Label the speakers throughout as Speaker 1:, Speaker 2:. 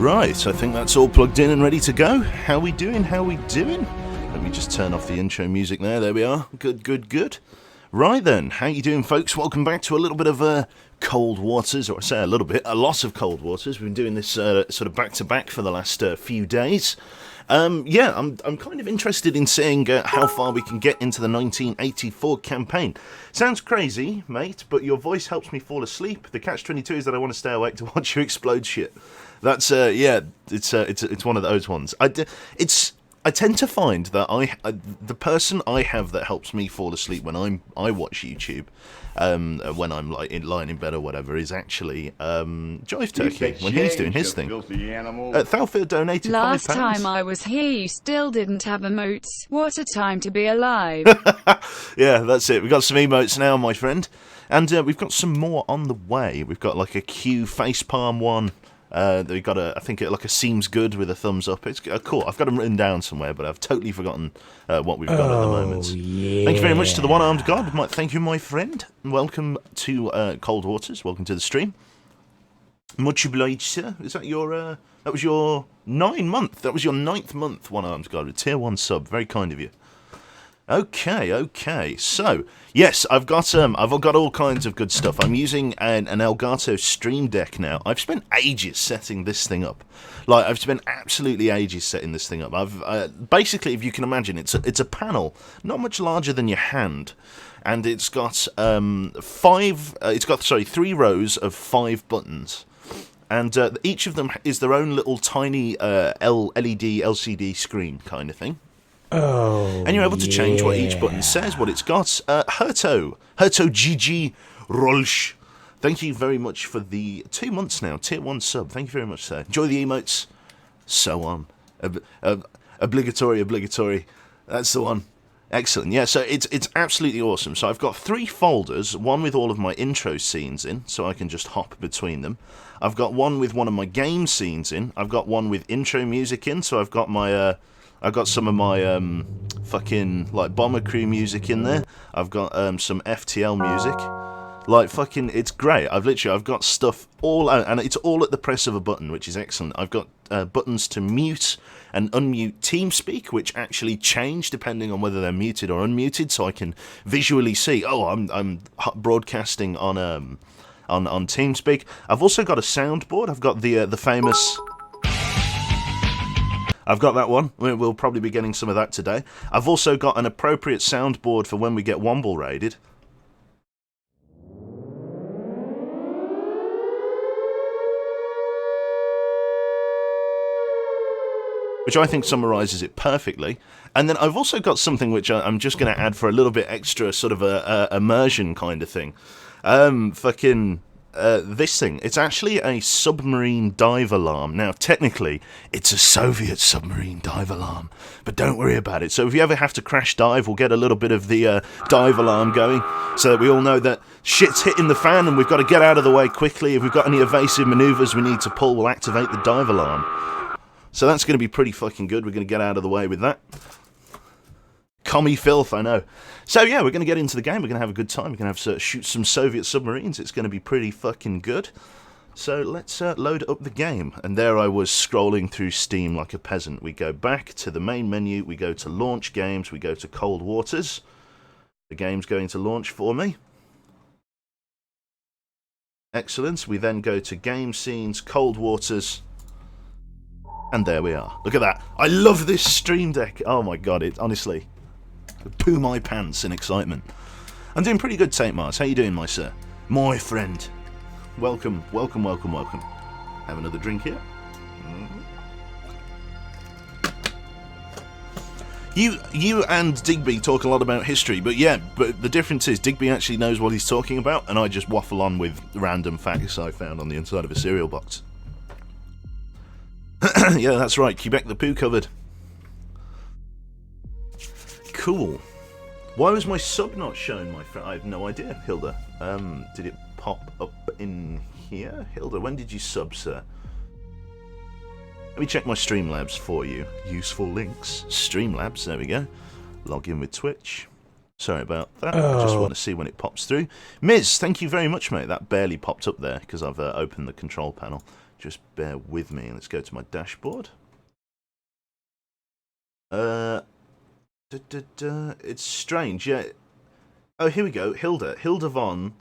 Speaker 1: Right, I think that's all plugged in and ready to go. How we doing? How we doing? Let me just turn off the intro music there. There we are. Good, good, good. Right then, how you doing, folks? Welcome back to a little bit of Cold Waters, or I say a lot of Cold Waters. We've been doing this sort of back-to-back for the last few days. I'm kind of interested in seeing how far we can get into the 1984 campaign. Sounds crazy, mate, but your voice helps me fall asleep. The catch-22 is that I want to stay awake to watch you explode shit. That's it's one of those ones. I tend to find that the person I have that helps me fall asleep when I watch YouTube, when I'm lying in bed or whatever, is actually Jive Turkey when he's doing his thing. Thalfir donated
Speaker 2: Last
Speaker 1: £5.
Speaker 2: time I was here, you still didn't have emotes. What a time to be alive.
Speaker 1: Yeah, that's it. We've got some emotes now, my friend, and we've got some more on the way. We've got like a Q facepalm one. We've got I think like a seems good with a thumbs up. It's cool. I've got them written down somewhere, but I've totally forgotten what we've got at the moment.
Speaker 3: Yeah.
Speaker 1: Thank you very much to the one-armed god. Thank you, my friend. Welcome to Cold Waters. Welcome to the stream. Much obliged, sir. Is that your? That was your 9th. That was your 9th month, one-armed god, with tier 1 sub. Very kind of you. Okay. So, yes, I've got all kinds of good stuff. I'm using an Elgato Stream Deck now. I've spent ages setting this thing up. Like, I've spent absolutely ages setting this thing up. Basically, if you can imagine, it's a panel not much larger than your hand, and it's got 3 rows of 5 buttons. And each of them is their own little tiny LED LCD screen kind of thing.
Speaker 3: Oh,
Speaker 1: and you're able to change what each button says, what it's got. Herto GG Rolsch. Thank you very much for the 2 months now, tier 1 sub. Thank you very much, sir. Enjoy the emotes. So on. Obligatory. That's the one. Excellent. Yeah, so it's absolutely awesome. So I've got 3 folders, one with all of my intro scenes in, so I can just hop between them. I've got one with one of my game scenes in. I've got one with intro music in, so I've got my... I've got some of my fucking like Bomber Crew music in there. I've got some FTL music. Like fucking, it's great. I've got stuff all out, and it's all at the press of a button, which is excellent. I've got buttons to mute and unmute TeamSpeak, which actually change depending on whether they're muted or unmuted, so I can visually see. Oh, I'm broadcasting on TeamSpeak. I've also got a soundboard. I've got the famous. I've got that one. We'll probably be getting some of that today. I've also got an appropriate soundboard for when we get Womble raided. Which I think summarises it perfectly. And then I've also got something which I'm just going to add for a little bit extra sort of a immersion kind of thing. This thing, it's actually a submarine dive alarm. Now, technically, it's a Soviet submarine dive alarm, but don't worry about it. So if you ever have to crash dive, we'll get a little bit of the dive alarm going, so that we all know that shit's hitting the fan and we've got to get out of the way quickly. If we've got any evasive manoeuvres we need to pull, we'll activate the dive alarm. So that's going to be pretty fucking good. We're going to get out of the way with that. Commie filth, I know. So yeah, we're going to get into the game. We're going to have a good time. We're going to have shoot some Soviet submarines. It's going to be pretty fucking good. So let's load up the game. And there I was scrolling through Steam like a peasant. We go back to the main menu. We go to launch games. We go to Cold Waters. The game's going to launch for me. Excellent. We then go to game scenes, Cold Waters. And there we are. Look at that. I love this Stream Deck. Oh my god, it honestly... poo my pants in excitement. I'm doing pretty good, Tate Mars. How you doing, my sir? My friend. Welcome. Have another drink here. You and Digby talk a lot about history, but the difference is Digby actually knows what he's talking about, and I just waffle on with random facts I found on the inside of a cereal box. Yeah, that's right. Quebec the poo cupboard. Cool. Why was my sub not shown, my friend? I have no idea, Hilda. Did it pop up in here? Hilda, when did you sub, sir? Let me check my Streamlabs for you. Useful links. Streamlabs, there we go. Log in with Twitch. Sorry about that. I just want to see when it pops through. Miz, thank you very much, mate. That barely popped up there because I've opened the control panel. Just bear with me. Let's go to my dashboard. It's strange, yeah. Oh, here we go. Hilda Von,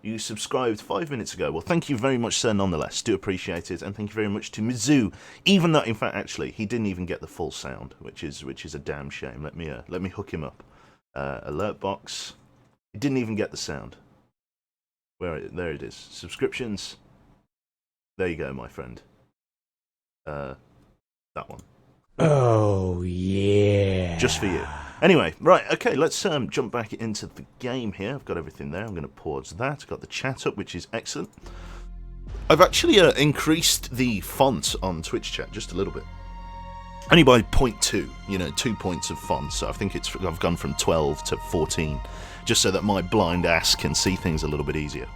Speaker 1: you subscribed 5 minutes ago. Well, thank you very much, sir, nonetheless. Do appreciate it. And thank you very much to Mizzou. Even though, in fact, actually, he didn't even get the full sound, which is a damn shame. Let me hook him up. Alert box. He didn't even get the sound. There it is. Subscriptions. There you go, my friend. That one.
Speaker 3: Oh, yeah.
Speaker 1: Just for you. Anyway, right, okay, let's jump back into the game here. I've got everything there. I'm going to pause that. I've got the chat up, which is excellent. I've actually increased the font on Twitch chat just a little bit. Only by 0.2, 2 points of font. So I think I've gone from 12 to 14, just so that my blind ass can see things a little bit easier,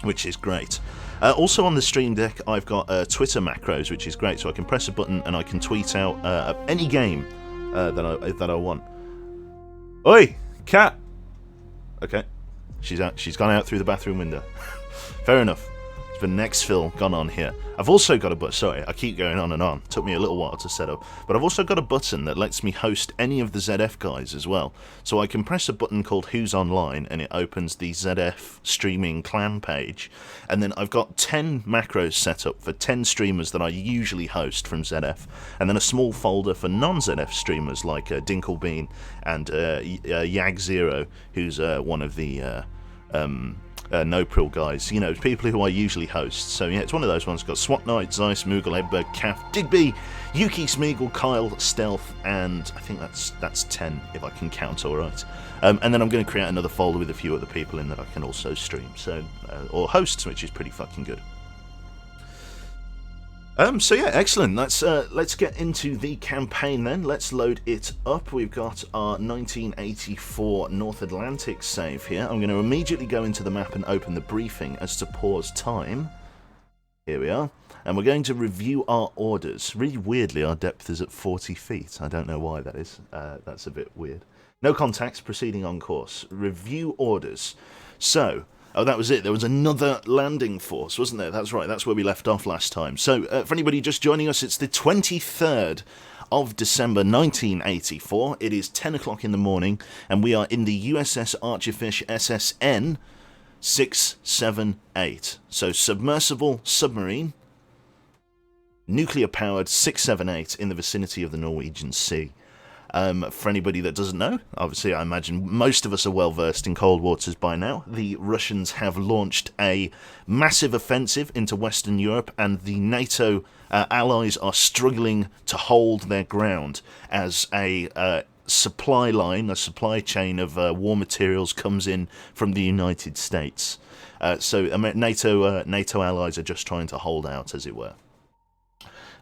Speaker 1: which is great. Also on the Stream Deck, I've got Twitter macros, which is great. So I can press a button and I can tweet out any game that I want. Oi, cat. Okay, she's out. She's gone out through the bathroom window. Fair enough. The next fill gone on here. I've also got a button. Sorry, I keep going on and on. Took me a little while to set up, but I've also got a button that lets me host any of the ZF guys as well. So I can press a button called Who's Online, and it opens the ZF streaming clan page. And then I've got 10 macros set up for 10 streamers that I usually host from ZF, and then a small folder for non-ZF streamers like Dinklebean and Yag Zero, who's one of the No-Prill guys, people who I usually host. So yeah, it's one of those ones. Got SWAT Knight, Zeiss, Moogle, Edberg, Calf, Digby, Yuki, Smeagol, Kyle, Stealth, and I think that's 10 if I can count alright. And then I'm going to create another folder with a few other people in that I can also stream, so or host, which is pretty fucking good. So yeah, excellent. Let's get into the campaign then. Let's load it up. We've got our 1984 North Atlantic save here. I'm going to immediately go into the map and open the briefing as to pause time. Here we are. And we're going to review our orders. Really weirdly, our depth is at 40 feet. I don't know why that is. That's a bit weird. No contacts, proceeding on course. Review orders. So... oh, that was it. There was another landing force, wasn't there? That's right. That's where we left off last time. So, for anybody just joining us, it's the 23rd of December 1984. It is 10 o'clock in the morning, and we are in the USS Archerfish SSN 678. So, submersible submarine, nuclear-powered 678 in the vicinity of the Norwegian Sea. For anybody that doesn't know, obviously I imagine most of us are well versed in cold waters by now. The Russians have launched a massive offensive into Western Europe, and the NATO allies are struggling to hold their ground as a supply line, a supply chain of war materials comes in from the United States. So NATO allies are just trying to hold out, as it were.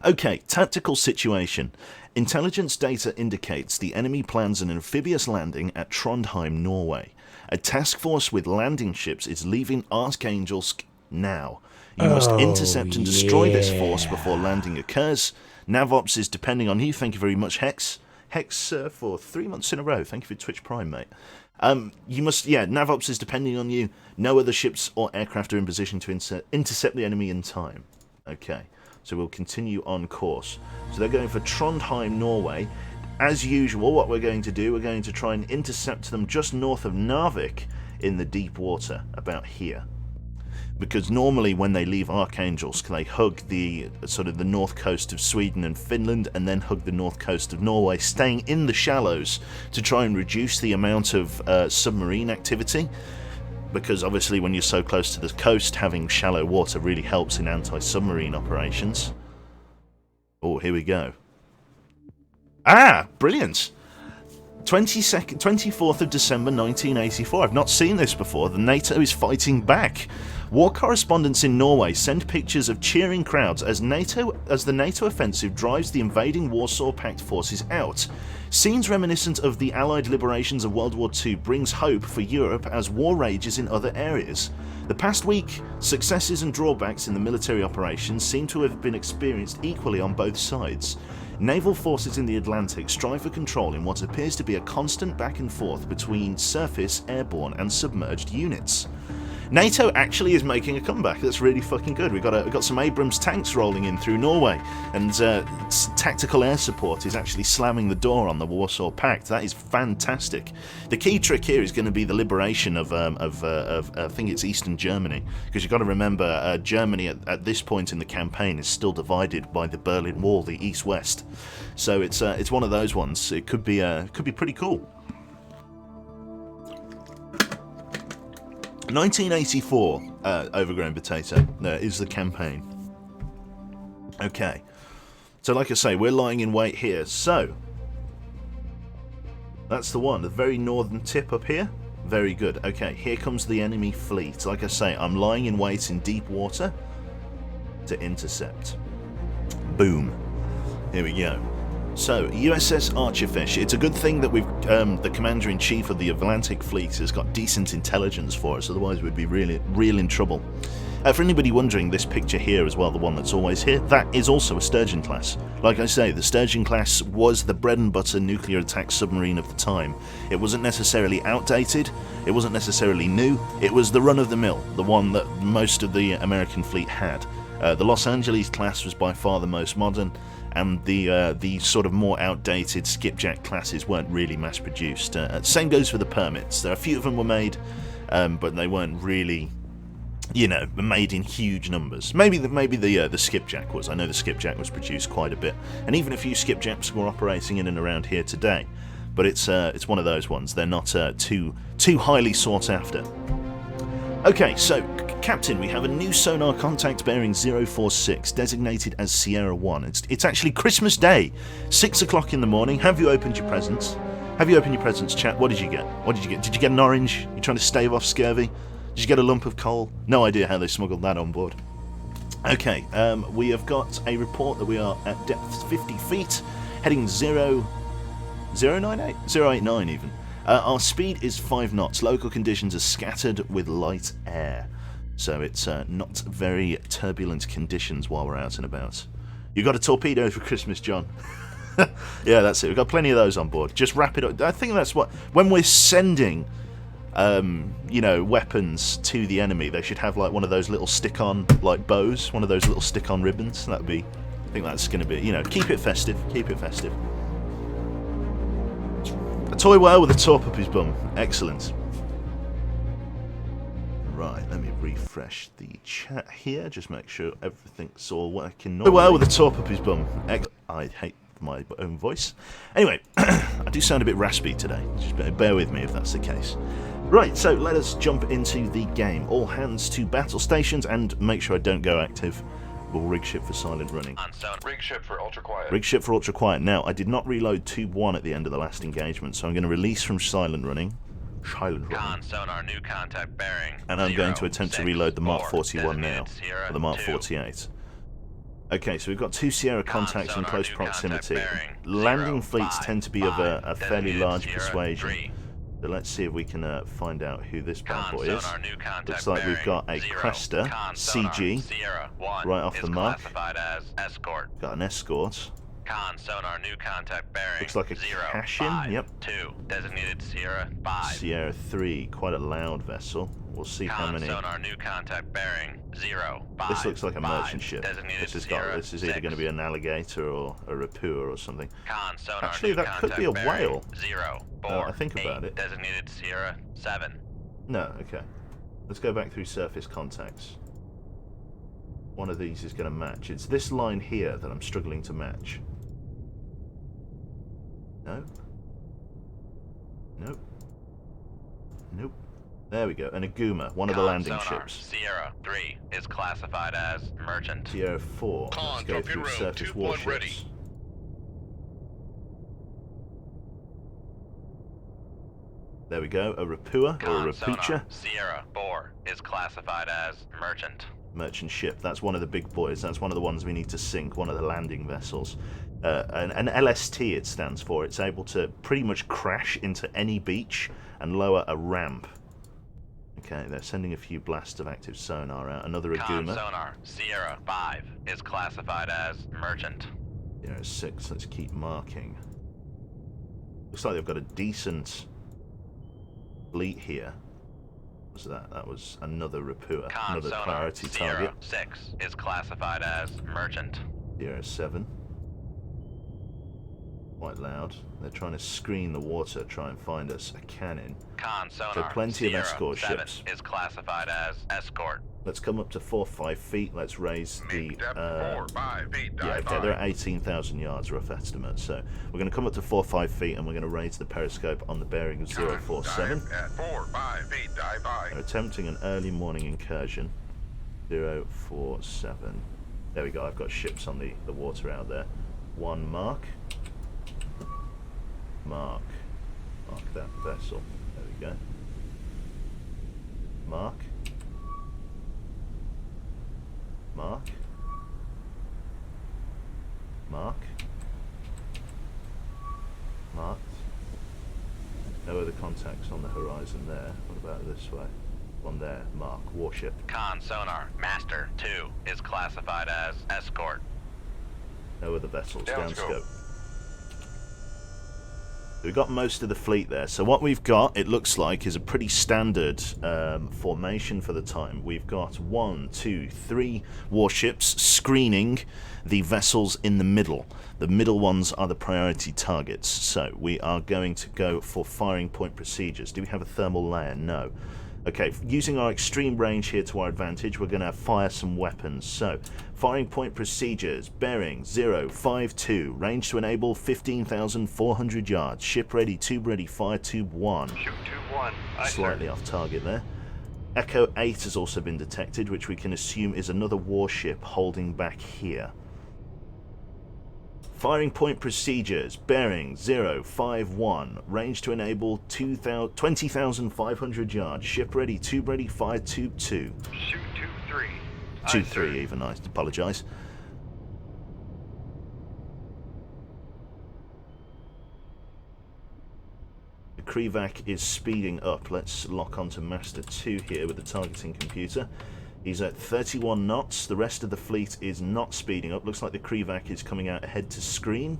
Speaker 1: Okay, tactical situation. Intelligence data indicates the enemy plans an amphibious landing at Trondheim, Norway. A task force with landing ships is leaving Archangels now. You must intercept and destroy this force before landing occurs. NavOps is depending on you. Thank you very much, Hex. Hex for 3 months in a row. Thank you for Twitch Prime, mate. NavOps is depending on you. No other ships or aircraft are in position to intercept the enemy in time. Okay. So we'll continue on course. So they're going for Trondheim, Norway. As usual, what we're going to do, we're going to try and intercept them just north of Narvik in the deep water, about here. Because normally when they leave Archangels, they hug the the north coast of Sweden and Finland, and then hug the north coast of Norway, staying in the shallows to try and reduce the amount of submarine activity. Because obviously when you're so close to the coast, having shallow water really helps in anti-submarine operations. Oh, here we go. Ah, brilliant. 24th of December 1984. I've not seen this before. The NATO is fighting back. War correspondents in Norway send pictures of cheering crowds as the NATO offensive drives the invading Warsaw Pact forces out. Scenes reminiscent of the Allied liberations of World War II brings hope for Europe as war rages in other areas. The past week, successes and drawbacks in the military operations seem to have been experienced equally on both sides. Naval forces in the Atlantic strive for control in what appears to be a constant back and forth between surface, airborne and submerged units. NATO actually is making a comeback. That's really fucking good. We've got some Abrams tanks rolling in through Norway, and tactical air support is actually slamming the door on the Warsaw Pact. That is fantastic. The key trick here is going to be the liberation of I think it's Eastern Germany, because you've got to remember Germany at this point in the campaign is still divided by the Berlin Wall, the east-west. So it's one of those ones. It could be pretty cool. 1984, Overgrown Potato, is the campaign. Okay, so like I say, we're lying in wait here. So, that's the one, the very northern tip up here. Very good. Okay, here comes the enemy fleet. Like I say, I'm lying in wait in deep water to intercept. Boom. Here we go. So, USS Archerfish. It's a good thing that we've the Commander-in-Chief of the Atlantic Fleet has got decent intelligence for us, otherwise we'd be real in trouble. For anybody wondering, this picture here as well, the one that's always here, that is also a Sturgeon class. Like I say, the Sturgeon class was the bread and butter nuclear attack submarine of the time. It wasn't necessarily outdated, it wasn't necessarily new, it was the run-of-the-mill, the one that most of the American fleet had. The Los Angeles class was by far the most modern, and the sort of more outdated skipjack classes weren't really mass-produced. Same goes for the permits. There are a few of them were made, but they weren't really, you know, made in huge numbers. Maybe the skipjack was. I know the skipjack was produced quite a bit, and even a few skipjacks were operating in and around here today. But it's one of those ones. They're not too highly sought after. Okay, so Captain, we have a new sonar contact bearing 046, designated as Sierra 1. It's actually Christmas Day, 6 o'clock in the morning. Have you opened your presents? Have you opened your presents, chat? What did you get? What did you get? Did you get an orange? You trying to stave off scurvy? Did you get a lump of coal? No idea how they smuggled that on board. Okay, we have got a report that we are at depth 50 feet, heading 089 even. Our speed is 5 knots. Local conditions are scattered with light air. So it's not very turbulent conditions while we're out and about. You got a torpedo for Christmas, John? Yeah, that's it. We've got plenty of those on board. Just wrap it up. I think that's what... When we're sending, you know, weapons to the enemy, they should have like one of those little stick-on, like bows. One of those little stick-on ribbons. That would be... I think that's going to be, you know, keep it festive. Keep it festive. A toy whale with a torp up his bum. Excellent. Right, let me refresh the chat here, just make sure everything's all working normally. Well, with a torp up his bum. I hate my own voice. Anyway, I do sound a bit raspy today, just bear with me if that's the case. Right, so let us jump into the game. All hands to battle stations, and make sure I don't go active. We'll rig ship for silent running.
Speaker 4: Rig ship for ultra quiet.
Speaker 1: Rig ship for ultra quiet. Now, I did not reload Tube 1 at the end of the last engagement, so I'm going to release from silent running.
Speaker 4: Conn, sonar, new contact bearing.
Speaker 1: And I'm going to attempt to reload the Mark 41 now, or the Mark 48. Okay, so we've got 2 Sierra contacts in close proximity. Landing fleets tend to be of a fairly large persuasion. So let's see if we can find out who this bad boy is. Looks like we've got a Cresta CG right off the mark. Got an escort.
Speaker 4: Conn, sonar, new contact bearing.
Speaker 1: Looks like a Cashin, yep.
Speaker 4: 2, designated Sierra 5.
Speaker 1: Sierra 3, quite a loud vessel. We'll see how many.
Speaker 4: Sonar, new contact bearing. 0, 5.
Speaker 1: This looks like a merchant ship. This is either going to be an alligator or a rapua or something.
Speaker 4: Conn, sonar,
Speaker 1: actually, that could be a whale.
Speaker 4: 0, 4,
Speaker 1: I think about it.
Speaker 4: Designated Sierra 7.
Speaker 1: No, okay. Let's go back through surface contacts. One of these is going to match. It's this line here that I'm struggling to match. No. Nope. Nope. There we go. An Aguma, one of the landing ships.
Speaker 4: Sierra 3 is classified as merchant.
Speaker 1: Sierra 4. Let's go through surface warships. There we go. A Rapua or a Rapucha.
Speaker 4: Sierra 4 is classified as merchant.
Speaker 1: Merchant ship. That's one of the big boys. That's one of the ones we need to sink. One of the landing vessels. An LST it stands for. It's able to pretty much crash into any beach and lower a ramp. Okay, they're sending a few blasts of active sonar out. Another Aguma.
Speaker 4: Sonar, Sierra 5 is classified as merchant.
Speaker 1: Sierra 6, let's keep marking. Looks like they've got a decent fleet here. was that? That was another Rapua,
Speaker 4: Conn
Speaker 1: another
Speaker 4: Sonar
Speaker 1: priority target.
Speaker 4: 06 is classified as merchant.
Speaker 1: 07. Quite loud. They're trying to screen the water, try and find us a cannon.
Speaker 4: Conn
Speaker 1: So
Speaker 4: Sonar
Speaker 1: plenty of escort
Speaker 4: 07
Speaker 1: ships.
Speaker 4: is classified as escort.
Speaker 1: Let's come up to 4-5 feet. Let's raise the...
Speaker 5: Make depth 4, 5 feet,
Speaker 1: yeah,
Speaker 5: dive
Speaker 1: okay, they're
Speaker 5: 5.
Speaker 1: at 18,000 yards, rough estimate. So we're going to come up to 4-5 feet and we're going to raise the periscope on the bearing of 047.
Speaker 5: Dive at 4, 5 feet, dive 5.
Speaker 1: They're attempting an early morning incursion. 047. There we go, I've got ships on the water out there. 1 mark. Mark that vessel. There we go. Mark. Marked. No other contacts on the horizon there. What about this way? One there. Mark. Warship.
Speaker 4: Conn Sonar Master 2 is classified as escort.
Speaker 1: No other vessels.
Speaker 5: Downscope.
Speaker 1: Downscope. We've got most of the fleet there. So what we've got, it looks like, is a pretty standard formation for the time. We've got 1, 2, 3 warships screening the vessels in the middle. The middle ones are the priority targets. So we are going to go for firing point procedures. Do we have a thermal layer? No. Okay, using our extreme range here to our advantage, we're going to fire some weapons. So, firing point procedures, bearing 052, range to enable 15,400 yards, ship ready, tube ready, fire tube 1.
Speaker 5: Shoot tube 1. Aye,
Speaker 1: Slightly
Speaker 5: sir.
Speaker 1: off target there. Echo 8 has also been detected, which we can assume is another warship holding back here. Firing point procedures, bearing 051, range to enable 20,500 yards, ship ready, tube ready, fire tube 2.
Speaker 5: Shoot tube 3. Aye,
Speaker 1: Tube
Speaker 5: sir.
Speaker 1: 3 even, I apologise. The Krevac is speeding up. Let's lock onto Master 2 here with the targeting computer. He's at 31 knots. The rest of the fleet is not speeding up. Looks like the Krevac is coming out ahead to screen.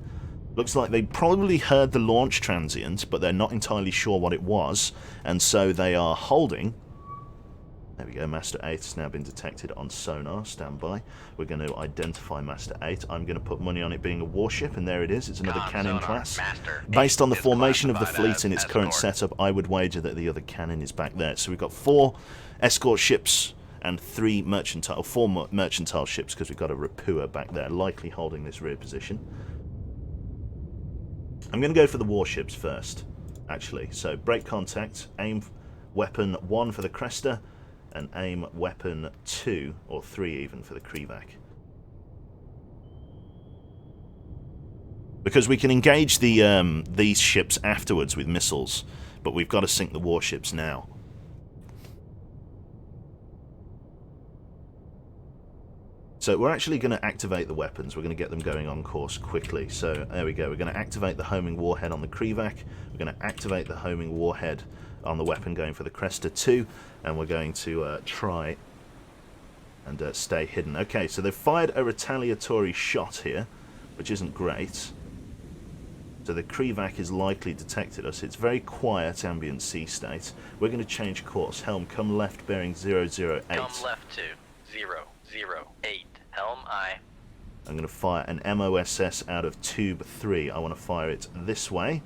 Speaker 1: Looks like they probably heard the launch transient, but they're not entirely sure what it was, and so they are holding. There we go, Master 8 has now been detected on sonar. Stand by. We're going to identify Master 8. I'm going to put money on it being a warship, and there it is. It's another
Speaker 4: Conn
Speaker 1: cannon
Speaker 4: Sonar
Speaker 1: class.
Speaker 4: Master
Speaker 1: Based on the
Speaker 4: is
Speaker 1: formation of the
Speaker 4: classified
Speaker 1: fleet in
Speaker 4: as
Speaker 1: its current
Speaker 4: escort.
Speaker 1: setup, I would wager that the other cannon is back there. So we've got 4 escort ships and 3 mercantile, 4 mercantile ships, because we've got a Rapua back there, likely holding this rear position. I'm going to go for the warships first, actually. So break contact, aim weapon 1 for the Cresta, and aim weapon 2, or 3 even, for the Krevac. Because we can engage the these ships afterwards with missiles, but we've got to sink the warships now. So we're actually going to activate the weapons. We're going to get them going on course quickly. So there we go. We're going to activate the homing warhead on the Krevac. We're going to activate the homing warhead on the weapon going for the Cresta 2. And we're going to try and stay hidden. Okay, so they've fired a retaliatory shot here, which isn't great. So the Krevac is likely detected us. It's very quiet ambient sea state. We're going to change course. Helm, come left bearing 008.
Speaker 4: Come left to 008. Helm aye.
Speaker 1: I'm going to fire an MOSS out of tube 3. I want to fire it this way.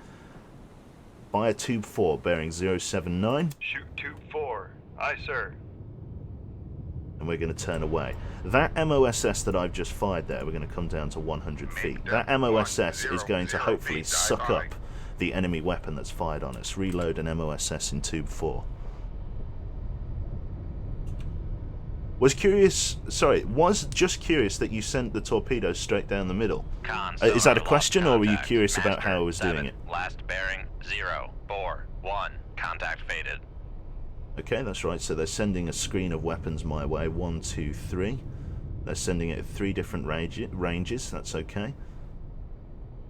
Speaker 1: Fire tube 4 bearing 079.
Speaker 5: Shoot tube 4. Aye, sir.
Speaker 1: And we're going to turn away. That MOSS that I've just fired there, we're going to come down to 100 feet. That MOSS is going to hopefully suck up the enemy weapon that's fired on us. Reload an MOSS in tube 4. Was just curious that you sent the torpedoes straight down the middle.
Speaker 4: Conn
Speaker 1: Is that a
Speaker 4: Sonar
Speaker 1: question,
Speaker 4: lost
Speaker 1: or were you
Speaker 4: contact.
Speaker 1: curious about
Speaker 4: Master
Speaker 1: how I was
Speaker 4: 7,
Speaker 1: doing it?
Speaker 4: Last bearing 041. Contact faded.
Speaker 1: Okay, that's right. So they're sending a screen of weapons my way. 1, 2, 3. They're sending it at 3 different ranges. That's okay.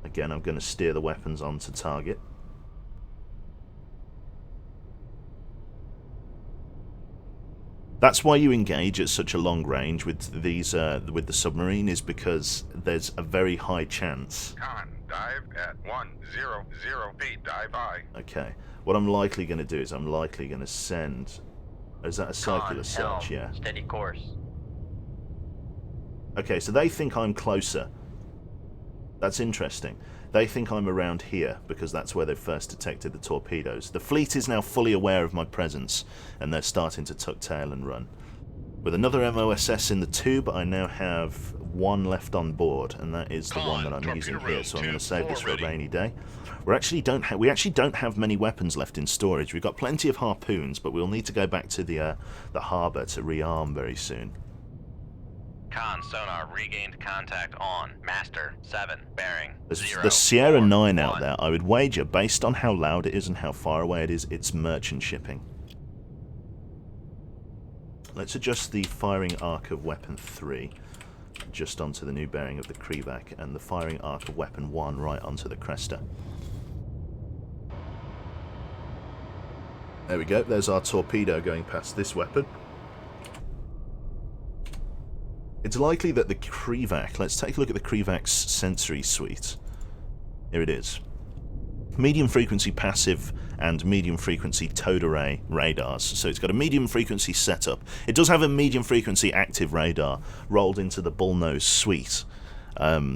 Speaker 1: Again, I'm going to steer the weapons onto target. That's why you engage at such a long range with these with the submarine, is because there's a very high chance.
Speaker 5: Conn, dive at 100 feet, dive aye.
Speaker 1: Okay, what I'm likely going to do is I'm likely going to send Is that a circular
Speaker 4: Conn,
Speaker 1: search?
Speaker 4: helm,
Speaker 1: Yeah.
Speaker 4: steady course.
Speaker 1: Okay, so they think I'm closer. That's interesting. They think I'm around here because that's where they first detected the torpedoes. The fleet is now fully aware of my presence, and they're starting to tuck tail and run. With another MOSS in the tube, I now have one left on board, and that is the one that I'm using here. So I'm going to save this for a rainy day. We actually don't have many weapons left in storage. We've got plenty of harpoons, but we'll need to go back to the harbour to rearm very soon.
Speaker 4: Conn, sonar, regained contact on. Master, 7, bearing, 0,
Speaker 1: The Sierra
Speaker 4: 4,
Speaker 1: 9 out
Speaker 4: 1.
Speaker 1: there, I would wager, based on how loud it is and how far away it is, it's merchant shipping. Let's adjust the firing arc of weapon 3 just onto the new bearing of the Krivac, and the firing arc of weapon 1 right onto the Cresta. There we go, there's our torpedo going past this weapon. It's likely that the Krivac, let's take a look at the Krivac's sensory suite. Here it is. Medium frequency passive and medium frequency towed array radars. So it's got a medium frequency setup. It does have a medium frequency active radar rolled into the bullnose suite.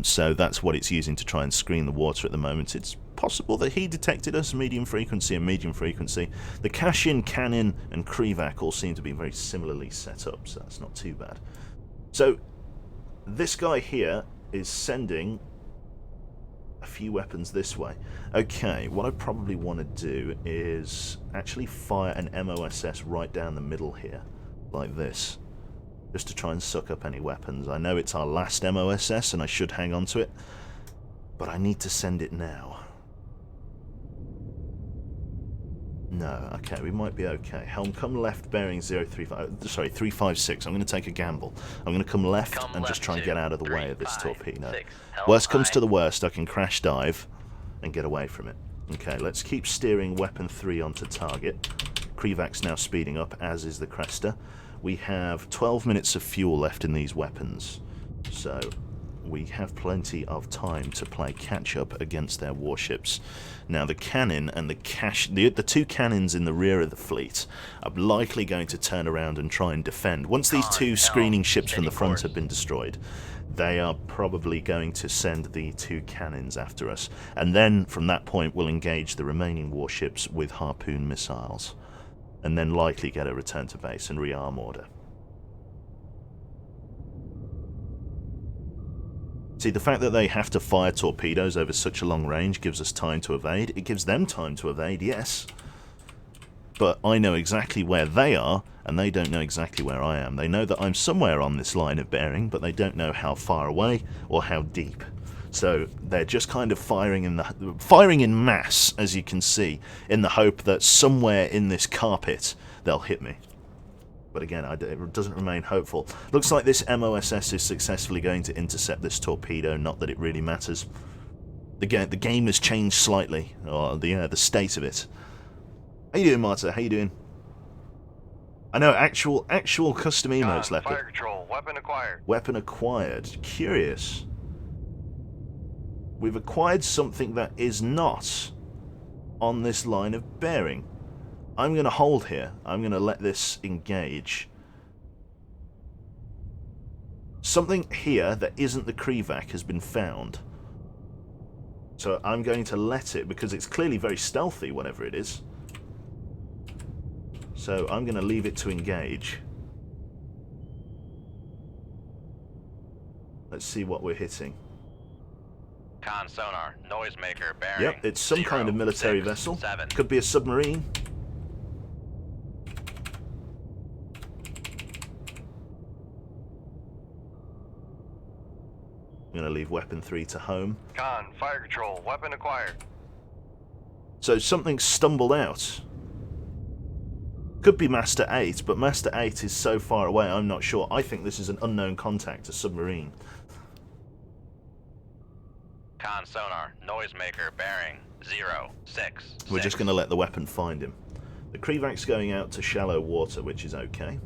Speaker 1: So that's what it's using to try and screen the water at the moment. It's possible that he detected us medium frequency and medium frequency. The Kashin, Conn, and Krivac all seem to be very similarly set up, so that's not too bad. So this guy here is sending a few weapons this way. Okay, what I probably want to do is actually fire an MOSS right down the middle here, like this, just to try and suck up any weapons. I know it's our last MOSS and I should hang on to it, but I need to send it now. No, okay, we might be okay. Helm, come left, bearing 356. I'm going to take a gamble. I'm going to come left and just try and get out of the way of this torpedo. Worst comes to the worst, I can crash dive and get away from it. Okay, let's keep steering weapon 3 onto target. Krivac's now speeding up, as is the Cresta. We have 12 minutes of fuel left in these weapons, so we have plenty of time to play catch-up against their warships. Now, the cannon and the two cannons in the rear of the fleet are likely going to turn around and try and defend. Once these two screening ships from the front have been destroyed, they are probably going to send the two cannons after us. And then, from that point, we'll engage the remaining warships with harpoon missiles. And then likely get a return to base and rearm order. See, the fact that they have to fire torpedoes over such a long range gives us time to evade. It gives them time to evade, yes. But I know exactly where they are, and they don't know exactly where I am. They know that I'm somewhere on this line of bearing, but they don't know how far away or how deep. So they're just kind of firing in mass, as you can see, in the hope that somewhere in this carpet they'll hit me. But again, it doesn't remain hopeful. Looks like this MOSS is successfully going to intercept this torpedo, not that it really matters. The game has changed slightly, or the state of it. How you doing, Marta? How you doing? I know, actual custom emotes left.
Speaker 5: Fire control, weapon acquired.
Speaker 1: Weapon acquired. Curious. We've acquired something that is not on this line of bearing. I'm going to hold here. I'm going to let this engage. Something here that isn't the Krivac has been found. So I'm going to let it, because it's clearly very stealthy, whatever it is. So I'm going to leave it to engage. Let's see what we're hitting.
Speaker 4: Conn, sonar, noisemaker, bearing.
Speaker 1: Yep, it's some
Speaker 4: 0,
Speaker 1: kind of military
Speaker 4: 6,
Speaker 1: vessel.
Speaker 4: 7.
Speaker 1: Could be a submarine. I'm going to leave weapon 3 to home.
Speaker 5: Conn, fire control, weapon acquired.
Speaker 1: So something stumbled out. Could be Master 8, but Master 8 is so far away, I'm not sure. I think this is an unknown contact, a submarine.
Speaker 4: Conn, sonar, noisemaker, bearing, 0, 6.
Speaker 1: We're just going to let the weapon find him. The Krivac's going out to shallow water, which is okay.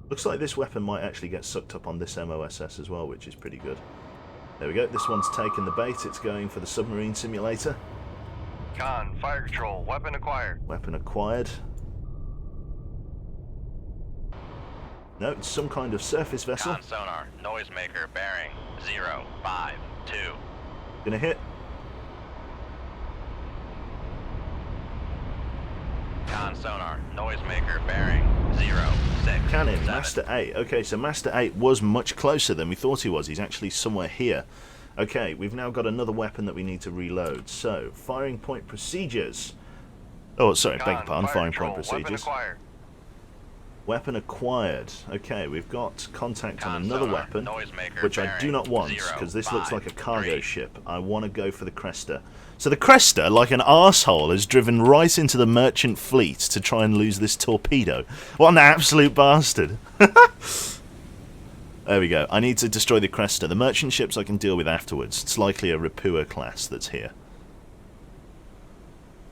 Speaker 1: Looks like this weapon might actually get sucked up on this MOSS as well, which is pretty good. There we go, this one's taken the bait, it's going for the submarine simulator.
Speaker 5: Conn, fire control, weapon acquired.
Speaker 1: Weapon acquired. No, it's some kind of surface vessel.
Speaker 4: Conn sonar, noisemaker, bearing 052.
Speaker 1: Gonna hit.
Speaker 4: Conn sonar, noisemaker, bearing 067.
Speaker 1: Cannon, Master 8. Okay, so Master 8 was much closer than we thought he was. He's actually somewhere here. Okay, we've now got another weapon that we need to reload. So, firing point procedures. Oh, sorry, beg your pardon. Firing point procedures. Weapon acquired. Okay, we've got contact on another weapon, which I do not want, because this looks like a cargo ship. I want to go for the Cresta. So the Cresta, like an arsehole, has driven right into the merchant fleet to try and lose this torpedo. What an absolute bastard. There we go. I need to destroy the Cresta. The merchant ships I can deal with afterwards. It's likely a Rapua class that's here.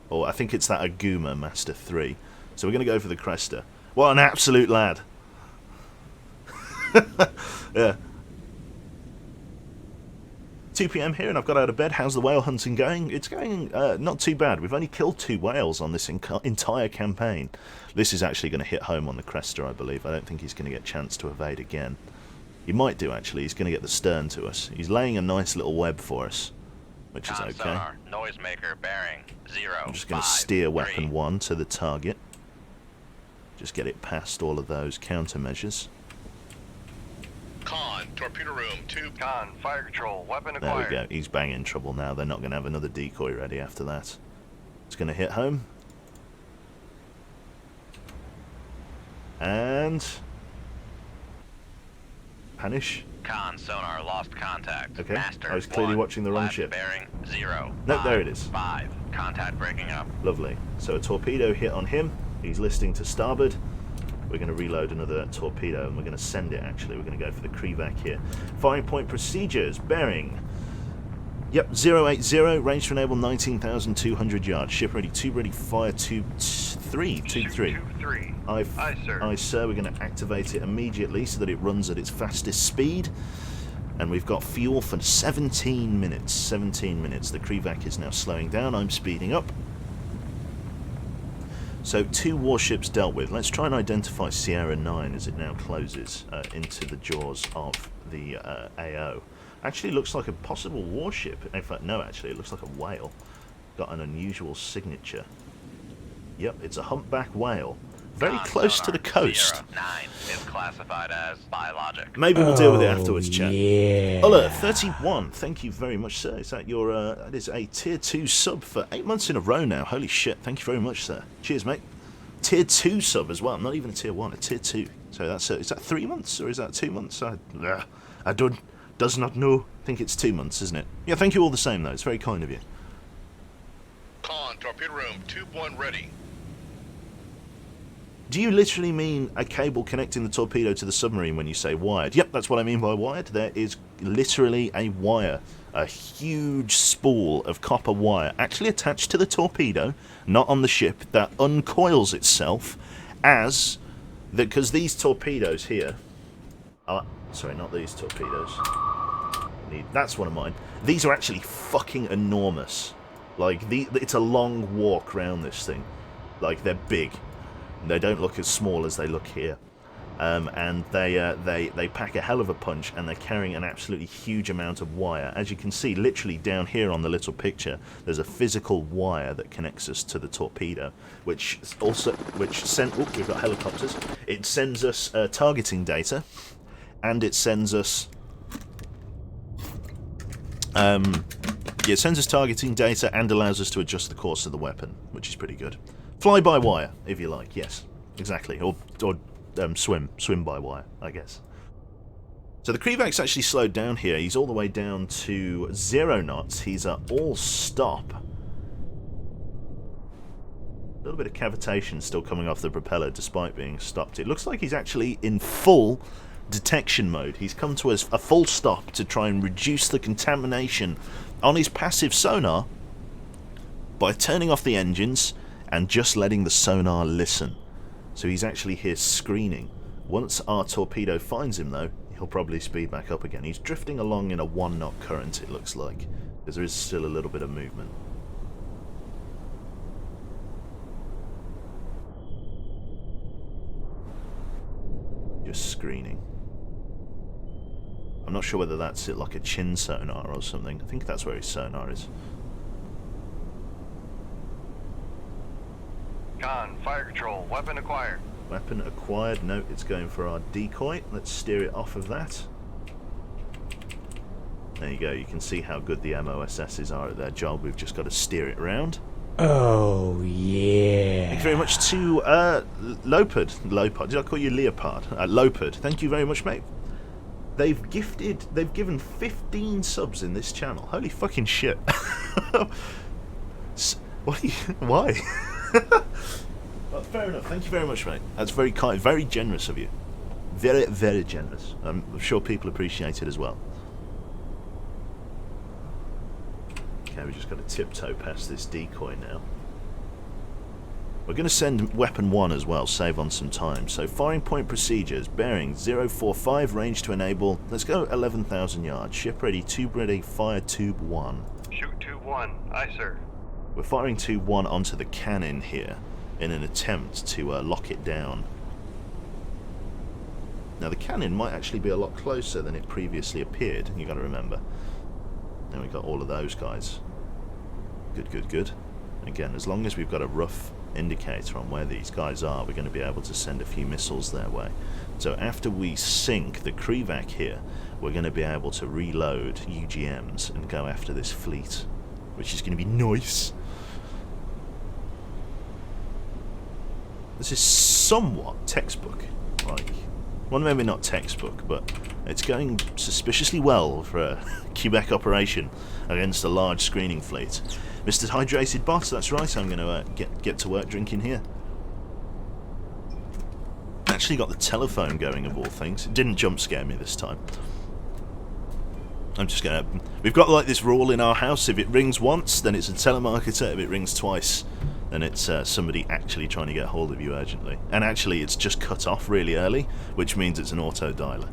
Speaker 1: Or I think it's that Aguma Master 3. So we're going to go for the Cresta. What an absolute lad. Yeah. 2 PM here and I've got out of bed. How's the whale hunting going? It's going not too bad. We've only killed 2 whales on this entire campaign. This is actually going to hit home on the Cresta, I believe. I don't think he's going to get a chance to evade again. He might do, actually. He's going to get the stern to us. He's laying a nice little web for us, which is okay.
Speaker 4: Sonar, noisemaker, bearing 0.
Speaker 1: I'm just going to steer weapon 1 to the target. Just get it past all of those countermeasures.
Speaker 6: Conn, torpedo room 2.
Speaker 5: Conn, fire control, weapon
Speaker 1: There
Speaker 5: acquired.
Speaker 1: we go. He's banging trouble now. They're not going to have another decoy ready after that. It's going to hit home. And... Panish.
Speaker 4: Conn sonar, lost contact.
Speaker 1: Okay,
Speaker 4: Master
Speaker 1: I was clearly
Speaker 4: 1,
Speaker 1: watching the wrong
Speaker 4: left
Speaker 1: ship.
Speaker 4: Bearing 0.
Speaker 1: Nope, there it is.
Speaker 4: 5. Contact breaking up.
Speaker 1: Lovely. So a torpedo hit on him. He's listing to starboard. We're going to reload another torpedo and we're going to send it, actually. We're going to go for the Krivac here. Firing point procedures. Bearing. Yep, 080. Range to enable 19,200 yards. Ship ready. Tube ready. Fire. Tube 3. Tube 3.
Speaker 5: Aye, sir.
Speaker 1: Aye, sir. We're going to activate it immediately so that it runs at its fastest speed. And we've got fuel for 17 minutes. 17 minutes. The Krivac is now slowing down. I'm speeding up. So 2 warships dealt with. Let's try and identify Sierra 9 as it now closes into the jaws of the AO. Actually looks like a possible warship. In fact, no, actually, it looks like a whale. Got an unusual signature. Yep, it's a humpback whale. Very close to the coast.
Speaker 4: Sierra 9 is classified as biologic.
Speaker 1: Maybe we'll deal with it afterwards, chat.
Speaker 3: Yeah.
Speaker 1: Alert 31. Thank you very much, sir. Is that your that is a tier 2 sub for 8 months in a row now. Holy shit. Thank you very much, sir. Cheers, mate. Tier 2 sub as well. Not even a tier 1, a tier 2. So that's is that 3 months or is that 2 months? I does not know. I think it's 2 months, isn't it? Yeah, thank you all the same though. It's very kind of you.
Speaker 6: Conn, torpedo room, tube 1 ready.
Speaker 1: Do you literally mean a cable connecting the torpedo to the submarine when you say wired? Yep, that's what I mean by wired. There is literally a wire, a huge spool of copper wire actually attached to the torpedo, not on the ship, that uncoils itself as... because these torpedoes here are... sorry, not these torpedoes. That's one of mine. These are actually fucking enormous. Like, it's a long walk around this thing. Like, they're big. They don't look as small as they look here, and they pack a hell of a punch, and they're carrying an absolutely huge amount of wire. As you can see, literally down here on the little picture, there's a physical wire that connects us to the torpedo, which sent. Oh, we've got helicopters. It sends us targeting data, and it sends us. It sends us targeting data and allows us to adjust the course of the weapon, which is pretty good. Fly by wire, if you like, yes, exactly, or swim by wire, I guess. So the Krivac's actually slowed down here. He's all the way down to 0 knots. He's at all stop. A little bit of cavitation still coming off the propeller, despite being stopped. It looks like he's actually in full detection mode. He's come to a full stop to try and reduce the contamination on his passive sonar by turning off the engines and just letting the sonar listen. So he's actually here screening. Once our torpedo finds him though, he'll probably speed back up again. He's drifting along in a 1 knot current, it looks like, because there is still a little bit of movement. screening. I'm not sure whether that's it, like a chin sonar or something. I think that's where his sonar is.
Speaker 5: Conn, fire control, weapon acquired.
Speaker 1: Weapon acquired. No, it's going for our decoy. Let's steer it off of that. There you go. You can see how good the MOSSs are at their job. We've just got to steer it around.
Speaker 3: Oh, yeah.
Speaker 1: Thank you very much to Lopard. Did I call you Leopard? Lopard. Thank you very much, mate. They've given 15 subs in this channel. Holy fucking shit. Why? Well, fair enough. Thank you very much, mate. That's very kind, very generous of you. Very, very generous. I'm sure people appreciate it as well. Okay, we just got to tiptoe past this decoy now. We're going to send weapon 1 as well, save on some time. So firing point procedures, bearing 045, range to enable. Let's go 11,000 yards. Ship ready, tube ready, fire tube 1.
Speaker 5: Shoot 2-1. Aye, sir.
Speaker 1: We're firing tube 1 onto the cannon here in an attempt to lock it down. Now the cannon might actually be a lot closer than it previously appeared, you got to remember. Then we've got all of those guys. Good, good, good. Again, as long as we've got a rough indicator on where these guys are, we're going to be able to send a few missiles their way. So after we sink the Krivac here, we're going to be able to reload UGMs and go after this fleet, which is going to be nice. This is somewhat textbook, like, well, maybe not textbook, but it's going suspiciously well for a Quebec operation against a large screening fleet. Mr. Hydrated Boss, that's right, I'm going to get to work drinking here. Actually got the telephone going, of all things. It didn't jump scare me this time. I'm just going to... We've got like this rule in our house, if it rings once, then it's a telemarketer. If it rings twice, then it's somebody actually trying to get hold of you urgently. And actually, it's just cut off really early, which means it's an auto dialer.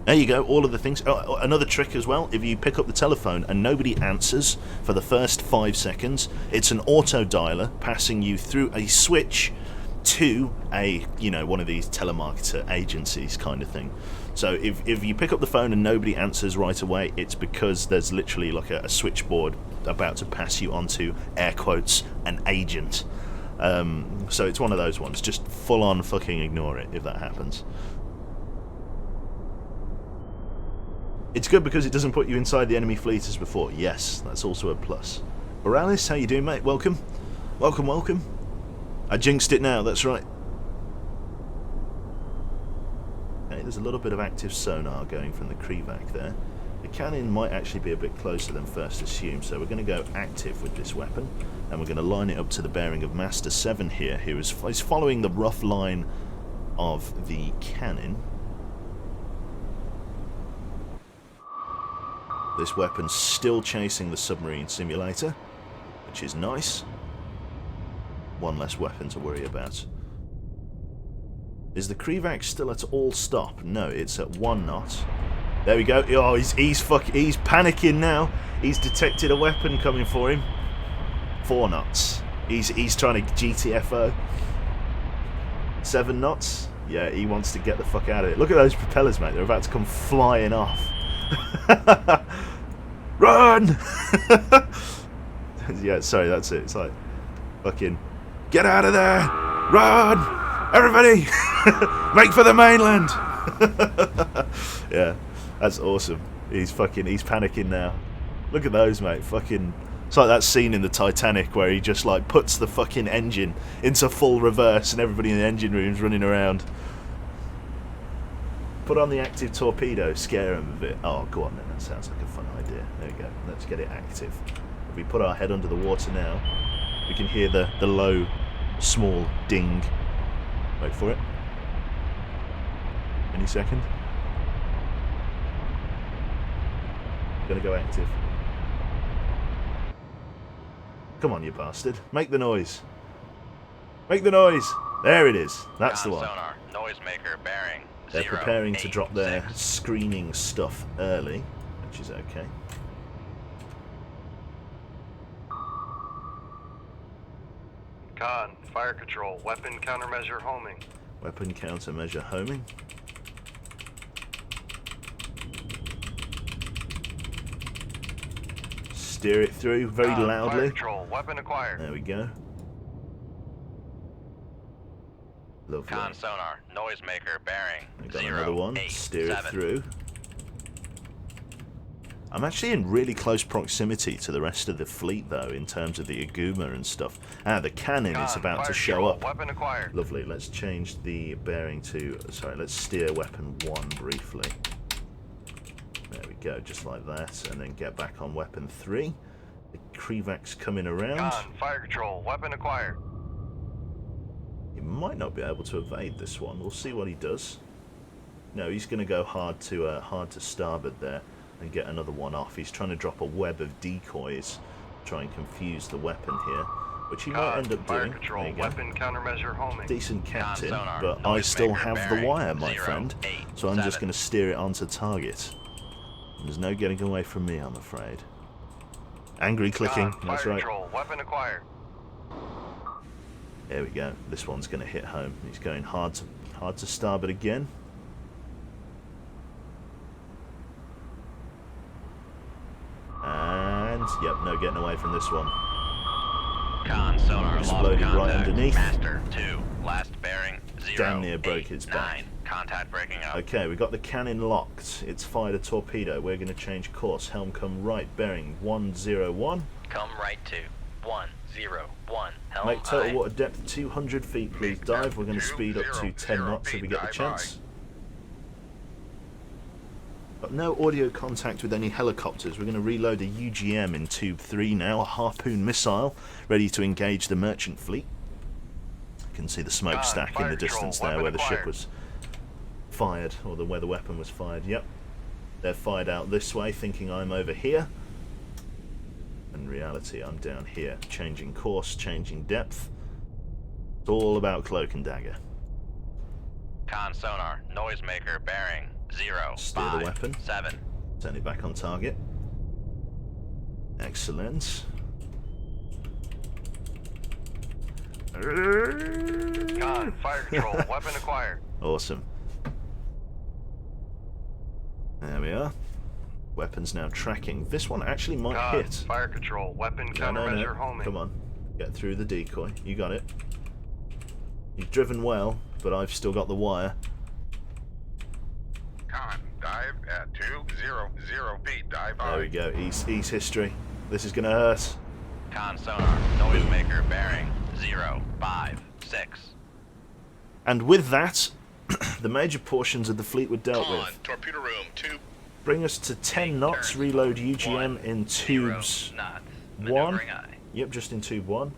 Speaker 1: There you go, all of the things. Oh, another trick as well, if you pick up the telephone and nobody answers for the first 5 seconds, it's an auto dialer passing you through a switch to a, you know, one of these telemarketer agencies kind of thing. So if you pick up the phone and nobody answers right away, it's because there's literally like a switchboard about to pass you onto, air quotes, an agent. So it's one of those ones. Just full on fucking ignore it if that happens. It's good because it doesn't put you inside the enemy fleet as before. Yes, that's also a plus. Morales, how you doing, mate? Welcome. Welcome, welcome. I jinxed it now, that's right. Okay, there's a little bit of active sonar going from the Krivac there. The cannon might actually be a bit closer than first assumed, so we're going to go active with this weapon, and we're going to line it up to the bearing of Master 7 here, who is following the rough line of the cannon. This weapon's still chasing the submarine simulator, which is nice. One less weapon to worry about. Is the Krivac still at all stop? No, it's at 1 knot. There we go. Oh, he's panicking now. He's detected a weapon coming for him. 4 knots. He's trying to GTFO. 7 knots. Yeah, he wants to get the fuck out of it. Look at those propellers, mate. They're about to come flying off. Run! Yeah, sorry, that's it. It's like, fucking, get out of there! Run! Everybody! Make for the mainland! Yeah, that's awesome. He's panicking now. Look at those, mate. Fucking, it's like that scene in the Titanic where he just like puts the fucking engine into full reverse and everybody in the engine room's running around. Put on the active torpedo, scare him a bit. Oh, go on then, that sounds like a fun idea. There we go, let's get it active. If we put our head under the water now, we can hear the low, small ding. Wait for it. Any second. Gonna go active. Come on, you bastard. Make the noise. Make the noise. There it is. That's the one.
Speaker 4: Sonar, noisemaker, bearing.
Speaker 1: They're
Speaker 4: 0,
Speaker 1: preparing
Speaker 4: 8,
Speaker 1: to drop their
Speaker 4: 6.
Speaker 1: screening stuff early, which is okay.
Speaker 5: Conn, fire control, weapon countermeasure homing.
Speaker 1: Weapon countermeasure homing. steer it through very
Speaker 5: Con,
Speaker 1: loudly.
Speaker 5: Fire control, weapon acquired.
Speaker 1: There we go. Lovely.
Speaker 4: Con sonar, noisemaker bearing
Speaker 1: We got
Speaker 4: 0,
Speaker 1: another one.
Speaker 4: 8,
Speaker 1: Steer
Speaker 4: 7.
Speaker 1: it through. I'm actually in really close proximity to the rest of the fleet, though, in terms of the Aguma and stuff. Ah, the cannon is
Speaker 5: Con,
Speaker 1: about
Speaker 5: fire
Speaker 1: to show
Speaker 5: control,
Speaker 1: up.
Speaker 5: Weapon acquired.
Speaker 1: Lovely. Let's change the bearing to... Sorry, let's steer weapon 1 briefly. There we go, just like that. And then get back on weapon 3. The Krivak's coming around.
Speaker 5: Con, fire control, weapon acquired.
Speaker 1: He might not be able to evade this one. We'll see what he does. No, he's going to go hard to starboard there and get another one off. He's trying to drop a web of decoys, try and confuse the weapon here, which he might end up
Speaker 5: fire
Speaker 1: doing.
Speaker 5: control,
Speaker 1: There you go.
Speaker 5: weapon countermeasure homing.
Speaker 1: Decent captain,
Speaker 4: sonar,
Speaker 1: but I still
Speaker 4: noisemaker
Speaker 1: have the
Speaker 4: bearing
Speaker 1: wire, my
Speaker 4: 0,
Speaker 1: friend.
Speaker 4: 8,
Speaker 1: So I'm just
Speaker 4: 7.
Speaker 1: going to steer it onto target. There's no getting away from me, I'm afraid. Angry clicking,
Speaker 5: Con,
Speaker 1: that's
Speaker 5: fire
Speaker 1: right.
Speaker 5: control, weapon acquired.
Speaker 1: There we go. This one's going to hit home. He's going hard to starboard again. And yep, no getting away from this one.
Speaker 4: Con sonar,
Speaker 1: Exploded
Speaker 4: lost
Speaker 1: right
Speaker 4: contact.
Speaker 1: underneath.
Speaker 4: Master 2, last bearing 0,
Speaker 1: Damn near broke
Speaker 4: 8,
Speaker 1: his
Speaker 4: 9.
Speaker 1: back.
Speaker 4: Contact breaking up.
Speaker 1: Okay, we got the cannon locked. It's fired a torpedo. We're going to change course. Helm come right, bearing 101.
Speaker 4: Come right to 101. Helm
Speaker 1: Make total
Speaker 4: aye.
Speaker 1: water depth 200 feet. Please dive. We're going to speed up to 10 knots if we get the
Speaker 6: Dive
Speaker 1: chance. Got no audio contact with any helicopters. We're going to reload a UGM in Tube 3 now, a Harpoon missile, ready to engage the merchant fleet. You can see the smokestack in
Speaker 5: fire
Speaker 1: the
Speaker 5: control,
Speaker 1: distance there
Speaker 5: weapon
Speaker 1: where the ship
Speaker 5: acquired.
Speaker 1: was fired, or where the weapon was fired. Yep. They're fired out this way, thinking I'm over here. In reality, I'm down here. Changing course, changing depth. It's all about cloak and dagger.
Speaker 4: Con sonar, noisemaker bearing 0,
Speaker 1: Steer the
Speaker 4: 5,
Speaker 1: weapon.
Speaker 4: 7.
Speaker 1: Turn it back on target. Excellent.
Speaker 5: Con, fire control, weapon acquired.
Speaker 1: Awesome. There we are. Weapons now tracking. This one actually might
Speaker 5: Con,
Speaker 1: hit.
Speaker 5: fire control, weapon
Speaker 1: No,
Speaker 5: countermeasure homing.
Speaker 1: Come on. Get through the decoy. You got it. You've driven well, but I've still got the wire.
Speaker 6: Con, dive at 200 feet. Dive
Speaker 1: There we
Speaker 6: high.
Speaker 1: go. Ease history. This is going to hurt.
Speaker 4: Con sonar, noisemaker bearing 0, 5, 6.
Speaker 1: And with that, the major portions of the fleet were dealt
Speaker 6: Con,
Speaker 1: with.
Speaker 6: torpedo room 2.
Speaker 1: Bring us to 10 knots,
Speaker 4: turns,
Speaker 1: reload UGM
Speaker 4: 1,
Speaker 1: in
Speaker 4: 0
Speaker 1: tubes
Speaker 4: knots.
Speaker 1: 1.
Speaker 4: Maneuvering aye.
Speaker 1: Yep, just in tube 1.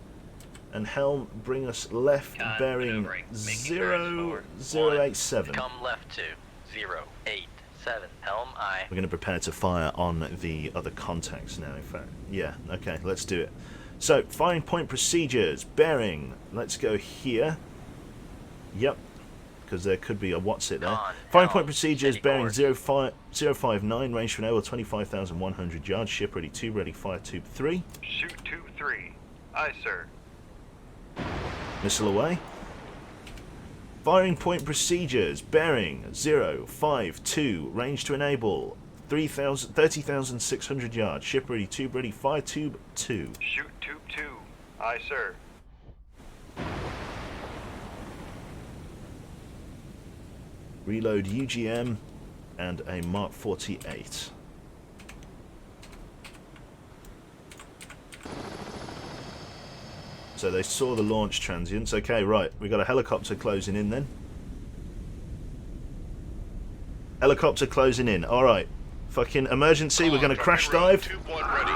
Speaker 1: And helm, bring us left,
Speaker 4: Con,
Speaker 1: bearing
Speaker 4: maneuvering, making turns forward.
Speaker 1: 0087.
Speaker 4: Come left to 0, 8, 7. Helm aye.
Speaker 1: We're going to prepare to fire on the other contacts now, in fact. Yeah, okay, let's do it. So, firing point procedures, bearing. Let's go here. Yep, because there could be a what's it there.
Speaker 4: Con,
Speaker 1: Firing
Speaker 4: helm,
Speaker 1: point procedures,
Speaker 4: steady
Speaker 1: bearing
Speaker 4: course.
Speaker 1: 059, range for an hour, 25,100 yards. Ship ready 2, ready fire tube 3.
Speaker 5: Shoot 2-3. Aye, sir.
Speaker 1: Missile away. Firing point procedures, bearing 052, range to enable 30,600 yards. Ship ready, tube ready, fire tube 2.
Speaker 5: Shoot tube 2. Aye, sir.
Speaker 1: Reload UGM and a Mark 48. So they saw the launch transients. Okay, right. We got a helicopter closing in then. Helicopter closing in. Alright. Fucking emergency. We're going to crash dive.
Speaker 6: Tube 1 ready.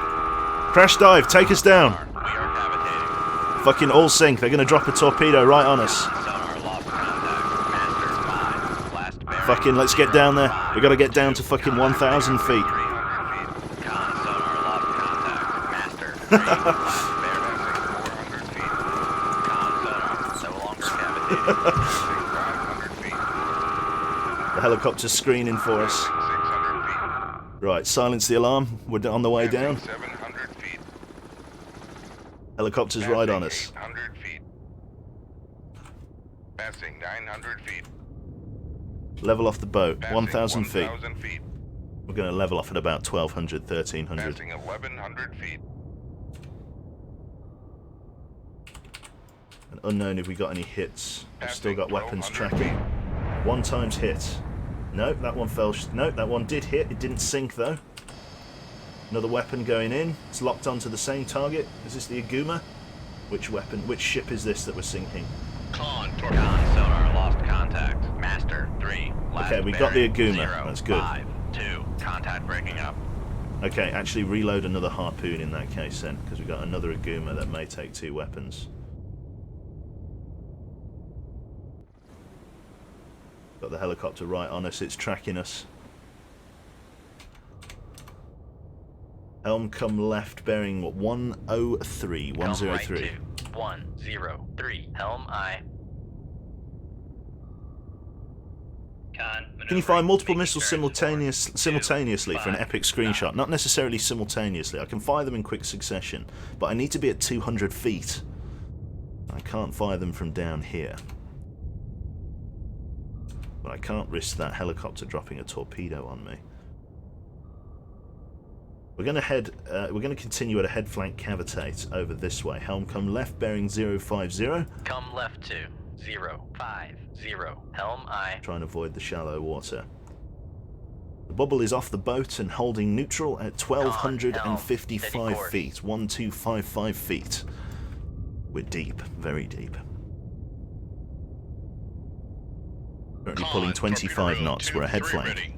Speaker 1: Crash dive. Take us down.
Speaker 4: We are cavitating.
Speaker 1: Fucking all sink. They're going to drop a torpedo right on us.
Speaker 4: Sonar lost contact. Master 5. Last bearing.
Speaker 1: Fucking let's get down there. We got to get down to fucking 1,000 feet.
Speaker 4: 300 feet. Con sonar lost contact. Master 3. Last bearing 400 feet. Con sonar no longer cavitating.
Speaker 6: 500 feet.
Speaker 1: The helicopter's screening for us.
Speaker 6: 600 feet.
Speaker 1: Right, silence the alarm. We're on the way down.
Speaker 6: 700 feet.
Speaker 1: Helicopter's right on us.
Speaker 6: 800 feet. Passing 900 feet.
Speaker 1: Level off the boat.
Speaker 6: Passing
Speaker 1: 1,000 feet.
Speaker 6: 1,000 feet.
Speaker 1: We're going to level off at about 1200, 1300.
Speaker 6: Passing 1100 feet.
Speaker 1: And unknown if we got any hits. We've still got weapons
Speaker 6: 1200
Speaker 1: tracking.
Speaker 6: feet.
Speaker 1: 1 times hit. No, that one fell. No, that one did hit. It didn't sink though. Another weapon going in. It's locked onto the same target. Is this the Aguma? Which weapon? Which ship is this that we're sinking?
Speaker 6: Conn,
Speaker 4: Conn, sonar, lost contact. Master, 3. Last
Speaker 1: Okay, we got the
Speaker 4: bearing,
Speaker 1: Aguma.
Speaker 4: 0,
Speaker 1: That's good.
Speaker 4: 5, 2. Contact breaking up.
Speaker 1: Okay, actually reload another harpoon in that case then, because we've got another Aguma that may take 2 weapons. Got the helicopter right on us. It's tracking us. Helm come left, bearing 103. 103.
Speaker 4: Helm right 2. 103. Helm I. Conn,
Speaker 1: Can you fire multiple
Speaker 4: making
Speaker 1: missiles
Speaker 4: turns
Speaker 1: simultaneously for an
Speaker 4: 5,
Speaker 1: epic screenshot? Not necessarily simultaneously. I can fire them in quick succession, but I need to be at 200 feet. I can't fire them from down here. But I can't risk that helicopter dropping a torpedo on me. We're going to head. We're going to continue at a head flank cavitate over this way. Helm come left, bearing 050.
Speaker 4: Come left 2. 050. Helm I.
Speaker 1: Try and avoid the shallow water. The bubble is off the boat and holding neutral at 1255 feet. 1255 feet. We're deep, very deep. Currently pulling 25 knots. We're a head flank.
Speaker 6: Ready.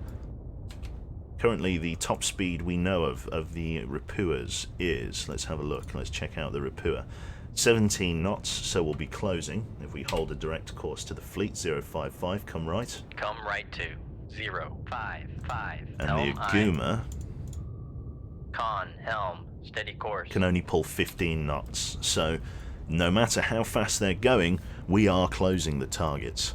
Speaker 1: Currently, the top speed we know of the Rapuas is, let's have a look, let's check out the Rapua, 17 knots, so we'll be closing. If we hold a direct course to the fleet, 055, come right.
Speaker 4: Come right 2. 055.
Speaker 1: And
Speaker 4: Helm
Speaker 1: the Aguma
Speaker 4: Conn, helm, steady course.
Speaker 1: can only pull 15 knots, so no matter how fast they're going, we are closing the targets.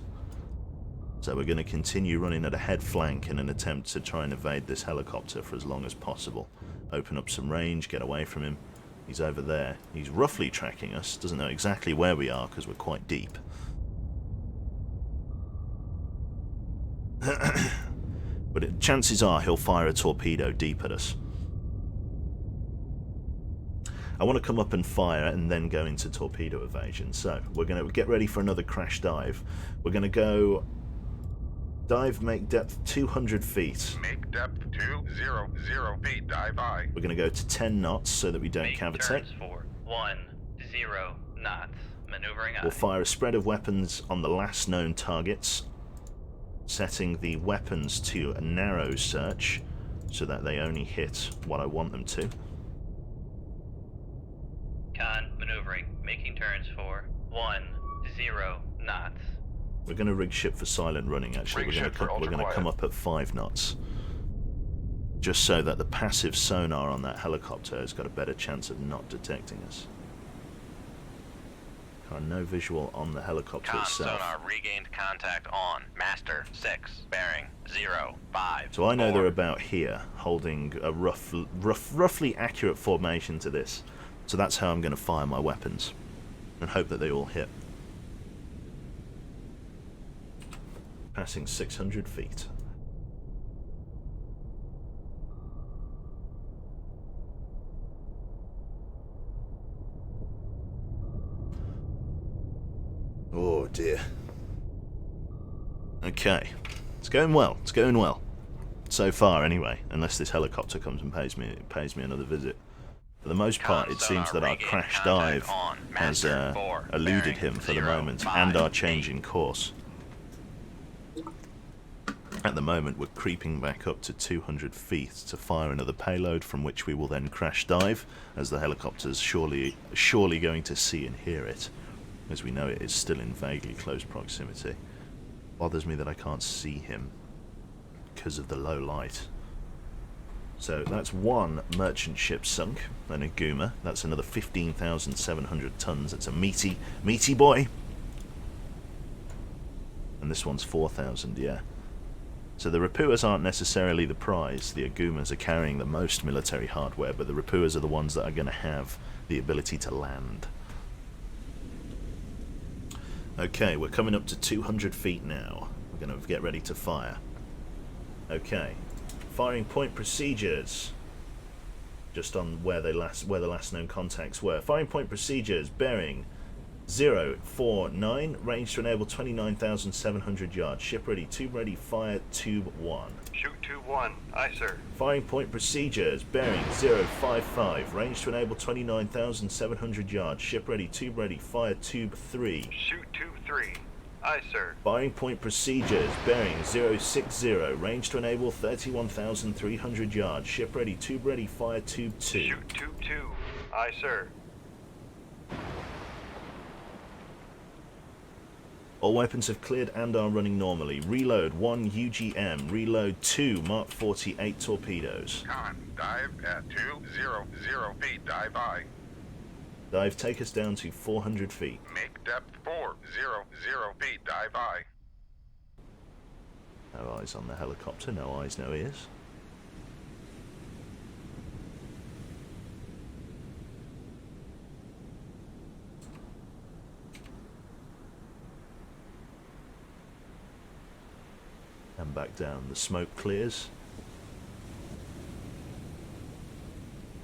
Speaker 1: So we're going to continue running at a head flank in an attempt to try and evade this helicopter for as long as possible. Open up some range, get away from him. He's over there. He's roughly tracking us. Doesn't know exactly where we are because we're quite deep. But chances are he'll fire a torpedo deep at us. I want to come up and fire and then go into torpedo evasion. So we're going to get ready for another crash dive. We're going to go dive, make depth 200 feet.
Speaker 6: Make depth 200 feet. Dive I.
Speaker 1: We're going to go to 10 knots so that we don't
Speaker 4: Make
Speaker 1: cavitate.
Speaker 4: turns for 10 knots. Maneuvering I.
Speaker 1: We'll fire a spread of weapons on the last known targets, setting the weapons to a narrow search so that they only hit what I want them to.
Speaker 4: Conn, maneuvering. Making turns for 10 knots.
Speaker 1: We're going to rig ship for silent running, actually.
Speaker 6: Rig ship for
Speaker 1: We're going to
Speaker 6: ultra
Speaker 1: come
Speaker 6: quiet.
Speaker 1: up at 5 knots. Just so that the passive sonar on that helicopter has got a better chance of not detecting us. No visual on the helicopter
Speaker 4: Conn,
Speaker 1: itself.
Speaker 4: sonar regained contact on. Master, 6, bearing 05.
Speaker 1: So I know they're about here, holding a roughly accurate formation to this. So that's how I'm going to fire my weapons, and hope that they all hit. Passing 600 feet. Oh dear. Okay. It's going well. It's going well. So far, anyway. Unless this helicopter comes and pays me another visit. For the most part, it seems that our crash dive has eluded him for the moment, and our change in course. At the moment, we're creeping back up to 200 feet to fire another payload, from which we will then crash dive, as the helicopter's surely going to see and hear it. As we know, it is still in vaguely close proximity. Bothers me that I can't see him because of the low light. So that's one merchant ship sunk, an Aguma. That's another 15,700 tons. That's a meaty boy. And this one's 4,000, yeah. So the Rapuas aren't necessarily the prize. The Agumas are carrying the most military hardware, but the Rapuas are the ones that are going to have the ability to land. Okay, we're coming up to 200 feet now. We're going to get ready to fire. Okay. Firing point procedures. Just on where the last known contacts were. Firing point procedures. Bearing 049. Range to enable 29,700 yards. Ship ready. Tube ready. Fire tube 1.
Speaker 5: Shoot 2-1. Aye, sir.
Speaker 1: Firing point procedures. Bearing 055. Range to enable 29,700 yards. Ship ready. Tube ready. Fire tube 3.
Speaker 5: Shoot 2-3. Aye, sir.
Speaker 1: Firing point procedures. Bearing 060. Range to enable 31,300 yards. Ship ready. Tube ready. Fire tube 2.
Speaker 5: Shoot 2-2. Aye, sir.
Speaker 1: All weapons have cleared and are running normally. Reload 1 UGM. Reload 2 Mark 48 torpedoes.
Speaker 6: Conn, dive at 200 feet. Dive I.
Speaker 1: Dive, take us down to 400 feet.
Speaker 6: Make depth 400 feet. Dive I.
Speaker 1: No eyes on the helicopter, no eyes, no ears. And back down. The smoke clears.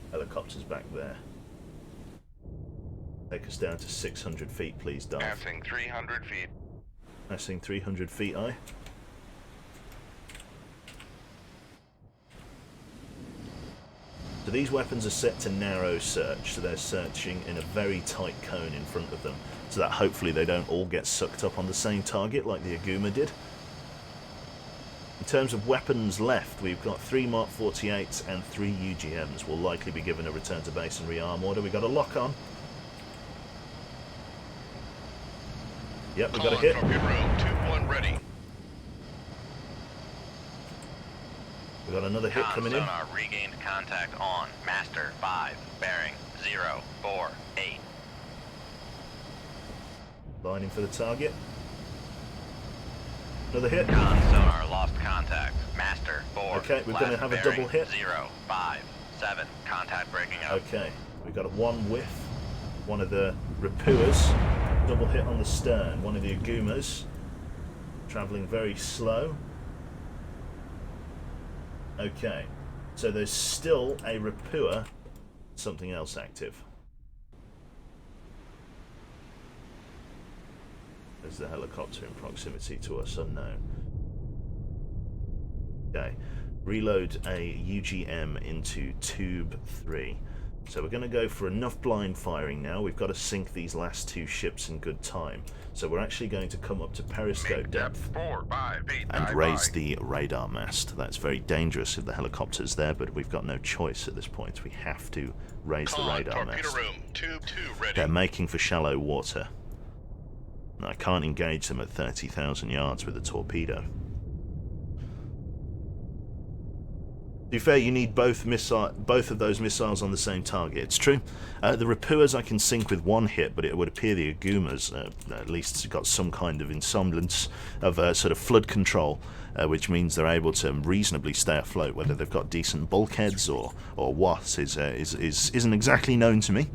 Speaker 1: Helicopter's back there. Take us down to 600 feet, please, dive.
Speaker 6: Passing 300 feet.
Speaker 1: Passing 300 feet, aye. So these weapons are set to narrow search, so they're searching in a very tight cone in front of them, so that hopefully they don't all get sucked up on the same target like the Aguma did. In terms of weapons left, we've got 3 Mark 48s and 3 UGMs. We'll likely be given a return to base and rearm order. We've got a lock on. Yep, we've got a hit.
Speaker 6: Torpedo room 2-1 ready.
Speaker 1: We've got another hit
Speaker 4: Conn
Speaker 1: coming in.
Speaker 4: sonar regained contact on master 5 bearing 048.
Speaker 1: Lining for the target. Another hit.
Speaker 4: Conn sonar lost contact. Master 4.
Speaker 1: Okay, we're gonna have a
Speaker 4: bearing
Speaker 1: double hit.
Speaker 4: 057. Contact breaking up.
Speaker 1: Okay, we've got a one whiff. One of the Rapuas. Double hit on the stern. One of the Agumas. Travelling very slow. Okay, so there's still a Rapua. Something else active. There's the helicopter in proximity to us, unknown. Okay, reload a UGM into tube 3. So we're going to go for enough blind firing now. We've got to sink these last 2 ships in good time. So we're actually going to come up to periscope
Speaker 6: Make
Speaker 1: depth
Speaker 6: 4-5 feet.
Speaker 1: and
Speaker 6: Dive
Speaker 1: raise
Speaker 6: I.
Speaker 1: the radar mast. That's very dangerous if the helicopter's there, but we've got no choice at this point. We have to raise the
Speaker 6: Conn,
Speaker 1: radar
Speaker 6: torpedo
Speaker 1: mast.
Speaker 6: room 2-2 ready.
Speaker 1: They're making for shallow water. I can't engage them at 30,000 yards with a torpedo. To be fair, you need both of those missiles on the same target. It's true. The Rapuas I can sink with 1 hit, but it would appear the Agumas at least got some kind of semblance of sort of flood control, which means they're able to reasonably stay afloat. Whether they've got decent bulkheads or what isn't exactly known to me.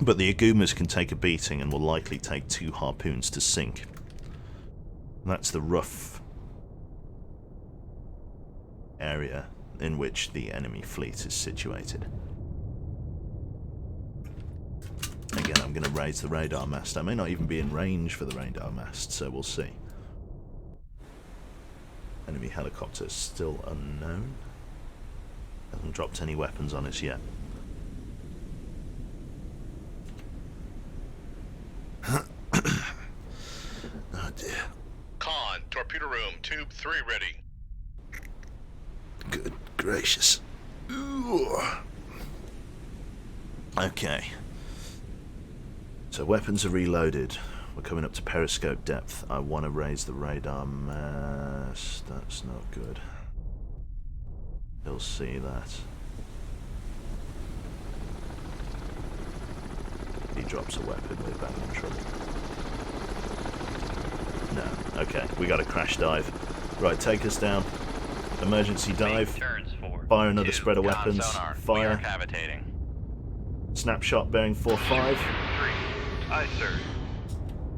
Speaker 1: But the Agumas can take a beating and will likely take 2 harpoons to sink. That's the rough area in which the enemy fleet is situated. Again, I'm going to raise the radar mast. I may not even be in range for the radar mast, so we'll see. Enemy helicopter still unknown. Hasn't dropped any weapons on us yet. Oh dear.
Speaker 6: Conn, torpedo room 2-3 ready.
Speaker 1: Good gracious. Ooh. Okay. So weapons are reloaded. We're coming up to periscope depth. I want to raise the radar mast. That's not good. He'll see that. He drops a weapon, we're back in trouble. No. Okay, we got a crash dive. Right, take us down. Emergency dive. Fire another spread of weapons. Fire.
Speaker 4: Cavitating.
Speaker 1: Snapshot bearing 4-5.
Speaker 5: 3. Aye, sir.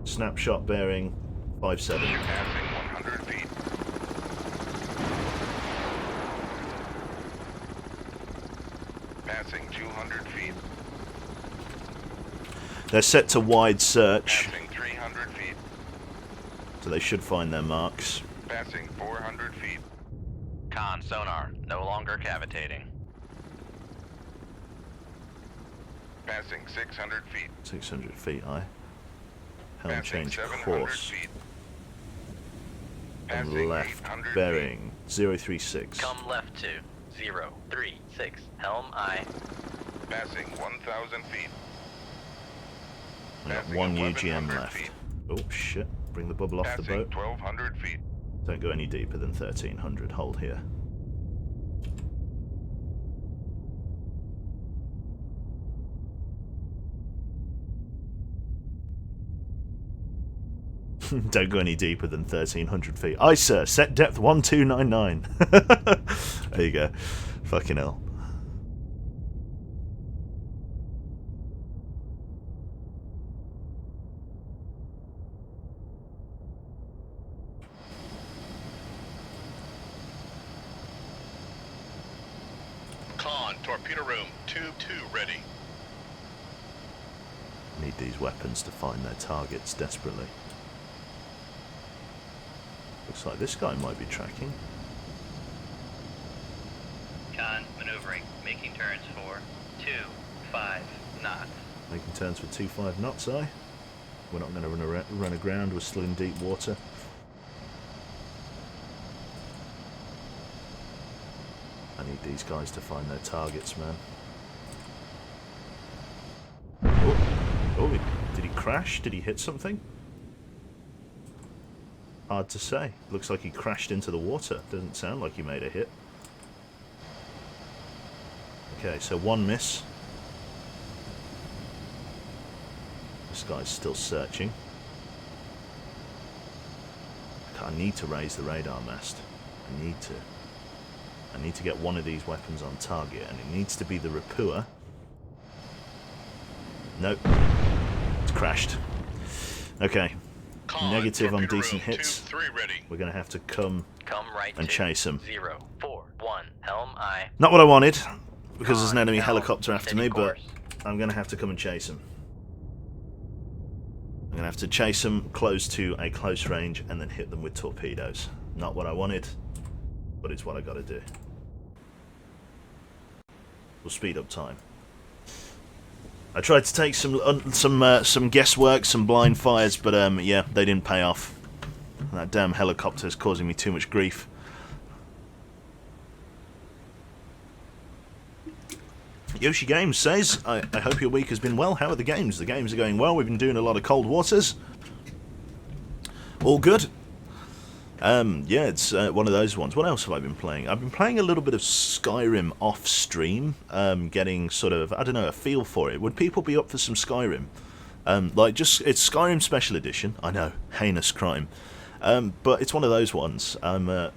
Speaker 1: Snapshot bearing 5-7.
Speaker 6: Passing 100 feet.
Speaker 1: They're set to wide search,
Speaker 6: Passing 300 feet.
Speaker 1: so they should find their marks.
Speaker 6: Passing 400 feet.
Speaker 4: Conn, sonar, no longer cavitating.
Speaker 6: Passing 600 feet.
Speaker 1: 600 feet, aye. Helm
Speaker 6: Passing
Speaker 1: change
Speaker 6: 700
Speaker 1: course.
Speaker 6: feet.
Speaker 1: And
Speaker 6: Passing
Speaker 1: left
Speaker 6: 800
Speaker 1: bearing 036.
Speaker 4: Come left to 036. Helm aye.
Speaker 6: feet. Passing 1,000 feet.
Speaker 1: I got
Speaker 6: Passing
Speaker 1: one
Speaker 6: 1,100
Speaker 1: UGM left.
Speaker 6: feet.
Speaker 1: Oh shit, bring the bubble off the
Speaker 6: Passing
Speaker 1: boat.
Speaker 6: 1,200 feet.
Speaker 1: Don't go any deeper than 1300, hold here. Don't go any deeper than 1300 feet. Aye sir, set depth 1299. There you go. Fucking hell.
Speaker 6: Conn, torpedo room, tube 2 ready.
Speaker 1: Need these weapons to find their targets desperately. Looks like this guy might be tracking.
Speaker 4: Conn, maneuvering, making turns for 2-5 knots.
Speaker 1: Making turns for 2-5 knots, aye? We're not going to run aground, we're still in deep water. I need these guys to find their targets, man. Oh, did he crash? Did he hit something? Hard to say. Looks like he crashed into the water. Doesn't sound like he made a hit. Okay, so one miss. This guy's still searching. I need to raise the radar mast. I need to. I need to get one of these weapons on target, and it needs to be the Rapua. Nope. It's crashed. Okay.
Speaker 6: Conn,
Speaker 1: Negative on
Speaker 6: torpedo
Speaker 1: decent
Speaker 6: room,
Speaker 1: hits.
Speaker 6: Tube 3 ready.
Speaker 1: We're going to have to come
Speaker 4: Come right
Speaker 1: and
Speaker 4: to
Speaker 1: chase him.
Speaker 4: 041. Helm aye.
Speaker 1: Not what I wanted, because there's an
Speaker 4: Conn,
Speaker 1: enemy
Speaker 4: helm,
Speaker 1: helicopter after
Speaker 4: steady
Speaker 1: me, but
Speaker 4: course.
Speaker 1: I'm going to have to come and chase him. I'm going to have to chase him close to a close range and then hit them with torpedoes. Not what I wanted, but it's what I got to do. We'll speed up time. I tried to take some guesswork, some blind fires, but yeah, they didn't pay off. That damn helicopter is causing me too much grief. Yoshi Games says, I hope your week has been well. How are the games? The games are going well. We've been doing a lot of Cold Waters. All good. Yeah, it's one of those ones. What else have I been playing? I've been playing a little bit of Skyrim off stream, getting sort of, I don't know, a feel for it. Would people be up for some Skyrim? Like, just, it's Skyrim Special Edition. I know, heinous crime. But it's one of those ones. I'm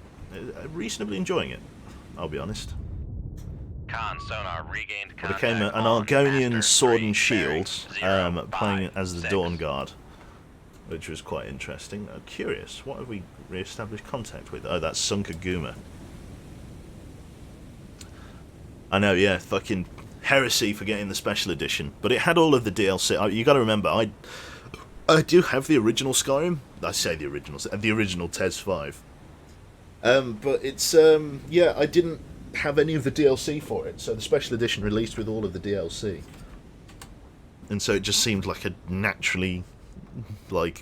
Speaker 1: reasonably enjoying it, I'll be honest.
Speaker 4: Conn, sonar, regained
Speaker 1: I
Speaker 4: contact.
Speaker 1: became an
Speaker 4: on
Speaker 1: Argonian
Speaker 4: Master
Speaker 1: Sword
Speaker 4: 3,
Speaker 1: and Shield,
Speaker 4: bearing
Speaker 1: playing as the
Speaker 4: 056.
Speaker 1: Dawn Guard, which was quite interesting. Curious, what have we re-established contact with? Oh, that's Sunkaguma. I know, yeah, fucking heresy for getting the special edition, but it had all of the DLC. You got to remember, I do have the original Skyrim. I say the original TES 5. But it's yeah, I didn't have any of the DLC for it, so the special edition released with all of the DLC, and so it just seemed like a naturally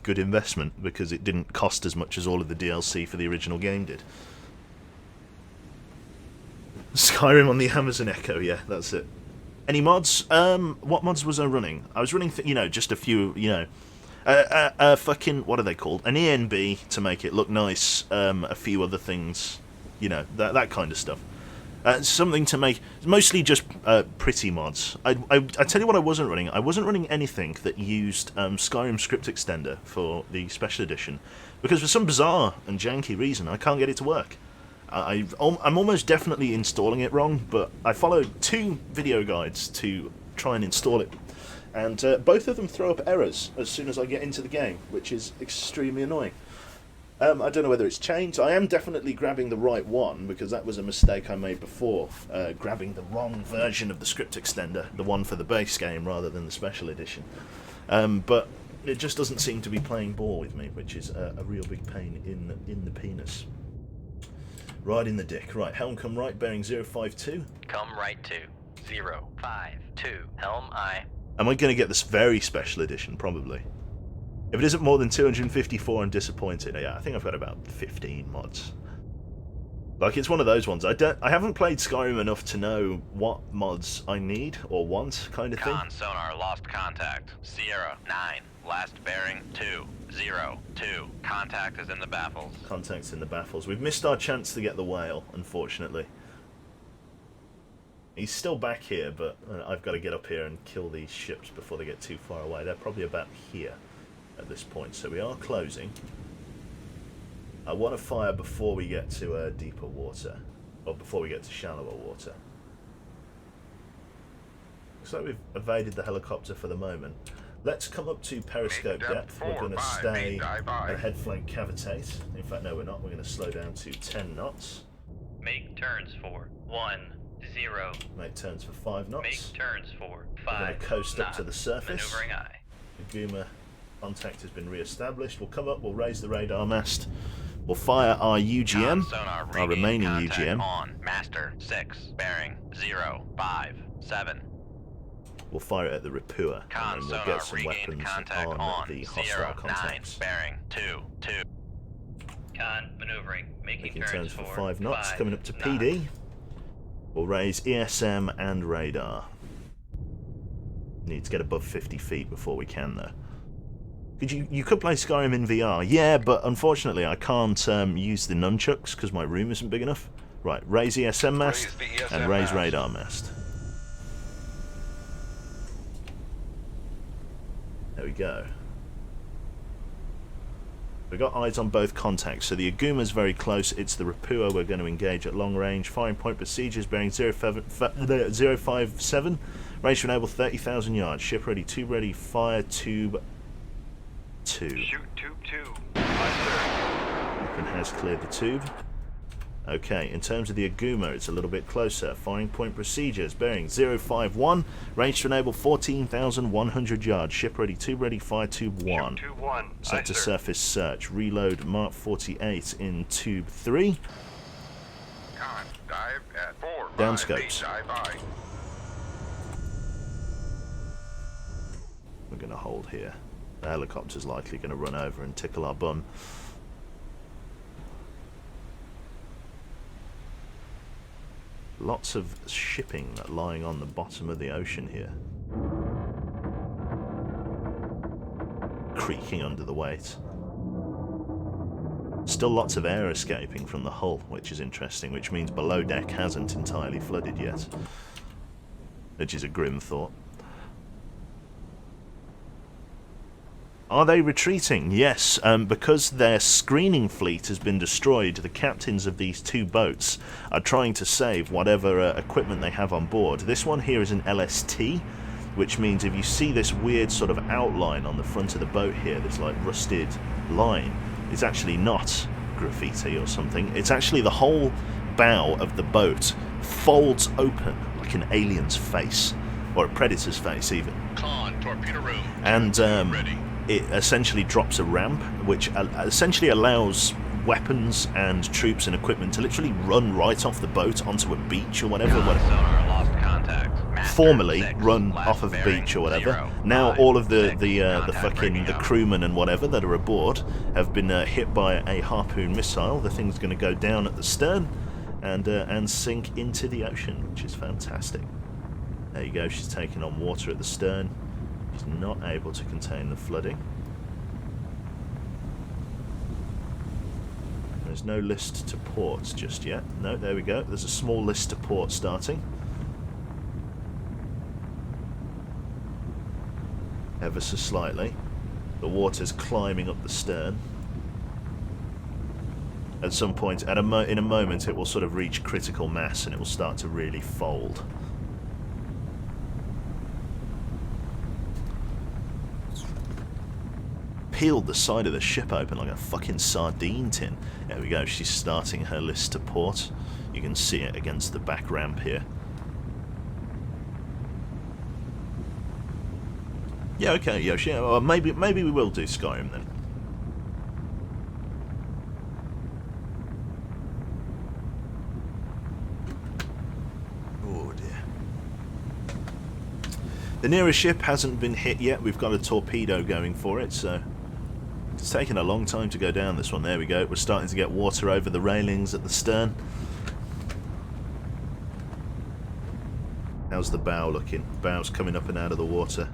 Speaker 1: good investment because it didn't cost as much as all of the DLC for the original game did. Skyrim on the Amazon Echo, yeah, that's it. Any mods? What mods was I running? I was running, just a few, fucking, what are they called? An ENB to make it look nice, a few other things, that kind of stuff. Something to make, mostly just pretty mods. I tell you what I wasn't running. I wasn't running anything that used Skyrim Script Extender for the Special Edition, because for some bizarre and janky reason, I can't get it to work. I'm almost definitely installing it wrong, but I followed 2 video guides to try and install it, and both of them throw up errors as soon as I get into the game, which is extremely annoying. I don't know whether it's changed. I am definitely grabbing the right one, because that was a mistake I made before, grabbing the wrong version of the script extender, the one for the base game rather than the special edition. But it just doesn't seem to be playing ball with me, which is a real big pain in the penis. Right in the dick. Right, helm come right, bearing 052.
Speaker 4: Come right to 052. Helm I.
Speaker 1: Am I going to get this very special edition? Probably. If it isn't more than 254, I'm disappointed. Yeah, I think I've got about 15 mods. Like, it's one of those ones. I haven't played Skyrim enough to know what mods I need or want, kind of thing.
Speaker 4: Conn, sonar, lost contact. Sierra 9, last bearing 202. Contact is in the baffles.
Speaker 1: Contacts in the baffles. We've missed our chance to get the whale, unfortunately. He's still back here, but I've got to get up here and kill these ships before they get too far away. They're probably about here at this point, so we are closing. I want to fire before we get to deeper water, or before we get to shallower water. Looks like we've evaded the helicopter for the moment. Let's come up to periscope depth. We're going to stay at head flank cavitate. In fact, no, we're not. We're going to slow down to 10 knots.
Speaker 4: Make turns for 10.
Speaker 1: Make turns for 5 knots.
Speaker 4: Make turns for 5.
Speaker 1: We're going to coast up to the surface.
Speaker 4: Maneuvering eye.
Speaker 1: The Guma contact has been re-established. We'll come up, we'll raise the radar mast. We'll fire our UGM,
Speaker 4: Sonar,
Speaker 1: our remaining
Speaker 4: contact
Speaker 1: UGM.
Speaker 4: On master 6, bearing 057.
Speaker 1: We'll fire it at the Rapua,
Speaker 4: Conn,
Speaker 1: and then we'll
Speaker 4: sonar,
Speaker 1: get some
Speaker 4: regained
Speaker 1: weapons
Speaker 4: contact
Speaker 1: on the hostile
Speaker 4: 09,
Speaker 1: contacts.
Speaker 4: bearing 22. Conn, maneuvering,
Speaker 1: Making turns for 5 knots, coming up to PD. We'll raise ESM and radar. Need to get above 50 feet before we can, though. You could play Skyrim in VR, yeah, but unfortunately I can't use the nunchucks because my room isn't big enough. Right, raise ESM mast and raise radar mast. There we go. We've got eyes on both contacts, so the Aguma's very close. It's the Rapua we're going to engage at long range. Firing point procedures bearing 057. Range to enable 30,000 yards. Ship ready, tube ready, fire tube 2.
Speaker 5: Shoot tube 2. Aye, sir.
Speaker 1: Weapon has cleared the tube. Okay, in terms of the Aguma, it's a little bit closer. Firing point procedures bearing 051. Range to enable 14,100 yards. Ship ready, tube ready, fire tube 1.
Speaker 5: Shoot 2-1.
Speaker 1: Set to surface search. Reload Mark 48 in tube 3.
Speaker 6: Conn, dive at 4.
Speaker 1: Downscopes.
Speaker 6: Dive I.
Speaker 1: We're going to hold here. The helicopter's likely going to run over and tickle our bum. Lots of shipping lying on the bottom of the ocean here. Creaking under the weight. Still lots of air escaping from the hull, which is interesting, which means below deck hasn't entirely flooded yet. Which is a grim thought. Are they retreating? Yes, because their screening fleet has been destroyed, the captains of these two boats are trying to save whatever equipment they have on board. This one here is an LST, which means if you see this weird sort of outline on the front of the boat here, this like rusted line, it's actually not graffiti or something. It's actually the whole bow of the boat folds open like an alien's face, or a predator's face even.
Speaker 6: Conn, torpedo room.
Speaker 1: And
Speaker 6: ready.
Speaker 1: it essentially drops a ramp, which essentially allows weapons and troops and equipment to literally run right off the boat onto a beach or whatever.
Speaker 4: Sonar, lost contact. Master
Speaker 1: Formerly
Speaker 4: 6,
Speaker 1: run
Speaker 4: last
Speaker 1: off of a
Speaker 4: bearing
Speaker 1: beach or whatever.
Speaker 4: 0,
Speaker 1: Now
Speaker 4: 5,
Speaker 1: all of the
Speaker 4: 6,
Speaker 1: fucking
Speaker 4: contact
Speaker 1: the
Speaker 4: out.
Speaker 1: crewmen and whatever that are aboard have been hit by a harpoon missile. The thing's going to go down at the stern and sink into the ocean, which is fantastic. There you go. She's taking on water at the stern. She's not able to contain the flooding. There's no list to ports just yet. No, there we go. There's a small list to port starting. Ever so slightly. The water's climbing up the stern. At some point, in a moment, it will sort of reach critical mass and it will start to really fold. peeled the side of the ship open like a fucking sardine tin. There we go, she's starting her list to port. You can see it against the back ramp here. Yeah, okay, Yoshi. Well, maybe we will do Skyrim then. Oh dear. The nearest ship hasn't been hit yet. We've got a torpedo going for it, so it's taken a long time to go down this one. There we go. We're starting to get water over the railings at the stern. How's the bow looking? Bow's coming up and out of the water.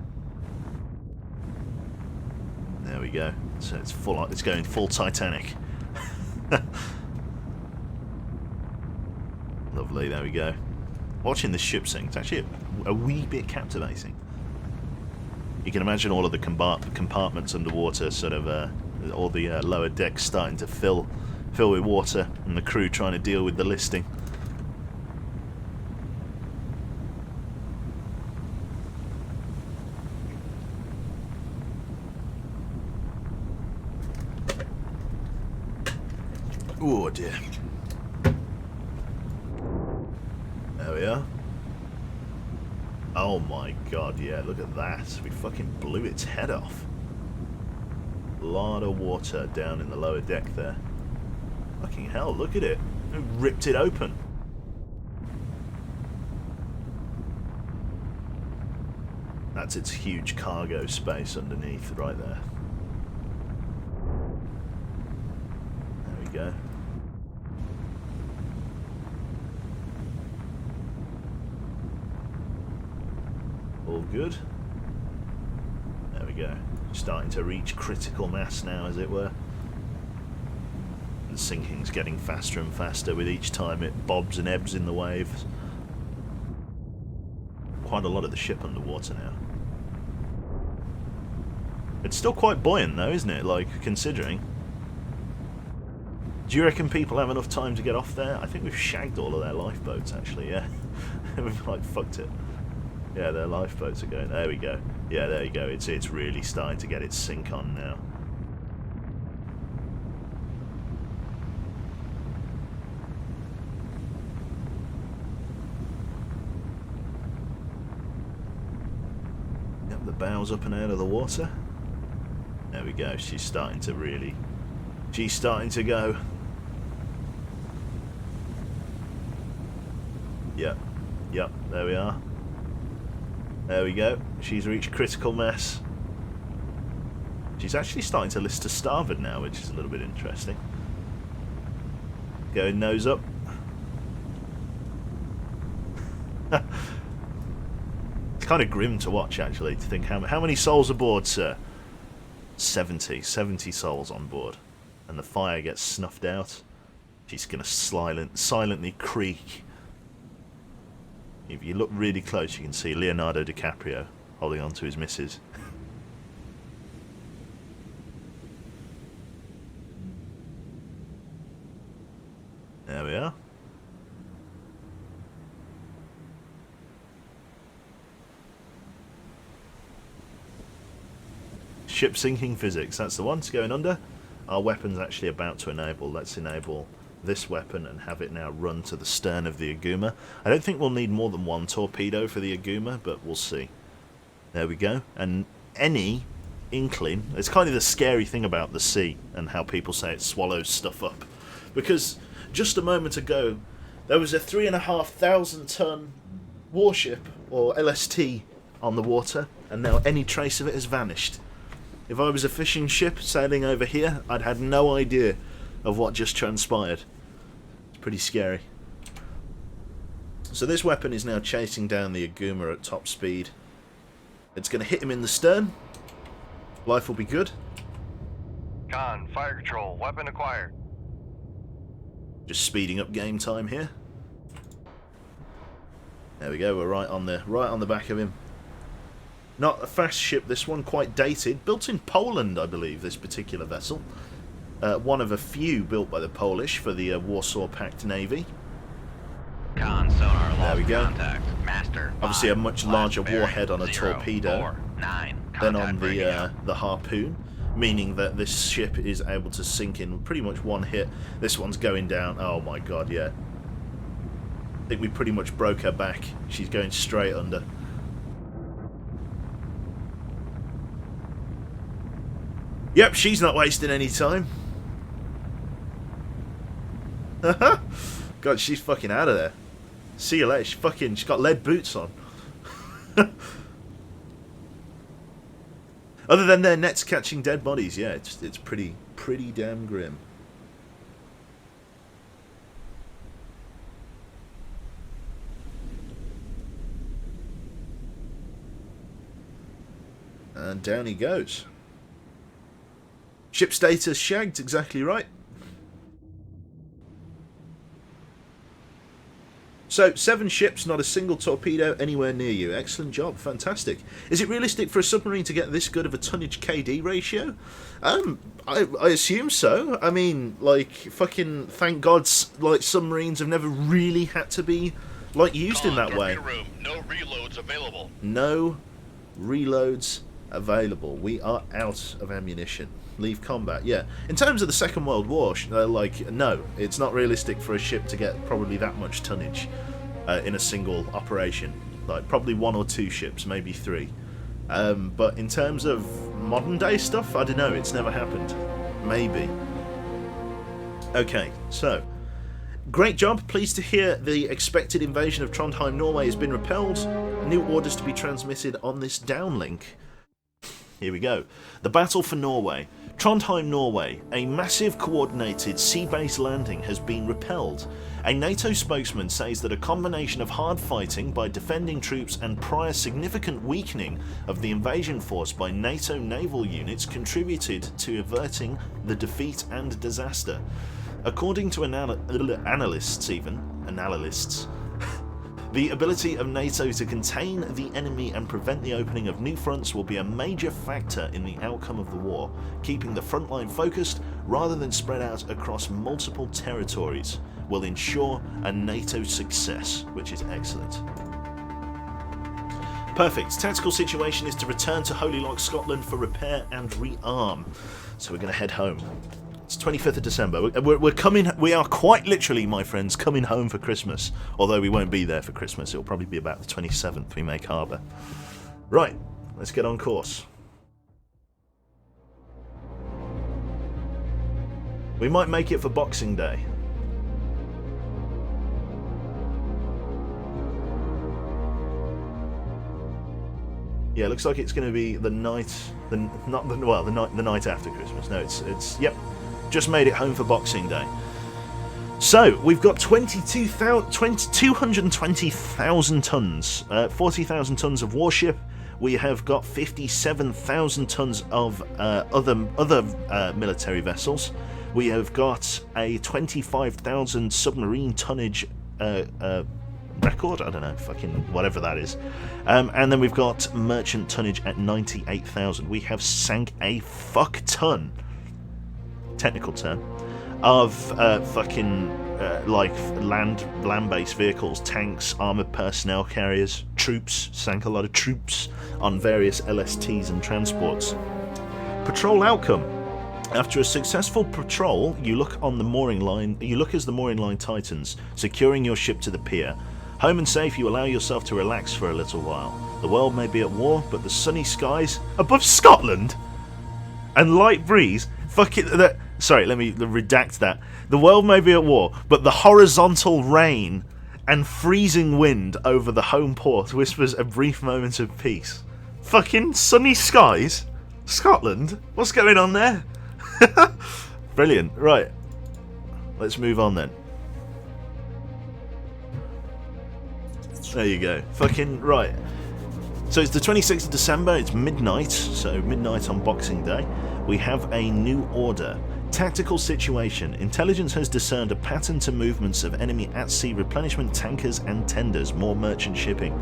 Speaker 1: There we go. So it's full. It's going full Titanic. Lovely. There we go. Watching the ship sink is actually a wee bit captivating. You can imagine all of the compartments underwater, sort of all the lower decks starting to fill with water, and the crew trying to deal with the listing. Oh dear. There we are. Oh my god, yeah, look at that. We fucking blew its head off. A lot of water down in the lower deck there. Fucking hell, look at it. It ripped it open. That's its huge cargo space underneath right there. There we go. All good. There we go. Starting to reach critical mass now, as it were. The sinking's getting faster and faster with each time it bobs and ebbs in the waves. Quite a lot of the ship underwater now. It's still quite buoyant though, isn't it? Like, considering. Do you reckon people have enough time to get off there? I think we've shagged all of their lifeboats actually, yeah. We've like fucked it. Yeah, their lifeboats are going. There we go. Yeah, there you go. It's really starting to get its sink on now. Yep, the bow's up and out of the water. There we go. She's starting to really. She's starting to go. Yep. Yep. There we are. There we go. She's reached critical mass. She's actually starting to list to starboard now, which is a little bit interesting. Going nose up. It's kind of grim to watch, actually, to think how many souls aboard, sir? 70 souls on board. And the fire gets snuffed out. She's going to silently creak. If you look really close, you can see Leonardo DiCaprio holding on to his missus. There we are. Ship sinking physics, that's the one. It's going under. Our weapon's actually about to enable. Let's enable this weapon and have it now run to the stern of the Aguma. I don't think we'll need more than one torpedo for the Aguma, but we'll see. There we go. And any inkling, it's kind of the scary thing about the sea and how people say it swallows stuff up. Because just a moment ago, there was a 3,500 ton warship, or LST, on the water, and now any trace of it has vanished. If I was a fishing ship sailing over here, I'd had no idea of what just transpired. It's pretty scary. So this weapon is now chasing down the Aguma at top speed. It's going to hit him in the stern. Life will be good.
Speaker 5: Conn, fire control, weapon acquired.
Speaker 1: Just speeding up game time here. There we go. We're right on the back of him. Not a fast ship, this one, quite dated. Built in Poland, I believe, this particular vessel. One of a few built by the Polish for the Warsaw Pact Navy.
Speaker 4: Conn, sonar,
Speaker 1: There we go.
Speaker 4: contact. Master.
Speaker 1: Obviously a much larger warhead on a
Speaker 4: 0,
Speaker 1: torpedo
Speaker 4: 4, 9.
Speaker 1: than on
Speaker 4: Contact breaking out.
Speaker 1: the Harpoon. meaning that this ship is able to sink in pretty much one hit. This one's going down. Oh my god, yeah. I think we pretty much broke her back. She's going straight under. Yep, she's not wasting any time. God, she's fucking out of there. See you later. She's got lead boots on. Other than their nets catching dead bodies, yeah, it's pretty damn grim. And down he goes. Ship status shagged, exactly right. So, 7 ships, not a single torpedo anywhere near you. Excellent job, fantastic. Is it realistic for a submarine to get this good of a tonnage KD ratio? I assume so. I mean, like, fucking, thank God, like, submarines have never really had to be, like, used in that way.
Speaker 6: Room. No reloads available.
Speaker 1: No reloads available. We are out of ammunition. Leave combat, yeah. In terms of the Second World War, like, no, it's not realistic for a ship to get probably that much tonnage in a single operation. Like, probably 1 or 2 ships, maybe 3. But in terms of modern day stuff, I don't know, it's never happened. Maybe. Okay, so, great job. Pleased to hear the expected invasion of Trondheim, Norway has been repelled. New orders to be transmitted on this downlink. Here we go. The battle for Norway. Trondheim, Norway. A massive coordinated sea-based landing has been repelled. A NATO spokesman says that a combination of hard fighting by defending troops and prior significant weakening of the invasion force by NATO naval units contributed to averting the defeat and disaster. According to analysts, the ability of NATO to contain the enemy and prevent the opening of new fronts will be a major factor in the outcome of the war, keeping the front line focused rather than spread out across multiple territories will ensure a NATO success, which is excellent. Perfect. Tactical situation is to return to Holy Loch, Scotland for repair and rearm. So we're going to head home. It's 25th of December. We're coming. We are quite literally, my friends, coming home for Christmas. Although we won't be there for Christmas. It'll probably be about the 27th we make harbour. Right, let's get on course. We might make it for Boxing Day. Yeah, looks like it's going to be the night, the night after Christmas. No, it's yep. Just made it home for Boxing Day. So, we've got 220,000 tons, 40,000 tons of warship. We have got 57,000 tons of other military vessels. We have got a 25,000 submarine tonnage record. I don't know, fucking whatever that is. And then we've got merchant tonnage at 98,000. We have sank a fuck ton. Technical term, of like land-based vehicles, tanks, armoured personnel carriers, troops, sank a lot of troops on various LSTs and transports. Patrol outcome. After a successful patrol, you look as the mooring line tightens, securing your ship to the pier. Home and safe, you allow yourself to relax for a little while. The world may be at war, but the sunny skies above Scotland and light breeze. Sorry, let me redact that. The world may be at war, but the horizontal rain and freezing wind over the home port whispers a brief moment of peace. Fucking sunny skies? Scotland? What's going on there? Brilliant. Right. Let's move on then. There you go. Fucking right. So it's the 26th of December, it's midnight, so midnight on Boxing Day. We have a new order. Tactical situation. Intelligence has discerned a pattern to movements of enemy at-sea replenishment tankers and tenders, more merchant shipping.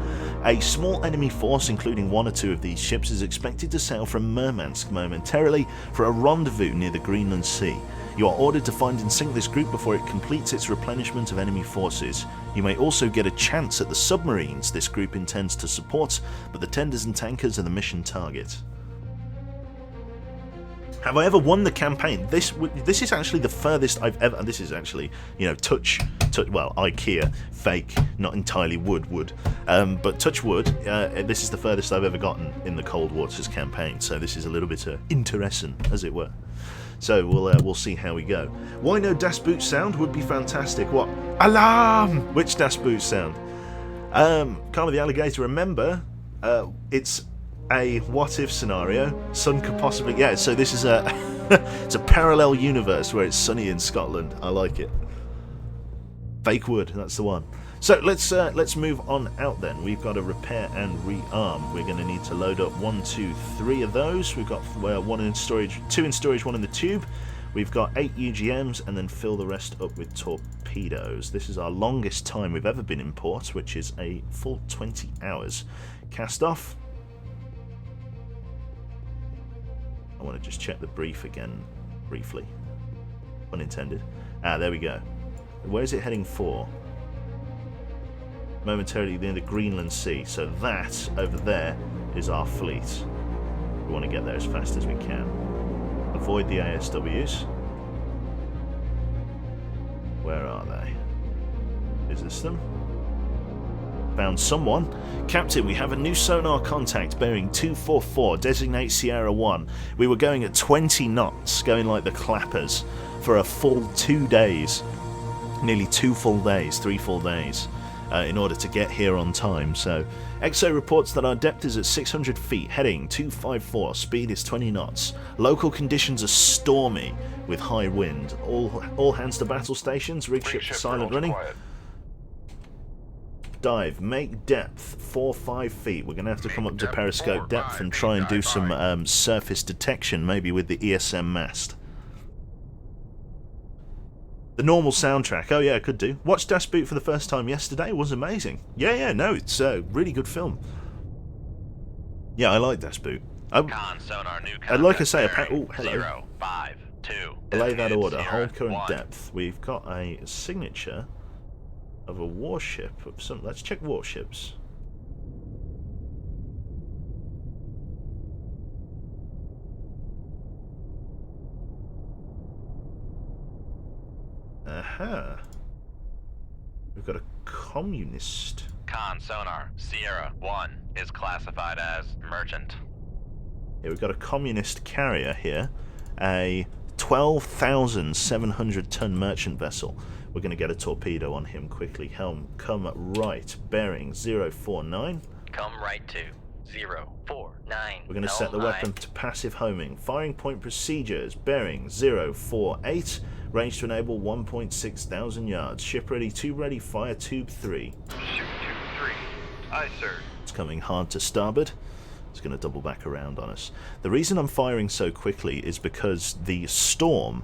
Speaker 1: A small enemy force, including 1 or 2 of these ships, is expected to sail from Murmansk momentarily for a rendezvous near the Greenland Sea. You are ordered to find and sink this group before it completes its replenishment of enemy forces. You may also get a chance at the submarines this group intends to support, but the tenders and tankers are the mission target. Have I ever won the campaign? This is actually the furthest I've ever, and this is actually, you know, touch, well, IKEA, fake, not entirely wood, but touch wood, this is the furthest I've ever gotten in the Cold Waters campaign, so this is a little bit interesting, as it were. So we'll see how we go. Why no Das Boot sound would be fantastic. What? Alarm! Which Das Boot sound? Karma the Alligator, remember, it's a what-if scenario. Sun could possibly... Yeah, so this is a... it's a parallel universe where it's sunny in Scotland. I like it. Fake wood, that's the one. So let's move on out then. We've got to repair and rearm. We're going to need to load up 1, 2, 3 of those. We've got 1 in storage, 2 in storage, 1 in the tube. We've got 8 UGMs and then fill the rest up with torpedoes. This is our longest time we've ever been in port, which is a full 20 hours. Cast off. I want to just check the brief again, briefly. Unintended. Ah, there we go. Where is it heading for? Momentarily near the Greenland Sea. So that, over there, is our fleet. We want to get there as fast as we can. Avoid the ASWs. Where are they? Is this them? Found someone. Captain, we have a new sonar contact bearing 244, designate Sierra 1. We were going at 20 knots, going like the clappers, for a full 2 days. Nearly 2 full days, 3 full days, in order to get here on time. So, EXO reports that our depth is at 600 feet, heading 254, speed is 20 knots. Local conditions are stormy, with high wind. All hands to battle stations, rig ship silent running.
Speaker 5: Quiet.
Speaker 1: Dive, make depth 4-5 feet. We're going to have to come up to periscope depth and try and do some surface detection, maybe with the ESM mast. The normal soundtrack, oh yeah, I could do. Watched Das Boot for the first time yesterday, it was amazing. Yeah, no, it's a really good film. Yeah, I like Das Boot.
Speaker 4: Conn, Sonar, new contact
Speaker 1: like I say,
Speaker 4: bearing
Speaker 1: oh, hello.
Speaker 4: 0, 5, 2.
Speaker 1: Belay that order,
Speaker 4: Sierra
Speaker 1: hold current
Speaker 4: 1.
Speaker 1: depth. We've got a signature of a warship of some. Let's check warships. Aha. We've got a communist.
Speaker 4: Conn, Sonar, Sierra 1 is classified as merchant.
Speaker 1: Yeah, we've got a communist carrier here, a 12,700 ton merchant vessel. We're going to get a torpedo on him quickly. Helm, come right, bearing 049.
Speaker 4: Come right to 049.
Speaker 1: We're going to set the weapon to passive homing. Firing point procedures, bearing 048. Range to enable 1.6 thousand yards. Ship ready, tube ready, fire tube 3.
Speaker 5: Ship 2, 3. Aye, sir.
Speaker 1: It's coming hard to starboard. It's going to double back around on us. The reason I'm firing so quickly is because the storm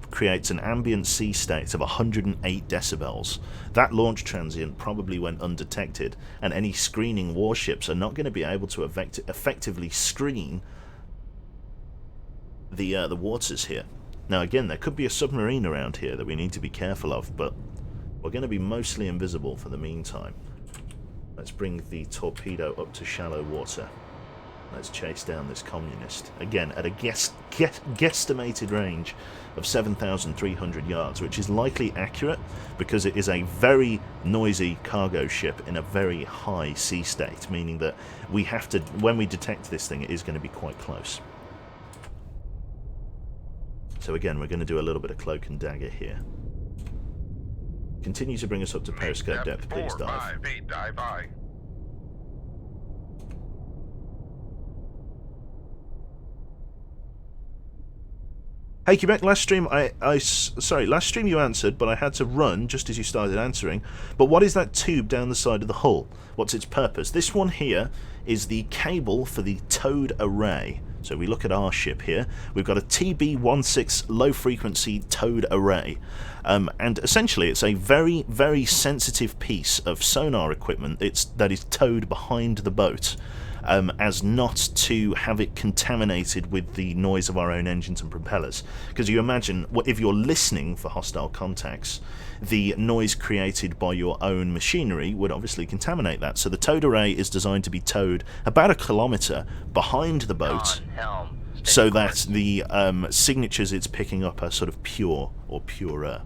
Speaker 1: creates an ambient sea state of 108 decibels. That launch transient probably went undetected, and any screening warships are not going to be able to effectively screen the waters here. Now again, there could be a submarine around here that we need to be careful of, but we're going to be mostly invisible for the meantime. Let's bring the torpedo up to shallow water. Let's chase down this communist. Again, at a guesstimated range of 7,300 yards, which is likely accurate because it is a very noisy cargo ship in a very high sea state, meaning that we have to, when we detect this thing, it is going to be quite close. So again, we're going to do a little bit of cloak and dagger here. Continue to bring us up to periscope depth, please,
Speaker 6: 4,
Speaker 1: dive.
Speaker 6: 5, 8, dive aye.
Speaker 1: Hey Quebec, last stream last stream you answered, but I had to run just as you started answering. But what is that tube down the side of the hull? What's its purpose? This one here is the cable for the towed array. So we look at our ship here. We've got a TB16 low-frequency towed array. And essentially it's a very, very sensitive piece of sonar equipment that is towed behind the boat. As not to have it contaminated with the noise of our own engines and propellers. Because you imagine, if you're listening for hostile contacts, the noise created by your own machinery would obviously contaminate that. So the towed array is designed to be towed about 1 kilometre behind the boat.
Speaker 4: Conn, helm,
Speaker 1: so that the signatures it's picking up are sort of pure or purer,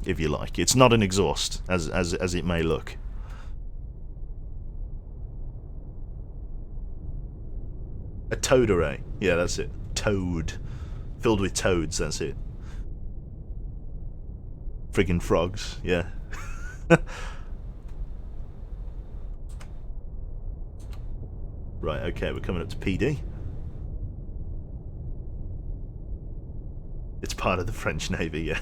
Speaker 1: if you like. It's not an exhaust, as it may look. A toad array. Yeah, that's it. Toad. Filled with toads, that's it. Friggin' frogs, yeah. Right, okay, we're coming up to PD. It's part of the French Navy, yeah.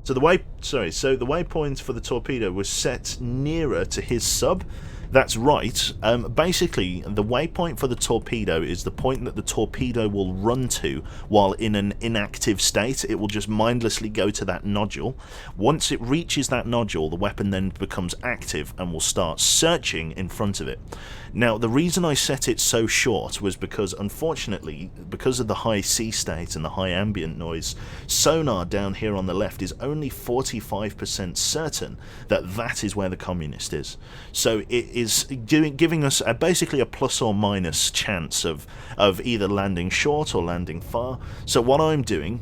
Speaker 1: So the waypoint for the torpedo was set nearer to his sub. That's right. Basically, the waypoint for the torpedo is the point that the torpedo will run to while in an inactive state. It will just mindlessly go to that nodule. Once it reaches that nodule, the weapon then becomes active and will start searching in front of it. Now, the reason I set it so short was because, unfortunately, because of the high sea state and the high ambient noise, sonar down here on the left is only 45% certain that that is where the communist is. So it is giving us basically a plus or minus chance of either landing short or landing far. So what I'm doing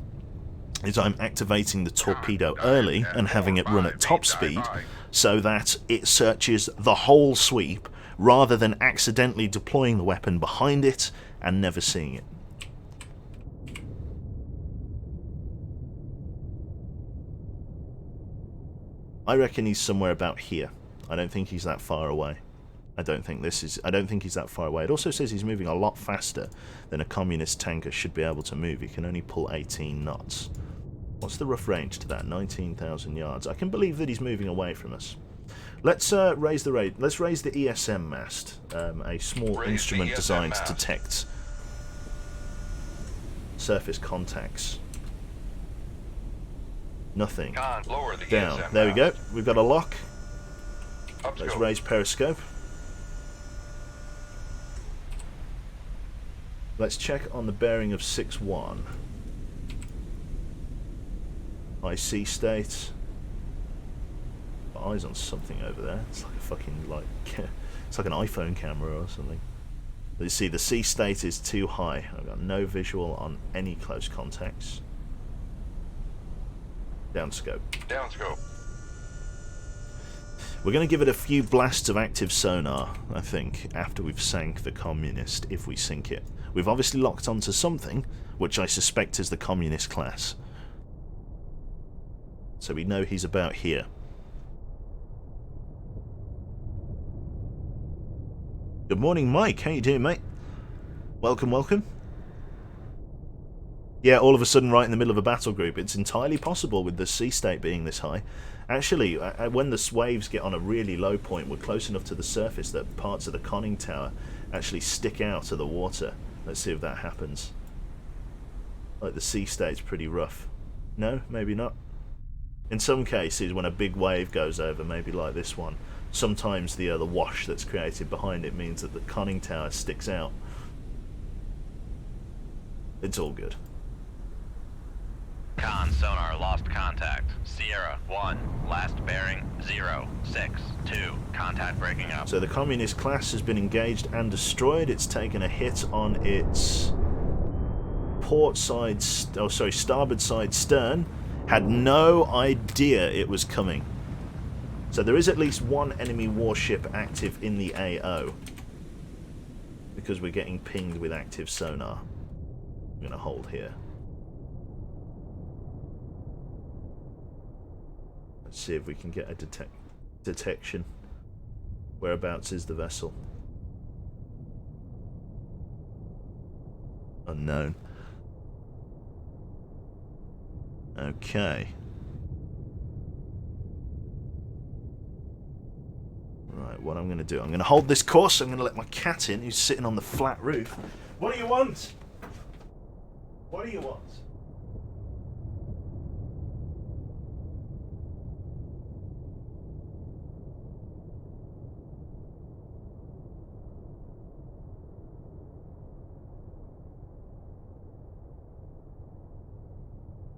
Speaker 1: is I'm activating the torpedo early and having it run at top speed so that it searches the whole sweep rather than accidentally deploying the weapon behind it and never seeing it. I reckon he's somewhere about here. I don't think he's that far away. I don't think he's that far away. It also says he's moving a lot faster than a communist tanker should be able to move. He can only pull 18 knots. What's the rough range to that? 19,000 yards. I can believe that he's moving away from us. Let's raise the rate. Let's raise the ESM mast, a small instrument designed to detect surface contacts. Nothing.
Speaker 5: Conn, lower the
Speaker 1: Down.
Speaker 5: ESM
Speaker 1: There we go.
Speaker 5: mast.
Speaker 1: We've got a lock.
Speaker 5: Up
Speaker 1: Let's
Speaker 5: scope.
Speaker 1: raise periscope. Let's check on the bearing of 6-1. IC state. Got eyes on something over there. It's like a fucking it's like an iPhone camera or something. But you see, the C state is too high. I've got no visual on any close contacts. Down scope.
Speaker 5: Down scope.
Speaker 1: We're going to give it a few blasts of active sonar, I think, after we've sank the communist, if we sink it. We've obviously locked onto something, which I suspect is the communist class. So we know he's about here. Good morning, Mike. How you doing, mate? Welcome, welcome. Yeah, all of a sudden right in the middle of a battle group. It's entirely possible with the sea state being this high. Actually, when the waves get on a really low point, we're close enough to the surface that parts of the conning tower actually stick out of the water. Let's see if that happens. Like the sea state's pretty rough. No, maybe not. In some cases, when a big wave goes over, maybe like this one, sometimes the wash that's created behind it means that the conning tower sticks out. It's all good.
Speaker 4: Conn, sonar, lost contact. Sierra, 1, last bearing, 0, 6, 2, contact breaking up.
Speaker 1: So the communist class has been engaged and destroyed. It's taken a hit on its starboard side stern. Had no idea it was coming. So there is at least one enemy warship active in the AO. Because we're getting pinged with active sonar. I'm going to hold here. Let's see if we can get a detection. Whereabouts is the vessel? Unknown. Okay. Right, what I'm going to do, I'm going to hold this course, I'm going to let my cat in, who's sitting on the flat roof. What do you want? What do you want?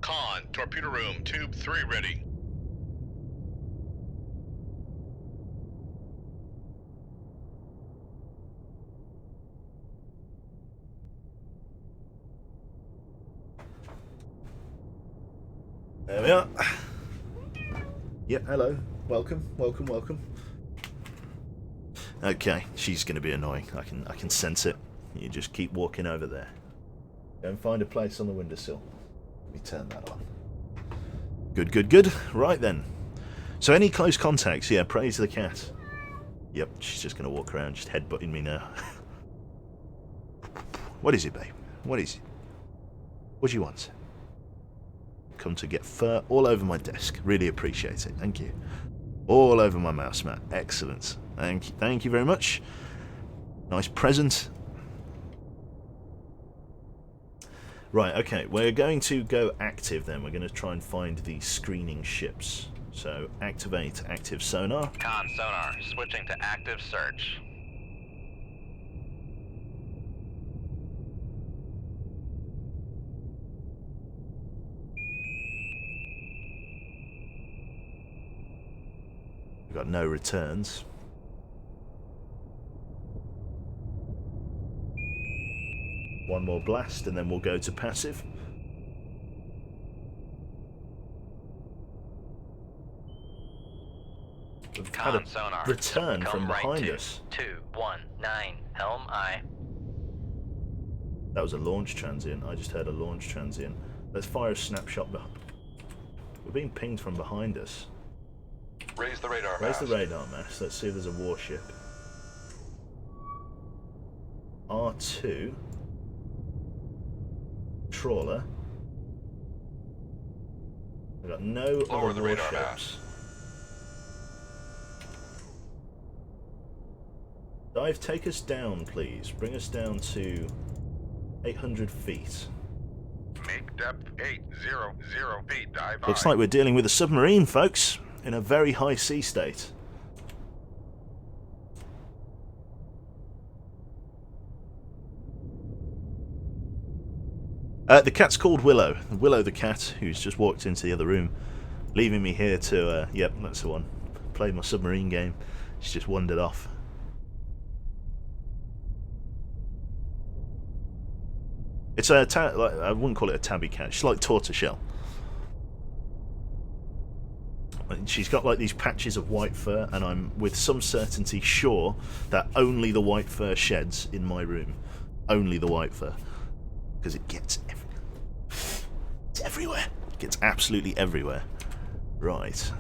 Speaker 6: Conn, torpedo room, tube 3 ready.
Speaker 1: There we are. Yeah, hello. Welcome, welcome, welcome. Okay, she's going to be annoying. I can sense it. You just keep walking over there. Go and find a place on the windowsill. Let me turn that on. Good, good, good. Right then. So any close contacts? Yeah, praise the cat. Yep, she's just going to walk around just headbutting me now. What is it, babe? What is it? What do you want? Come to get fur all over my desk. Really appreciate it. Thank you. All over my mouse mat. Excellent. Thank you very much. Nice present. Right, okay. We're going to go active then. We're going to try and find the screening ships. So, activate active sonar.
Speaker 4: Conn, sonar, switching to active search.
Speaker 1: We've got no returns. One more blast and then we'll go to passive. We've had
Speaker 4: Conn,
Speaker 1: a
Speaker 4: sonar,
Speaker 1: return
Speaker 4: come
Speaker 1: from
Speaker 4: right
Speaker 1: behind
Speaker 4: to
Speaker 1: us.
Speaker 4: 219, helm I.
Speaker 1: That was a launch transient. I just heard a launch transient. Let's fire a snapshot. We're being pinged from behind us.
Speaker 5: Raise the radar
Speaker 1: Where's
Speaker 5: mast.
Speaker 1: the radar mast? Let's see if there's a warship. R2. Trawler. We've got no
Speaker 5: Lower
Speaker 1: other
Speaker 5: the radar
Speaker 1: warships. Dive, take us down, please. Bring us down to 800 feet.
Speaker 6: Make depth 800 feet. Dive
Speaker 1: Looks
Speaker 6: high.
Speaker 1: like we're dealing with a submarine, folks, in a very high sea state. The cat's called Willow. Willow the cat, who's just walked into the other room, leaving me here to, yep, that's the one. Played my submarine game. She's just wandered off. It's a, like, I wouldn't call it a tabby cat. She's like tortoiseshell. She's got like these patches of white fur, and I'm with some certainty sure that only the white fur sheds in my room. Only the white fur. Because it gets it's everywhere. It gets absolutely everywhere. Right.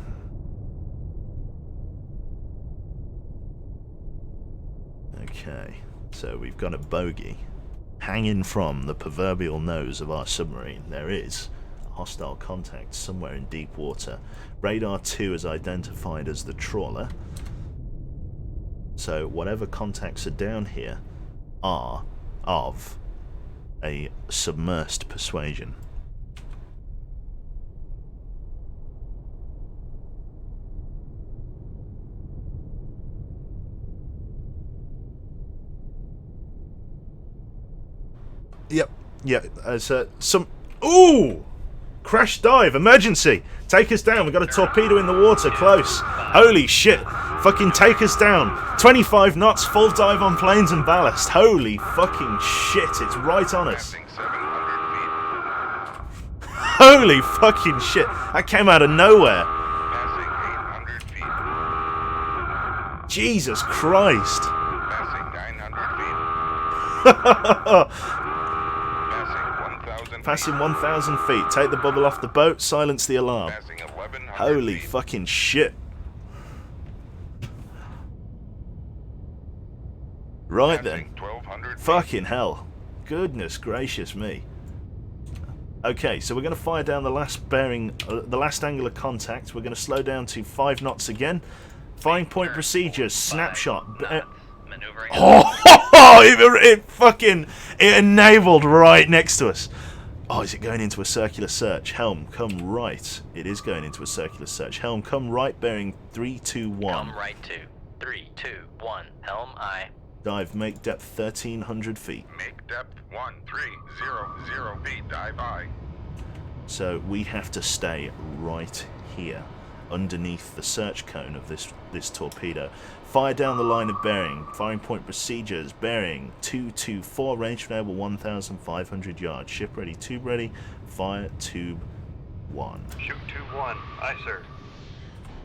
Speaker 1: Okay. So we've got a bogey hanging from the proverbial nose of our submarine. There is a hostile contact somewhere in deep water. Radar 2 is identified as the trawler. So whatever contacts are down here are of a submersed persuasion. Yep, yeah, some... Ooh! Crash dive, emergency! Take us down, we've got a torpedo in the water, close. Holy shit! Fucking take us down. 25 knots, full dive on planes and ballast. Holy fucking shit, it's right on us.
Speaker 6: Passing 700 feet.
Speaker 1: Holy fucking shit, that came out of nowhere.
Speaker 6: Passing 800 feet.
Speaker 1: Jesus Christ.
Speaker 6: Passing 900 feet. Passing 1,000
Speaker 1: Passing 1,000 feet. Take the bubble off the boat, silence the alarm.
Speaker 6: Passing 1,100
Speaker 1: Holy
Speaker 6: feet.
Speaker 1: fucking shit. Right then.
Speaker 6: Passing 1,200 feet.
Speaker 1: Fucking hell. Goodness gracious me. Okay, so we're going to fire down the last bearing, the last angle of contact. We're going to slow down to 5 knots again. Firing point procedures, snapshot.
Speaker 4: Maneuvering.
Speaker 1: Oh, it enabled right next to us. Oh, is it going into a circular search? Helm, come right. It is going into a circular search. Helm, come right, bearing 321.
Speaker 4: Helm right to 3, 2, 1, helm I.
Speaker 1: Dive, make depth 1,300 feet.
Speaker 6: Make depth 1,300 feet. Dive high.
Speaker 1: So we have to stay right here, underneath the search cone of this torpedo. Fire down the line of bearing. Firing point procedures. Bearing 224. Range to enable 1,500 yards. Ship ready. Tube ready. Fire tube 1.
Speaker 5: Shoot 2-1. Aye, sir.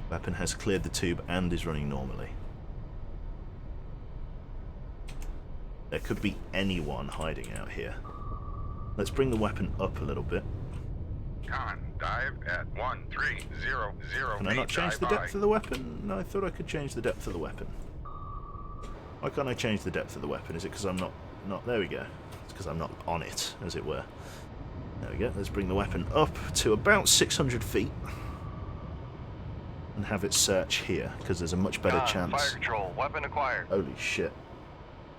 Speaker 1: Weapon has cleared the tube and is running normally. There could be anyone hiding out here. Let's bring the weapon up a little bit.
Speaker 6: Conn, dive at 1300.
Speaker 1: Can I not change the depth of the weapon? No, I thought I could change the depth of the weapon. Why can't I change the depth of the weapon? Is it because I'm not... There we go. It's because I'm not on it, as it were. There we go. Let's bring the weapon up to about 600 feet. And have it search here, because there's a much better
Speaker 5: Conn,
Speaker 1: chance.
Speaker 5: fire control. Weapon acquired.
Speaker 1: Holy shit.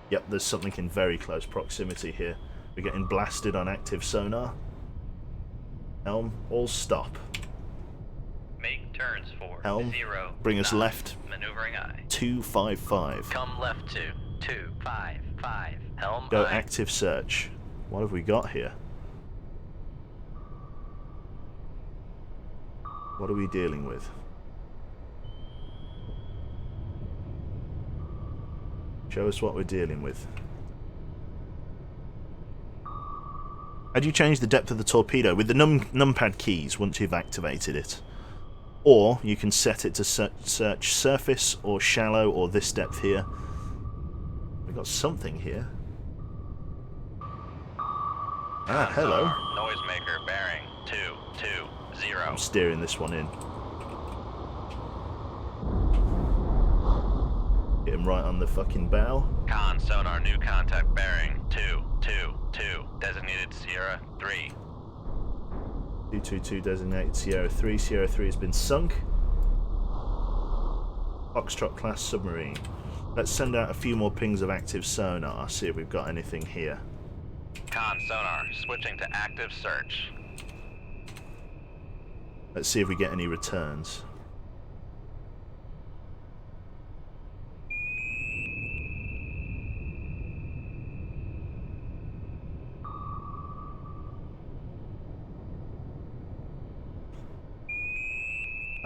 Speaker 1: Yep, there's something in very close proximity here. We're getting blasted on active sonar. Helm, all stop.
Speaker 4: Make turns for
Speaker 1: Helm,
Speaker 4: 0.
Speaker 1: bring us
Speaker 4: 9.
Speaker 1: left.
Speaker 4: Maneuvering aye.
Speaker 1: 255.
Speaker 4: Come left to 255. Helm
Speaker 1: Go
Speaker 4: aye.
Speaker 1: active search. What have we got here? What are we dealing with? Show us what we're dealing with. How do you change the depth of the torpedo? With the numpad keys once you've activated it. Or you can set it to search surface or shallow or this depth here. We've got something here. Ah, hello.
Speaker 4: Noisemaker bearing 220.
Speaker 1: I'm steering this one in. Get him right on the fucking bow.
Speaker 4: Conn, sonar, new contact bearing 222. Designated Sierra 3.
Speaker 1: 222 designated Sierra 3. Sierra 3 has been sunk. Foxtrot class submarine. Let's send out a few more pings of active sonar, see if we've got anything here.
Speaker 4: Conn, sonar, switching to active search.
Speaker 1: Let's see if we get any returns.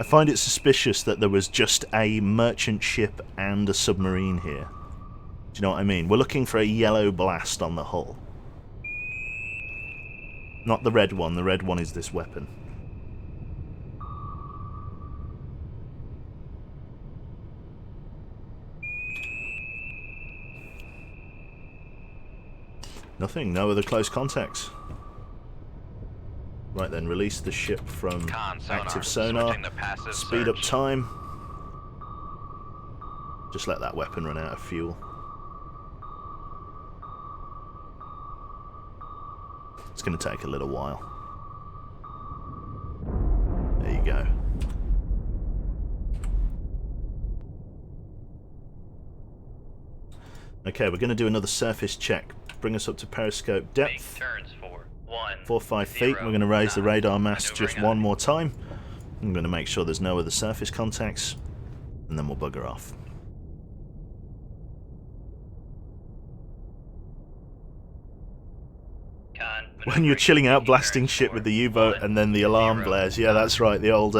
Speaker 1: I find it suspicious that there was just a merchant ship and a submarine here. Do you know what I mean? We're looking for a yellow blast on the hull. Not the red one. The red one is this weapon. Nothing. No other close contacts. Right then, release the ship from
Speaker 4: Conn, sonar,
Speaker 1: active sonar.
Speaker 4: switching to passive
Speaker 1: Speed up
Speaker 4: search.
Speaker 1: time. Just let that weapon run out of fuel. It's going to take a little while. There you go. Okay, we're going to do another surface check. Bring us up to periscope
Speaker 4: Make
Speaker 1: depth.
Speaker 4: turns for 1.
Speaker 1: 4 or 5 feet. We're going to raise the radar mast just one more time. I'm going to make sure there's no other surface contacts, and then we'll bugger off. When you're chilling out, blasting shit with the U-boat, and then the alarm blares. Yeah, that's right. The old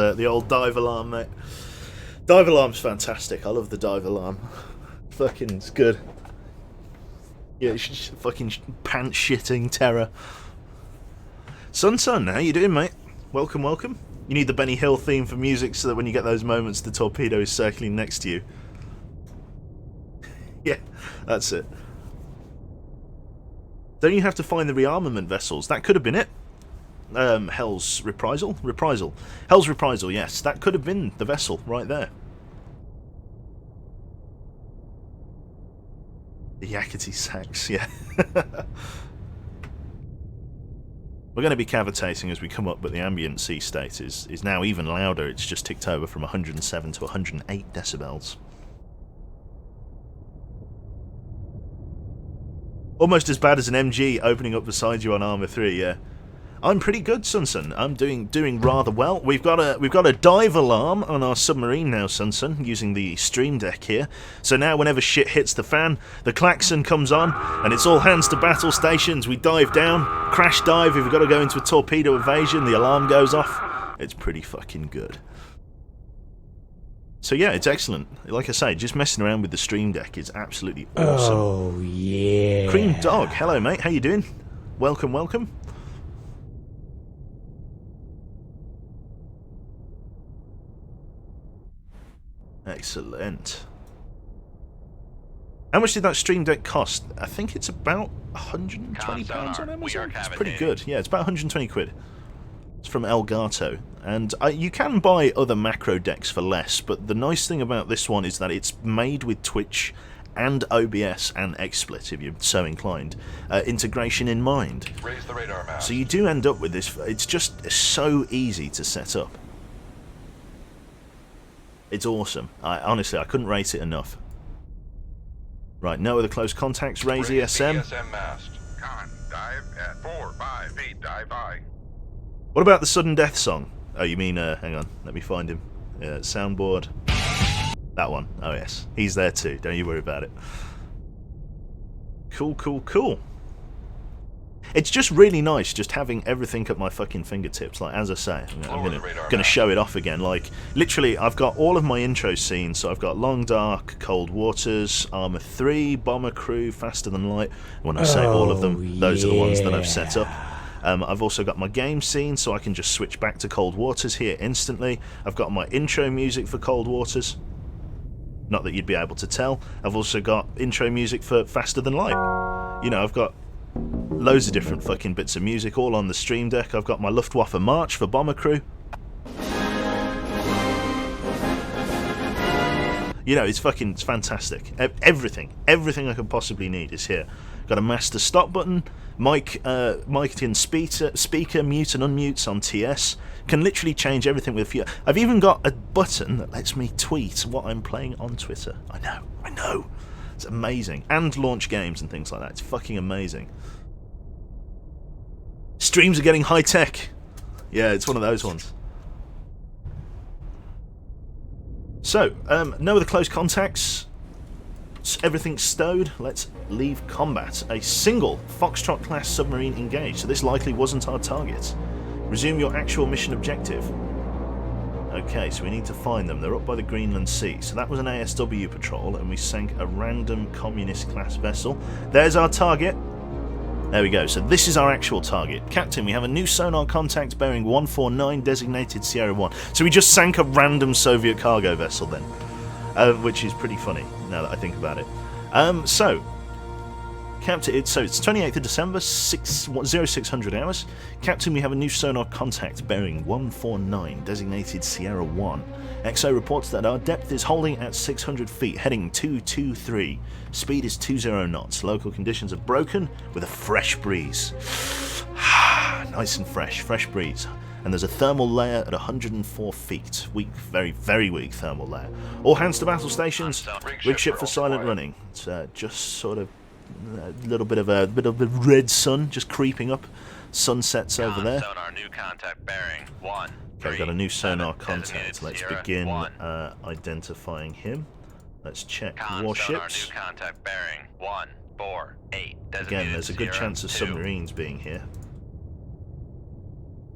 Speaker 1: dive alarm, mate. Dive alarm's fantastic. I love the dive alarm. Fucking, it's good. Yeah, it's just fucking pants shitting terror. Sun, how you doing, mate? Welcome, welcome. You need the Benny Hill theme for music so that when you get those moments, the torpedo is circling next to you. Yeah, that's it. Don't you have to find the rearmament vessels? That could have been it. Hell's Reprisal? Reprisal. Hell's Reprisal, yes. That could have been the vessel right there. The Yakety sax, yeah. We're going to be cavitating as we come up, but the ambient sea state is now even louder. It's just ticked over from 107 to 108 decibels. Almost as bad as an MG opening up beside you on Armour 3, yeah. I'm pretty good, Sunsun. I'm doing rather well. We've got a dive alarm on our submarine now, Sunsun, using the stream deck here. So now whenever shit hits the fan, the klaxon comes on, and it's all hands to battle stations. We dive down, crash dive. If we've got to go into a torpedo evasion, the alarm goes off. It's pretty fucking good. So yeah, it's excellent. Like I say, just messing around with the stream deck is absolutely awesome.
Speaker 3: Oh, yeah.
Speaker 1: Cream Dog, hello mate, how you doing? Welcome, welcome. Excellent. How much did that Stream Deck cost? I think it's about £120 on Amazon. It's pretty good. Yeah, it's about 120 quid. It's from Elgato. And you can buy other macro decks for less, but the nice thing about this one is that it's made with Twitch and OBS and XSplit, if you're so inclined, integration in mind.
Speaker 5: Raise the radar mast.
Speaker 1: So you do end up with this. It's just so easy to set up. It's awesome. Honestly, I couldn't rate it enough. Right, no other close contacts. Raise ESM.
Speaker 5: ESM mast.
Speaker 6: Conn, dive at 4-5 feet. Dive by.
Speaker 1: What about the sudden death song? Oh, you mean, hang on, let me find him. Soundboard. That one. Oh, yes. He's there too. Don't you worry about it. Cool, cool, cool. It's just really nice just having everything at my fucking fingertips. Like, as I say, I'm gonna show it off again. Like, literally, I've got all of my intro scenes. So I've got Long Dark, Cold Waters, Armour 3, Bomber Crew, Faster Than Light. When I say all of them, those are the ones that I've set up. I've also got my game scene, so I can just switch back to Cold Waters here instantly. I've got my intro music for Cold Waters. Not that you'd be able to tell. I've also got intro music for Faster Than Light. You know, I've got loads of different fucking bits of music all on the Stream Deck. I've got my Luftwaffe March for Bomber Crew. You know, it's fantastic. Everything I could possibly need is here. Got a master stop button, mic and speaker, mute and unmutes on TS. Can literally change everything with a few. I've even got a button that lets me tweet what I'm playing on Twitter. I know. It's amazing. And launch games and things like that. It's fucking amazing. Streams are getting high tech. Yeah, it's one of those ones. So, no other close contacts. Everything's stowed. Let's leave combat. A single Foxtrot class submarine engaged, so this likely wasn't our target. Resume your actual mission objective. Okay, so we need to find them. They're up by the Greenland Sea. So that was an ASW patrol, and we sank a random communist class vessel. There's our target. There we go. So this is our actual target. Captain, we have a new sonar contact bearing 149, designated Sierra 1. So we just sank a random Soviet cargo vessel then, which is pretty funny now that I think about it. Captain, it's 28th of December, 0600 hours. Captain, we have a new sonar contact bearing 149, designated Sierra 1. XO reports that our depth is holding at 600 feet, heading 223. Speed is 20 knots. Local conditions are broken with a fresh breeze. Nice and fresh breeze. And there's a thermal layer at 104 feet. Weak, very, very weak thermal layer. All hands to battle stations. Rig ship for silent running. It's just sort of a little bit of a red sun just creeping up. Sunsets over there.
Speaker 4: Sonar, new contact bearing 1.
Speaker 1: Okay, we've got a new sonar contact. Let's begin identifying him. Let's check warships.
Speaker 4: Sonar, new contact bearing 148.
Speaker 1: Again, there's a good chance of submarines being here.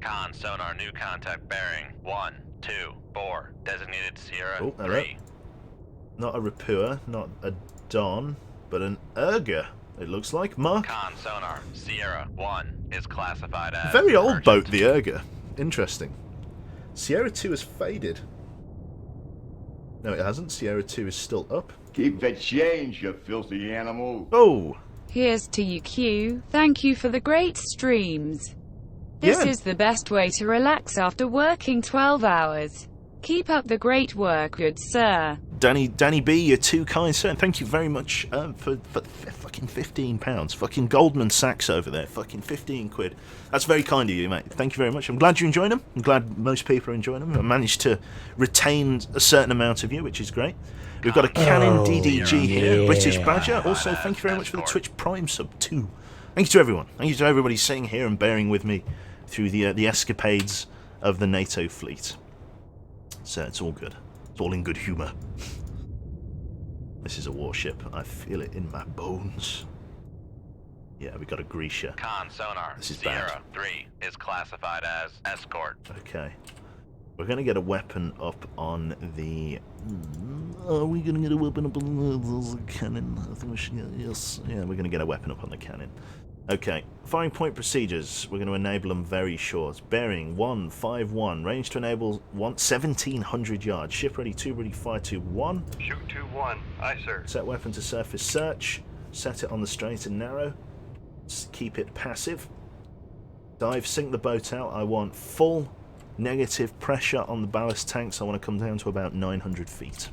Speaker 4: Conn, sonar, new contact bearing 124. Designated Sierra 3.
Speaker 1: Hello. Not a Rapua, not a Don, but an Urga. It looks like Mark.
Speaker 4: Conn, sonar, Sierra 1 is classified as
Speaker 1: very old
Speaker 4: emergent.
Speaker 1: boat, the Urga. Interesting. Sierra 2 has faded. No, it hasn't. Sierra 2 is still up.
Speaker 7: Keep the change, you filthy animal.
Speaker 1: Oh!
Speaker 2: Here's to you, Q. Thank you for the great streams. This is the best way to relax after working 12 hours. Keep up the great work, good sir.
Speaker 1: Danny B, you're too kind, sir. Thank you very much for fucking £15. Fucking Goldman Sachs over there. Fucking 15 quid. That's very kind of you, mate. Thank you very much. I'm glad you're enjoying them. I'm glad most people are enjoying them. I managed to retain a certain amount of you, which is great. We've got a Canon DDG here. British Badger. Also, thank you very much for the Twitch Prime sub too. Thank you to everyone. Thank you to everybody sitting here and bearing with me through the escapades of the NATO fleet. So it's all good. It's all in good humour. This is a warship. I feel it in my bones. Yeah, we got a Grisha.
Speaker 4: Conn, sonar,
Speaker 1: This is
Speaker 4: Sierra 3 is classified as escort.
Speaker 1: Okay. We're going to get a weapon up on the... Are we going to get a weapon up on the cannon? I think we should get... Yes. Yeah, we're going to get a weapon up on the cannon. Okay, firing point procedures. We're going to enable them very short. Bearing 151. Range to enable 1700 yards. Ship ready, tube ready, fire tube 1.
Speaker 5: Shoot 2-1. Aye, sir.
Speaker 1: Set weapon to surface search. Set it on the straight and narrow. Keep it passive. Dive, sink the boat out. I want full negative pressure on the ballast tanks. I want to come down to about 900 feet.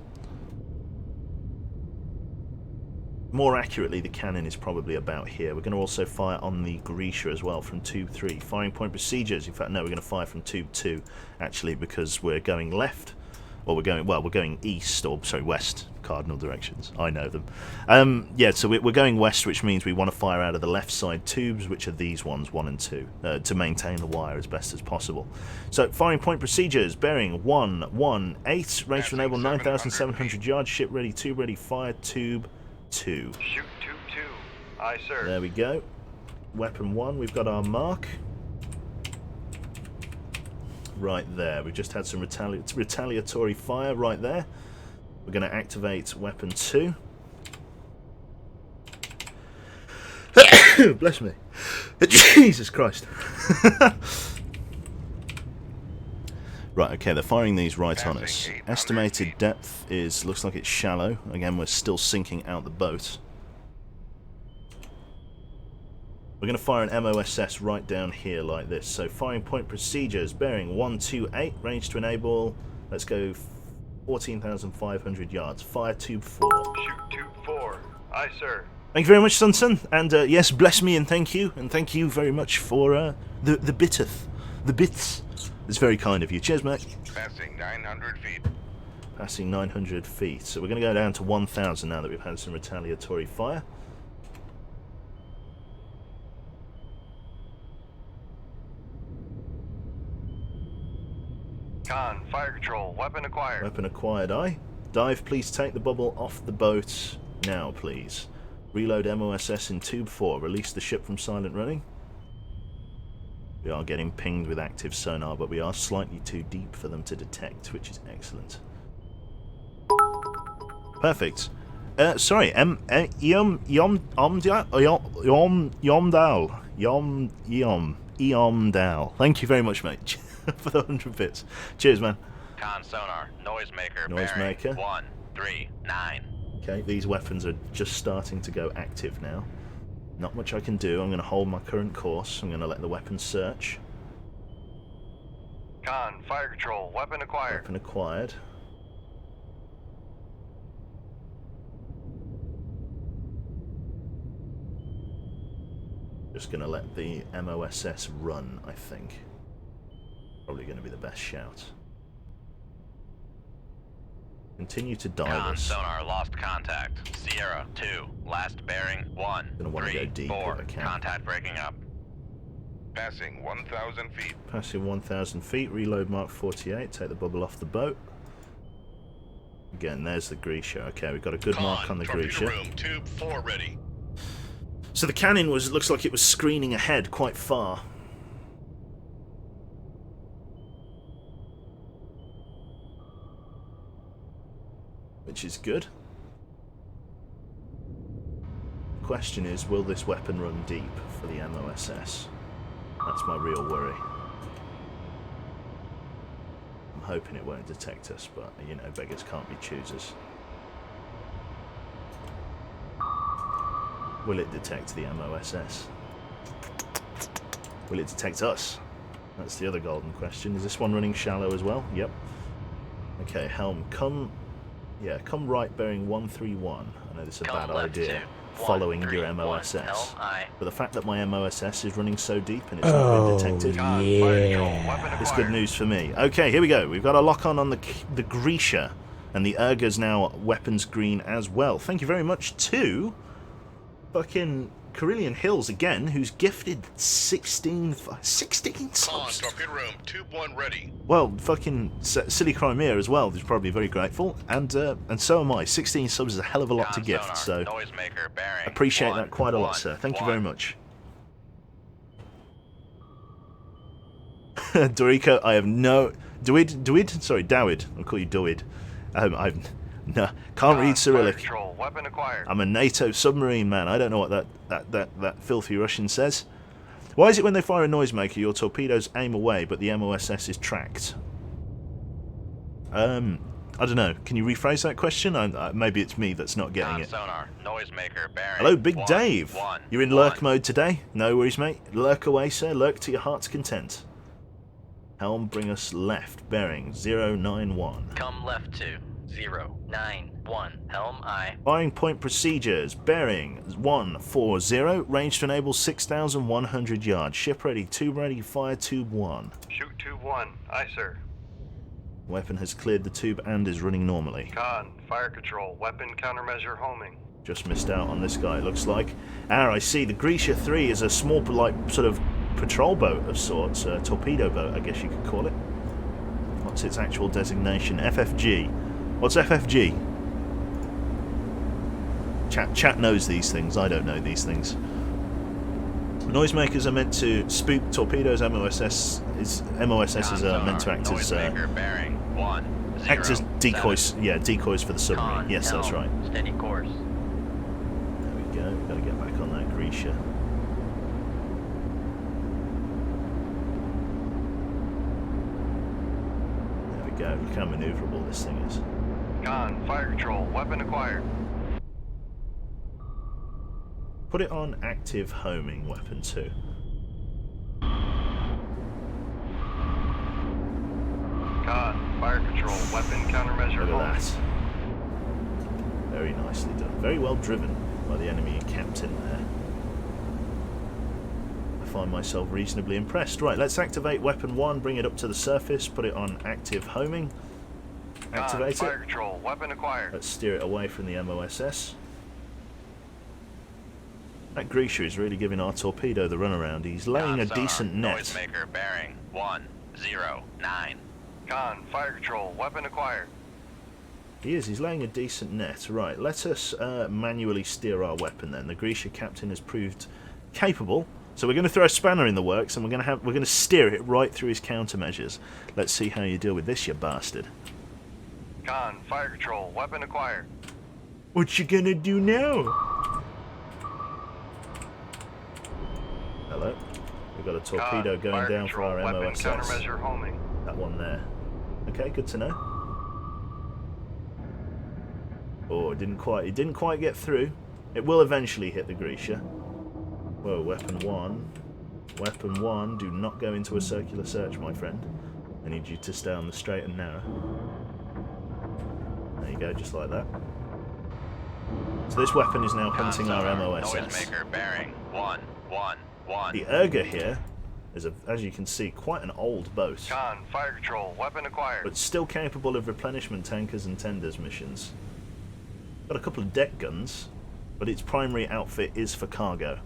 Speaker 1: More accurately, the cannon is probably about here. We're going to also fire on the Grisha as well from tube 3. Firing point procedures. In fact, no, we're going to fire from tube 2, actually, because we're going left. Or we're going east, or sorry, west, cardinal directions. I know them. Yeah, so we're going west, which means we want to fire out of the left side tubes, which are these ones, 1 and 2, to maintain the wire as best as possible. So, firing point procedures, bearing 118, range to enable 9,700 yards, ship ready, tube ready, fire tube 2.
Speaker 5: Shoot 2-2. Aye, sir.
Speaker 1: There we go. Weapon 1, we've got our mark. Right there. We've just had some retaliatory fire right there. We're going to activate weapon 2. Bless me. Jesus Christ. Right, okay, they're firing these right on us. Estimated depth is, looks like it's shallow. Again, we're still sinking out the boat. We're going to fire an MOSS right down here like this. So firing point procedures, bearing 128, range to enable, let's go 14,500 yards. Fire tube 4.
Speaker 5: Shoot 2-4. Aye, sir.
Speaker 1: Thank you very much, Sunsun. And yes, bless me and thank you. And thank you very much for the biteth. The bits. It's very kind of you. Cheers, mate.
Speaker 6: Passing 900 feet.
Speaker 1: Passing 900 feet. So we're going to go down to 1,000 now that we've had some retaliatory fire.
Speaker 5: Conn, fire control. Weapon acquired.
Speaker 1: Weapon acquired, aye. Dive, please take the bubble off the boat now, please. Reload MOSS in tube 4. Release the ship from silent running. We are getting pinged with active sonar, but we are slightly too deep for them to detect, which is excellent. Perfect. Sorry, Yomdal. Thank you very much, mate, for the 100 bits. Cheers, man.
Speaker 4: Conn sonar, noisemaker,
Speaker 1: Noisemaker.
Speaker 4: bearing 139.
Speaker 1: Okay, these weapons are just starting to go active now. Not much I can do. I'm going to hold my current course. I'm going to let the weapon search.
Speaker 5: Conn, fire control. Weapon acquired.
Speaker 1: Weapon acquired. Just going to let the MOSS run, I think. Probably going to be the best shout. Continue to dive
Speaker 4: Conn
Speaker 1: us.
Speaker 4: sonar, lost contact. Sierra 2, last bearing
Speaker 1: Gonna wanna go deep
Speaker 4: 134.
Speaker 1: if I can.
Speaker 4: Contact breaking up.
Speaker 6: Passing 1,000 feet.
Speaker 1: Passing 1,000 feet, reload Mark 48, take the bubble off the boat. Again, there's the Grisha. Okay, we've got a good mark on the Grisha.
Speaker 6: Room, tube 4 ready.
Speaker 1: So the cannon looks like it was screening ahead quite far. Which is good. The question is, will this weapon run deep for the MOSS? That's my real worry. I'm hoping it won't detect us, but, you know, beggars can't be choosers. Will it detect the MOSS? Will it detect us? That's the other golden question. Is this one running shallow as well? Yep. Okay, helm, come right bearing 131. I know this is a bad idea, following your MOSS. But the fact that my MOSS is running so deep and it's not been detected, it's good news for me. Okay, here we go. We've got a lock-on the Grisha, and the Urga's now weapons green as well. Thank you very much to fucking Carillion Hills again, who's gifted 16 subs.
Speaker 6: Conn, torpedo room, tube 1 ready.
Speaker 1: Well, fucking Silly Crimea as well is probably very grateful, and so am I. 16 subs is a hell of a lot to gift, so appreciate that quite a lot, sir. Thank you very much. Dorico, I have no... Dawid? Sorry, Dawid. I'll call you Dawid. No, can't read
Speaker 5: Fire
Speaker 1: Cyrillic.
Speaker 5: control, weapon acquired.
Speaker 1: I'm a NATO submarine man. I don't know what that filthy Russian says. Why is it when they fire a noisemaker, your torpedoes aim away, but the MOSS is tracked? I don't know. Can you rephrase that question? Maybe it's me that's not getting
Speaker 4: Con
Speaker 1: it.
Speaker 4: sonar, noisemaker bearing.
Speaker 1: Hello, Big
Speaker 4: 1,
Speaker 1: Dave.
Speaker 4: 1,
Speaker 1: You're in
Speaker 4: 1.
Speaker 1: lurk mode today? No worries, mate. Lurk away, sir. Lurk to your heart's content. Helm, bring us left. Bearing 091.
Speaker 4: Come left to 091. Helm I.
Speaker 1: Firing point procedures. Bearing 140. Range to enable 6,100 yards. Ship ready. Tube ready. Fire tube 1.
Speaker 5: Shoot tube 1. Aye, sir.
Speaker 1: Weapon has cleared the tube and is running normally.
Speaker 5: Conn, fire control, weapon countermeasure homing.
Speaker 1: Just missed out on this guy, it looks like. I see. The Grisha 3 is a small, like, sort of patrol boat of sorts. A torpedo boat, I guess you could call it. What's its actual designation? FFG. What's FFG? Chat knows these things. I don't know these things. Noisemakers are meant to spook torpedoes. MOSS is meant to act as
Speaker 4: Noisemaker bearing 1, 0,
Speaker 1: act as decoys.
Speaker 4: 7.
Speaker 1: Yeah, decoys for the submarine.
Speaker 4: Con,
Speaker 1: Yes, that's
Speaker 4: helm,
Speaker 1: right.
Speaker 4: Steady course.
Speaker 1: There we go. We've got to get back on that Grisha. There we go. Look how manoeuvrable this thing is.
Speaker 5: Conn, fire control, weapon acquired.
Speaker 1: Put it on active homing, weapon 2.
Speaker 5: Conn, fire control, weapon countermeasure
Speaker 1: Look
Speaker 5: homing.
Speaker 1: at that. Very nicely done. Very well driven by the enemy captain there. I find myself reasonably impressed. Right, let's activate weapon 1, bring it up to the surface, put it on active homing. Activate
Speaker 5: Conn,
Speaker 1: it.
Speaker 5: fire control, weapon acquired.
Speaker 1: Let's steer it away from the MOSS. That Grisha is really giving our torpedo the runaround. He's laying a
Speaker 4: Con sonar,
Speaker 1: decent net.
Speaker 4: Noisemaker bearing 109.
Speaker 5: Conn, fire control, weapon acquired.
Speaker 1: He's laying a decent net. Right, let us manually steer our weapon then. The Grisha captain has proved capable. So we're going to throw a spanner in the works and we're going to steer it right through his countermeasures. Let's see how you deal with this, you bastard.
Speaker 5: Conn, fire control, weapon acquired.
Speaker 1: What you gonna do now? Hello. We've got a torpedo
Speaker 5: Conn,
Speaker 1: going
Speaker 5: fire
Speaker 1: down for
Speaker 5: control,
Speaker 1: our
Speaker 5: weapon
Speaker 1: MOSS.
Speaker 5: countermeasure homing.
Speaker 1: That one there. Okay, good to know. Oh, it didn't quite get through. It will eventually hit the Grisha. Whoa, weapon 1. Weapon 1, do not go into a circular search, my friend. I need you to stay on the straight and narrow. There you go, just like that. So this weapon is now hunting our MOSS.
Speaker 4: Noisemaker bearing 111.
Speaker 1: The Urga here is, as you can see, quite an old boat,
Speaker 5: Conn, fire control, weapon acquired.
Speaker 1: but still capable of replenishment tankers and tenders missions. Got a couple of deck guns, but its primary outfit is for cargo.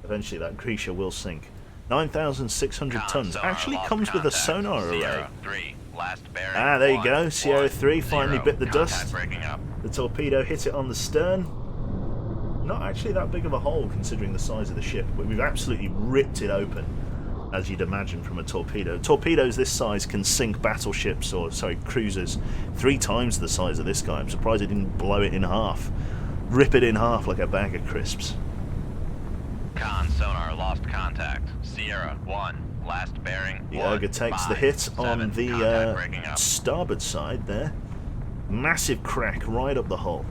Speaker 1: Eventually that Grisha will sink. 9,600 tons. Actually comes with a sonar array.
Speaker 4: 3, last bearing.
Speaker 1: Ah, there you go.
Speaker 4: 1,
Speaker 1: Sierra 3 finally
Speaker 4: 0,
Speaker 1: bit the
Speaker 4: contact
Speaker 1: dust.
Speaker 4: breaking up.
Speaker 1: The torpedo hit it on the stern. Not actually that big of a hole considering the size of the ship, but we've absolutely ripped it open, as you'd imagine from a torpedo. Torpedoes this size can sink battleships, or sorry, cruisers, 3 times the size of this guy. I'm surprised it didn't blow it in half. Rip it in half like a bag of crisps.
Speaker 4: Conn sonar lost contact. Sierra 1, last bearing.
Speaker 1: The
Speaker 4: 1,
Speaker 1: Urga takes the
Speaker 4: 5,
Speaker 1: hit
Speaker 4: 7,
Speaker 1: on
Speaker 4: contact
Speaker 1: the
Speaker 4: breaking up.
Speaker 1: starboard side there. Massive crack right up the hull.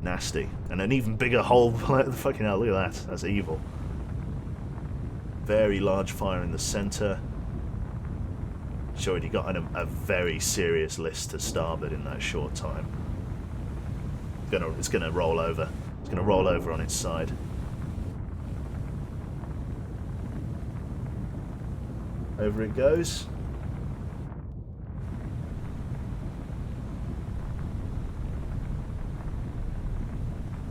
Speaker 1: Nasty. And an even bigger hole. Fucking hell, look at that. That's evil. Very large fire in the centre. Sure, he got a very serious list to starboard in that short time. It's gonna roll over. It's gonna roll over on its side. Over it goes.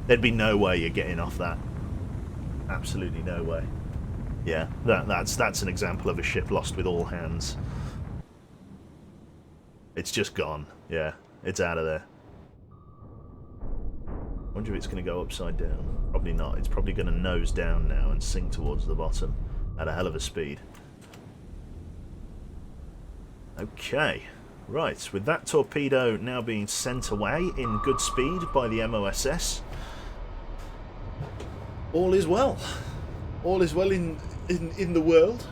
Speaker 1: There'd be no way you're getting off that. Absolutely no way. Yeah, that's an example of a ship lost with all hands. It's just gone. Yeah, it's out of there. Wonder if it's going to go upside down. Probably not. It's probably going to nose down now and sink towards the bottom at a hell of a speed. Okay, Right, with that torpedo now being sent away in good speed by the MOSS, all is well. All is well in the world.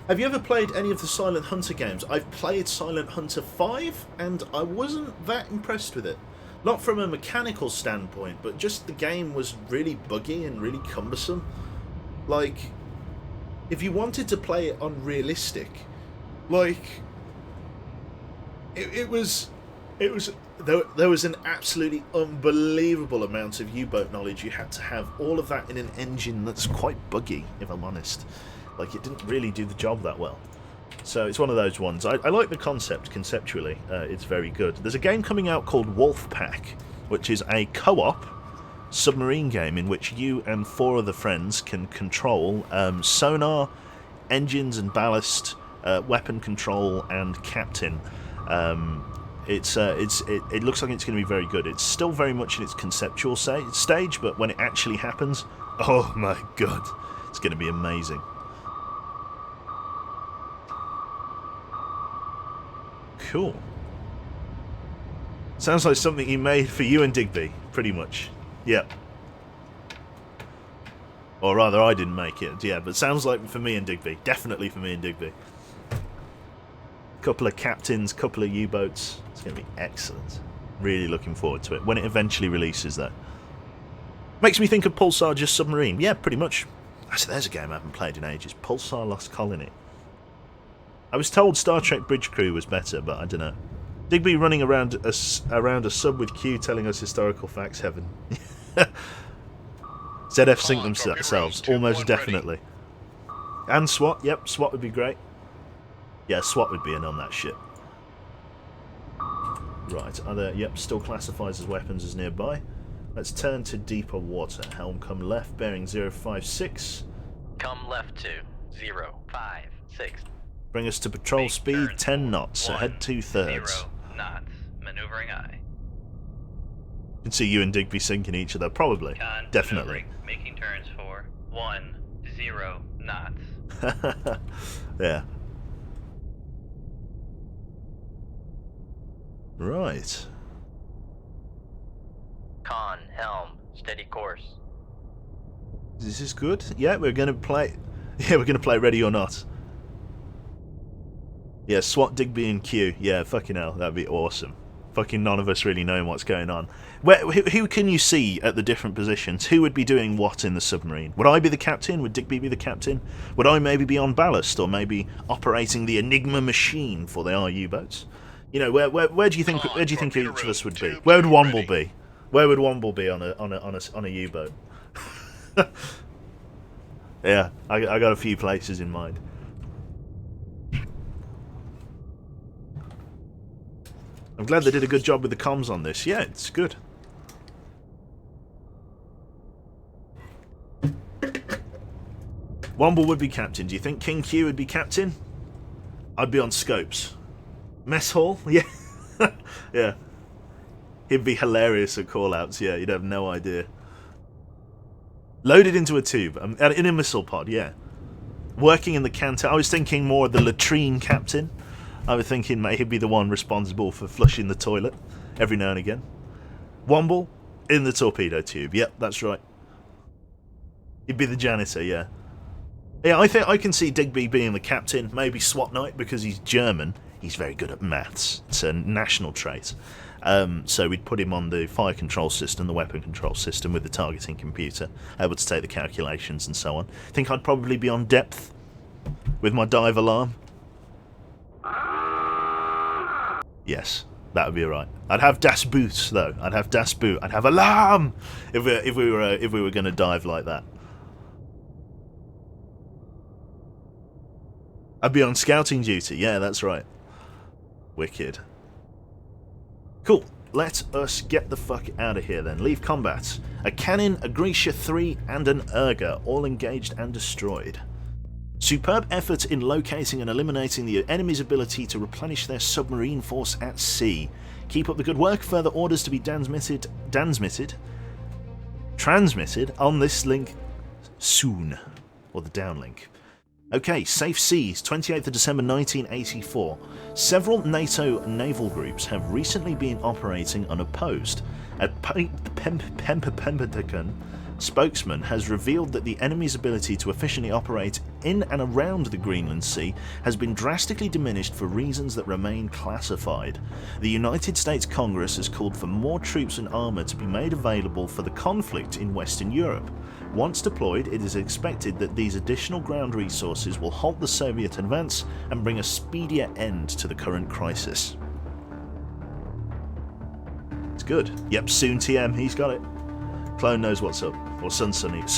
Speaker 1: Have you ever played any of the Silent Hunter games? I've played Silent Hunter 5, and I wasn't that impressed with it. Not from a mechanical standpoint, but just the game was really buggy and really cumbersome. Like, if you wanted to play it unrealistic, like, there was an absolutely unbelievable amount of U-boat knowledge you had to have. All of that in an engine that's quite buggy, if I'm honest. Like, it didn't really do the job that well. So it's one of those ones. I like the concept conceptually. It's very good. There's a game coming out called Wolfpack, which is a co-op submarine game in which you and 4 other friends can control sonar, engines and ballast, weapon control, and captain. It looks like it's going to be very good. It's still very much in its conceptual stage, but when it actually happens, oh my god, it's going to be amazing. Cool. Sounds like something you made for you and Digby, pretty much. Yep. Or rather, I didn't make it, yeah, but sounds like for me and Digby. Definitely for me and Digby. Couple of captains, couple of U-boats. It's going to be excellent. Really looking forward to it. When it eventually releases, though. Makes me think of Pulsar Just Submarine. Yeah, pretty much. Actually, there's a game I haven't played in ages. Pulsar Lost Colony. I was told Star Trek Bridge Crew was better, but I don't know. Digby running around a sub with Q telling us historical facts, heaven. ZF sync themselves, almost definitely. And SWAT, yep, SWAT would be great. Yeah, SWAT would be in on that shit. Right, yep, still classifies as weapons as nearby. Let's turn to deeper water. Helm come left, bearing 056.
Speaker 4: Come left to 056.
Speaker 1: Bring us to patrol speed 10 knots, so head 2/3.
Speaker 4: 0 knots. Maneuvering aye.
Speaker 1: You can see you and Digby sinking each other, probably.
Speaker 4: Conn,
Speaker 1: definitely.
Speaker 4: Making turns for 10 knots.
Speaker 1: Yeah. Right.
Speaker 4: Conn, helm, steady course.
Speaker 1: Is this good? Yeah, we're gonna play. Yeah, we're gonna play Ready or Not. Yeah, SWAT, Digby and Q. Yeah, fucking hell, that'd be awesome. Fucking none of us really knowing what's going on. Who can you see at the different positions? Who would be doing what in the submarine? Would I be the captain? Would Digby be the captain? Would I maybe be on ballast, or maybe operating the Enigma machine for the U-boats? You know, where do you think each of us would be? Where would Womble be? Where would Womble be on a U-boat? Yeah, I got a few places in mind. I'm glad they did a good job with the comms on this. Yeah, it's good. Womble would be captain. Do you think King Q would be captain? I'd be on scopes. Mess hall? Yeah. Yeah. He'd be hilarious at call-outs. Yeah, you'd have no idea. Loaded into a tube. In a missile pod, yeah. Working in the canteen. I was thinking more of the latrine captain. I was thinking mate, he'd be the one responsible for flushing the toilet every now and again. Womble in the torpedo tube. Yep, that's right. He'd be the janitor, yeah. Yeah, I think I can see Digby being the captain, maybe SWAT Knight, because he's German. He's very good at maths. It's a national trait. So we'd put him on the fire control system, the weapon control system with the targeting computer, able to take the calculations and so on. I think I'd probably be on depth with my dive alarm. Yes, that would be alright. I'd have Das Boot though. I'd have Das Boot. I'd have alarm if we were going to dive like that. I'd be on scouting duty. Yeah, that's right. Wicked. Cool. Let us get the fuck out of here then. Leave combat. A cannon, a Grisha 3, and an Urga, all engaged and destroyed. Superb effort in locating and eliminating the enemy's ability to replenish their submarine force at sea. Keep up the good work. Further orders to be transmitted on this link soon. Or the downlink. Okay, Safe Seas, 28th of December 1984. Several NATO naval groups have recently been operating unopposed. A Pentagon spokesman has revealed that the enemy's ability to efficiently operate in and around the Greenland Sea has been drastically diminished for reasons that remain classified. The United States Congress has called for more troops and armour to be made available for the conflict in Western Europe. Once deployed, it is expected that these additional ground resources will halt the Soviet advance and bring a speedier end to the current crisis. It's good. Yep, soon TM, he's got it. Clone knows what's up. Or Sunsun,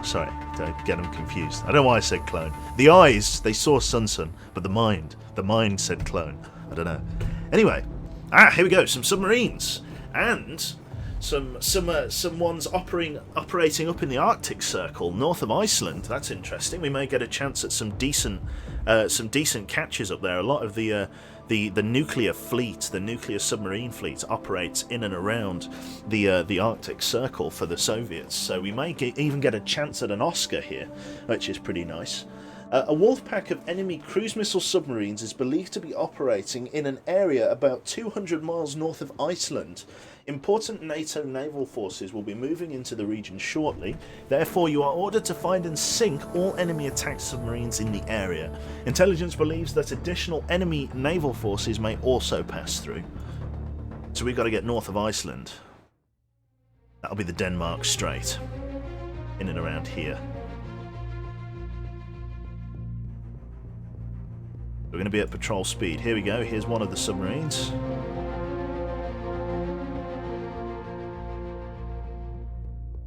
Speaker 1: sorry, don't get them confused. I don't know why I said clone. The eyes, they saw Sunsun, but the mind said clone. I don't know. Anyway, here we go, some submarines. And some ones operating up in the Arctic Circle, north of Iceland. That's interesting. We may get a chance at some decent catches up there. A lot of the nuclear fleet, the nuclear submarine fleet, operates in and around the Arctic Circle for the Soviets. So we may even get a chance at an Oscar here, which is pretty nice. A wolf pack of enemy cruise missile submarines is believed to be operating in an area about 200 miles north of Iceland. Important NATO naval forces will be moving into the region shortly, therefore you are ordered to find and sink all enemy attack submarines in the area. Intelligence believes that additional enemy naval forces may also pass through. So we've got to get north of Iceland. That'll be the Denmark Strait. In and around here. We're going to be at patrol speed. Here we go, here's one of the submarines.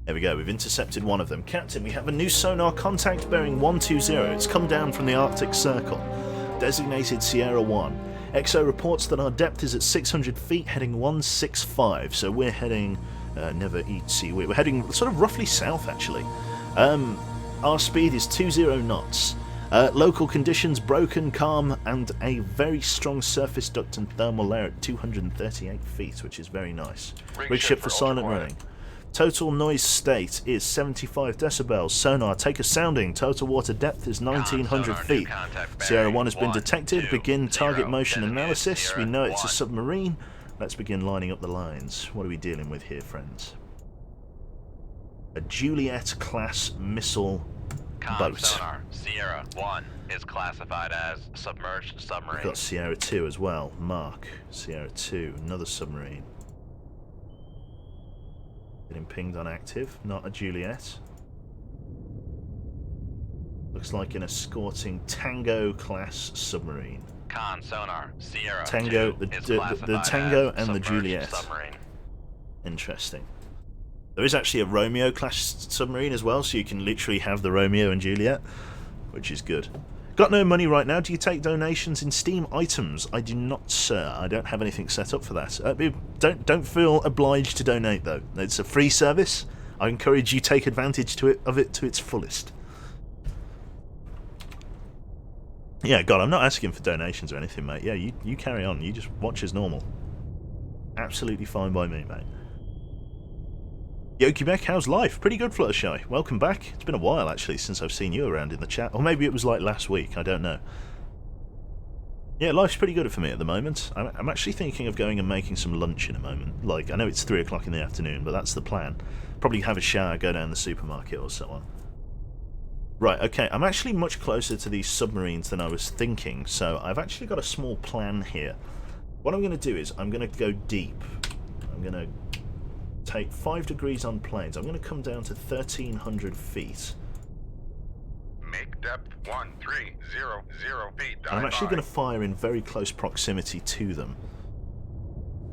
Speaker 1: There we go, we've intercepted one of them. Captain, we have a new sonar contact bearing 120. It's come down from the Arctic Circle. Designated Sierra 1. XO reports that our depth is at 600 feet, heading 165. So we're heading... never eat sea. We're heading sort of roughly south, actually. Our speed is 20 knots. Local conditions broken, calm, and a very strong surface duct and thermal layer at 238 feet, which is very nice. Rig ship for silent running. Total noise state is 75 decibels. Sonar, take a sounding. Total water depth is 1900 feet. Sierra 1 has been detected. Begin target motion analysis. We know it's a submarine. Let's begin lining up the lines. What are we dealing with here, friends? A Juliet-class missile boat.
Speaker 4: Sonar, Sierra 1 is classified as submerged submarine.
Speaker 1: We've got Sierra 2 as well. Mark. Sierra 2, another submarine. Getting pinged on active, not a Juliet. Looks like an escorting Tango class submarine.
Speaker 4: Conn Sonar, Sierra
Speaker 1: Tango,
Speaker 4: 2
Speaker 1: the Tango and the Juliet.
Speaker 4: Submarine.
Speaker 1: Interesting. There is actually a Romeo class submarine as well, so you can literally have the Romeo and Juliet, which is good. Got no money right now. Do you take donations in Steam items? I do not, sir. I don't have anything set up for that. Don't feel obliged to donate, though. It's a free service. I encourage you to take advantage of it to its fullest. Yeah, God, I'm not asking for donations or anything, mate. Yeah, you carry on. You just watch as normal. Absolutely fine by me, mate. Yoki Beck, how's life? Pretty good, Fluttershy. Welcome back. It's been a while, actually, since I've seen you around in the chat. Or maybe it was like last week, I don't know. Yeah, life's pretty good for me at the moment. I'm actually thinking of going and making some lunch in a moment. Like, I know it's 3 o'clock in the afternoon, but that's the plan. Probably have a shower, go down the supermarket or so on. Right, okay, I'm actually much closer to these submarines than I was thinking, so I've actually got a small plan here. What I'm going to do is, I'm going to go deep. I'm going to take 5 degrees on planes. I'm going to come down to 1,300 feet.
Speaker 6: Make depth 1300 feet.
Speaker 1: And I'm actually going to fire in very close proximity to them.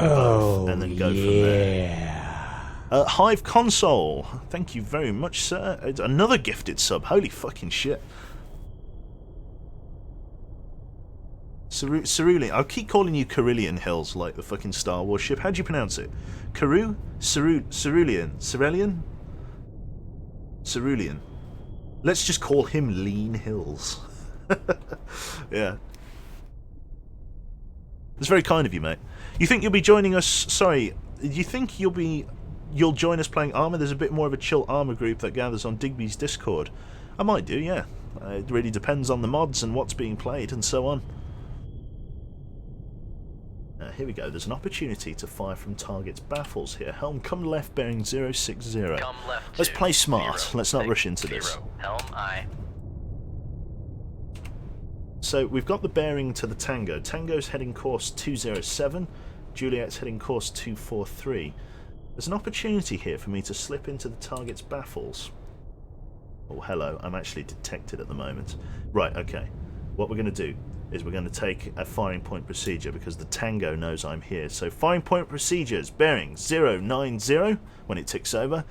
Speaker 3: Oh,
Speaker 1: and then go from there. Hive Console, thank you very much, sir. It's another gifted sub. Holy fucking shit. Cerulean. I'll keep calling you Carillion Hills like the fucking Star Wars ship. How do you pronounce it? Cerulean? Cerulean. Let's just call him Lean Hills. Yeah. It's very kind of you, mate. You think you'll be joining us... Sorry, you think you'll join us playing Armour? There's a bit more of a chill Armour group that gathers on Digby's Discord. I might do, yeah. It really depends on the mods and what's being played and so on. Here we go. There's an opportunity to fire from target's baffles here. Helm, come left, bearing 060.
Speaker 4: Come left.
Speaker 1: Let's play smart.
Speaker 4: 0,
Speaker 1: Let's not
Speaker 4: 6,
Speaker 1: rush into
Speaker 4: 0.
Speaker 1: this.
Speaker 4: Helm I.
Speaker 1: So we've got the bearing to the Tango. Tango's heading course 207. Juliet's heading course 243. There's an opportunity here for me to slip into the target's baffles. Oh, hello. I'm actually detected at the moment. Right, okay. What we're going to do is we're going to take a firing point procedure because the Tango knows I'm here. So firing point procedures, bearing 090 when it ticks over.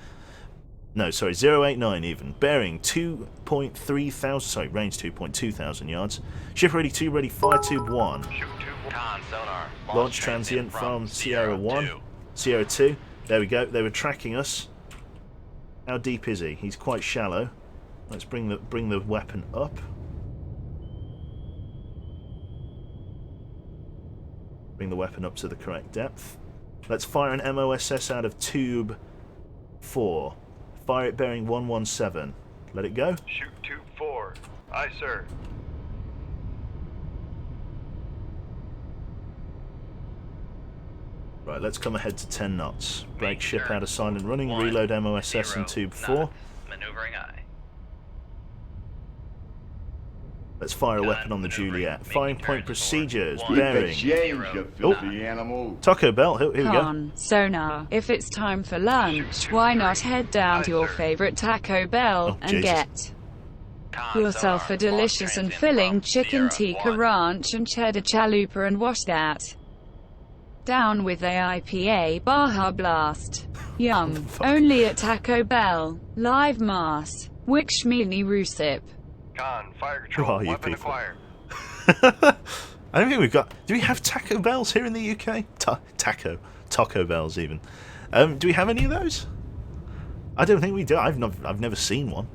Speaker 1: No, sorry, 089 even. Bearing 2.3 thousand, sorry, range 2.2 thousand yards. Ship ready 2, ready, fire tube 1.
Speaker 4: Shoot 2. Conn sonar.
Speaker 1: Launch transient from Sierra 1. Sierra 2. There we go. They were tracking us. How deep is he? He's quite shallow. Let's bring the weapon up. Bring the weapon up to the correct depth. Let's fire an MOSS out of tube 4. Fire it bearing 117. Let it go.
Speaker 5: Shoot tube 4. Aye, sir.
Speaker 1: Right, let's come ahead to 10 knots. Break ship
Speaker 4: turn.
Speaker 1: out of silent running.
Speaker 4: 1,
Speaker 1: Reload MOSS
Speaker 4: 0
Speaker 1: in tube 4.
Speaker 4: knots. Maneuvering I.
Speaker 1: Let's fire a weapon on the
Speaker 4: maneuvering.
Speaker 1: Juliet.
Speaker 4: Making
Speaker 1: Firing point
Speaker 4: turns
Speaker 1: procedures.
Speaker 4: forward.
Speaker 7: Keep the
Speaker 1: Bearing.
Speaker 7: change, you filthy animal.
Speaker 1: Taco Bell. Here we go.
Speaker 2: Conn, Sonar. If it's time for lunch, why not head down to your favorite Taco Bell
Speaker 1: Oh,
Speaker 2: and
Speaker 1: Jesus.
Speaker 2: get
Speaker 4: Conn
Speaker 2: yourself
Speaker 4: sonar.
Speaker 2: a delicious
Speaker 4: Launch
Speaker 2: and
Speaker 4: transient
Speaker 2: filling
Speaker 4: from
Speaker 2: chicken
Speaker 4: Sierra
Speaker 2: tikka
Speaker 4: 1.
Speaker 2: ranch and cheddar chalupa and wash that down with AIPA Baja Blast. Yum. Only at Taco Bell. Live Mars. Wikshmini Rusip.
Speaker 5: Conn, fire
Speaker 1: Who
Speaker 5: control,
Speaker 1: are you
Speaker 5: weapon
Speaker 1: people?
Speaker 5: acquired.
Speaker 1: I don't think we've got... Do we have Taco Bells here in the UK? Taco Bells even. Do we have any of those? I don't think we do. I've never seen one.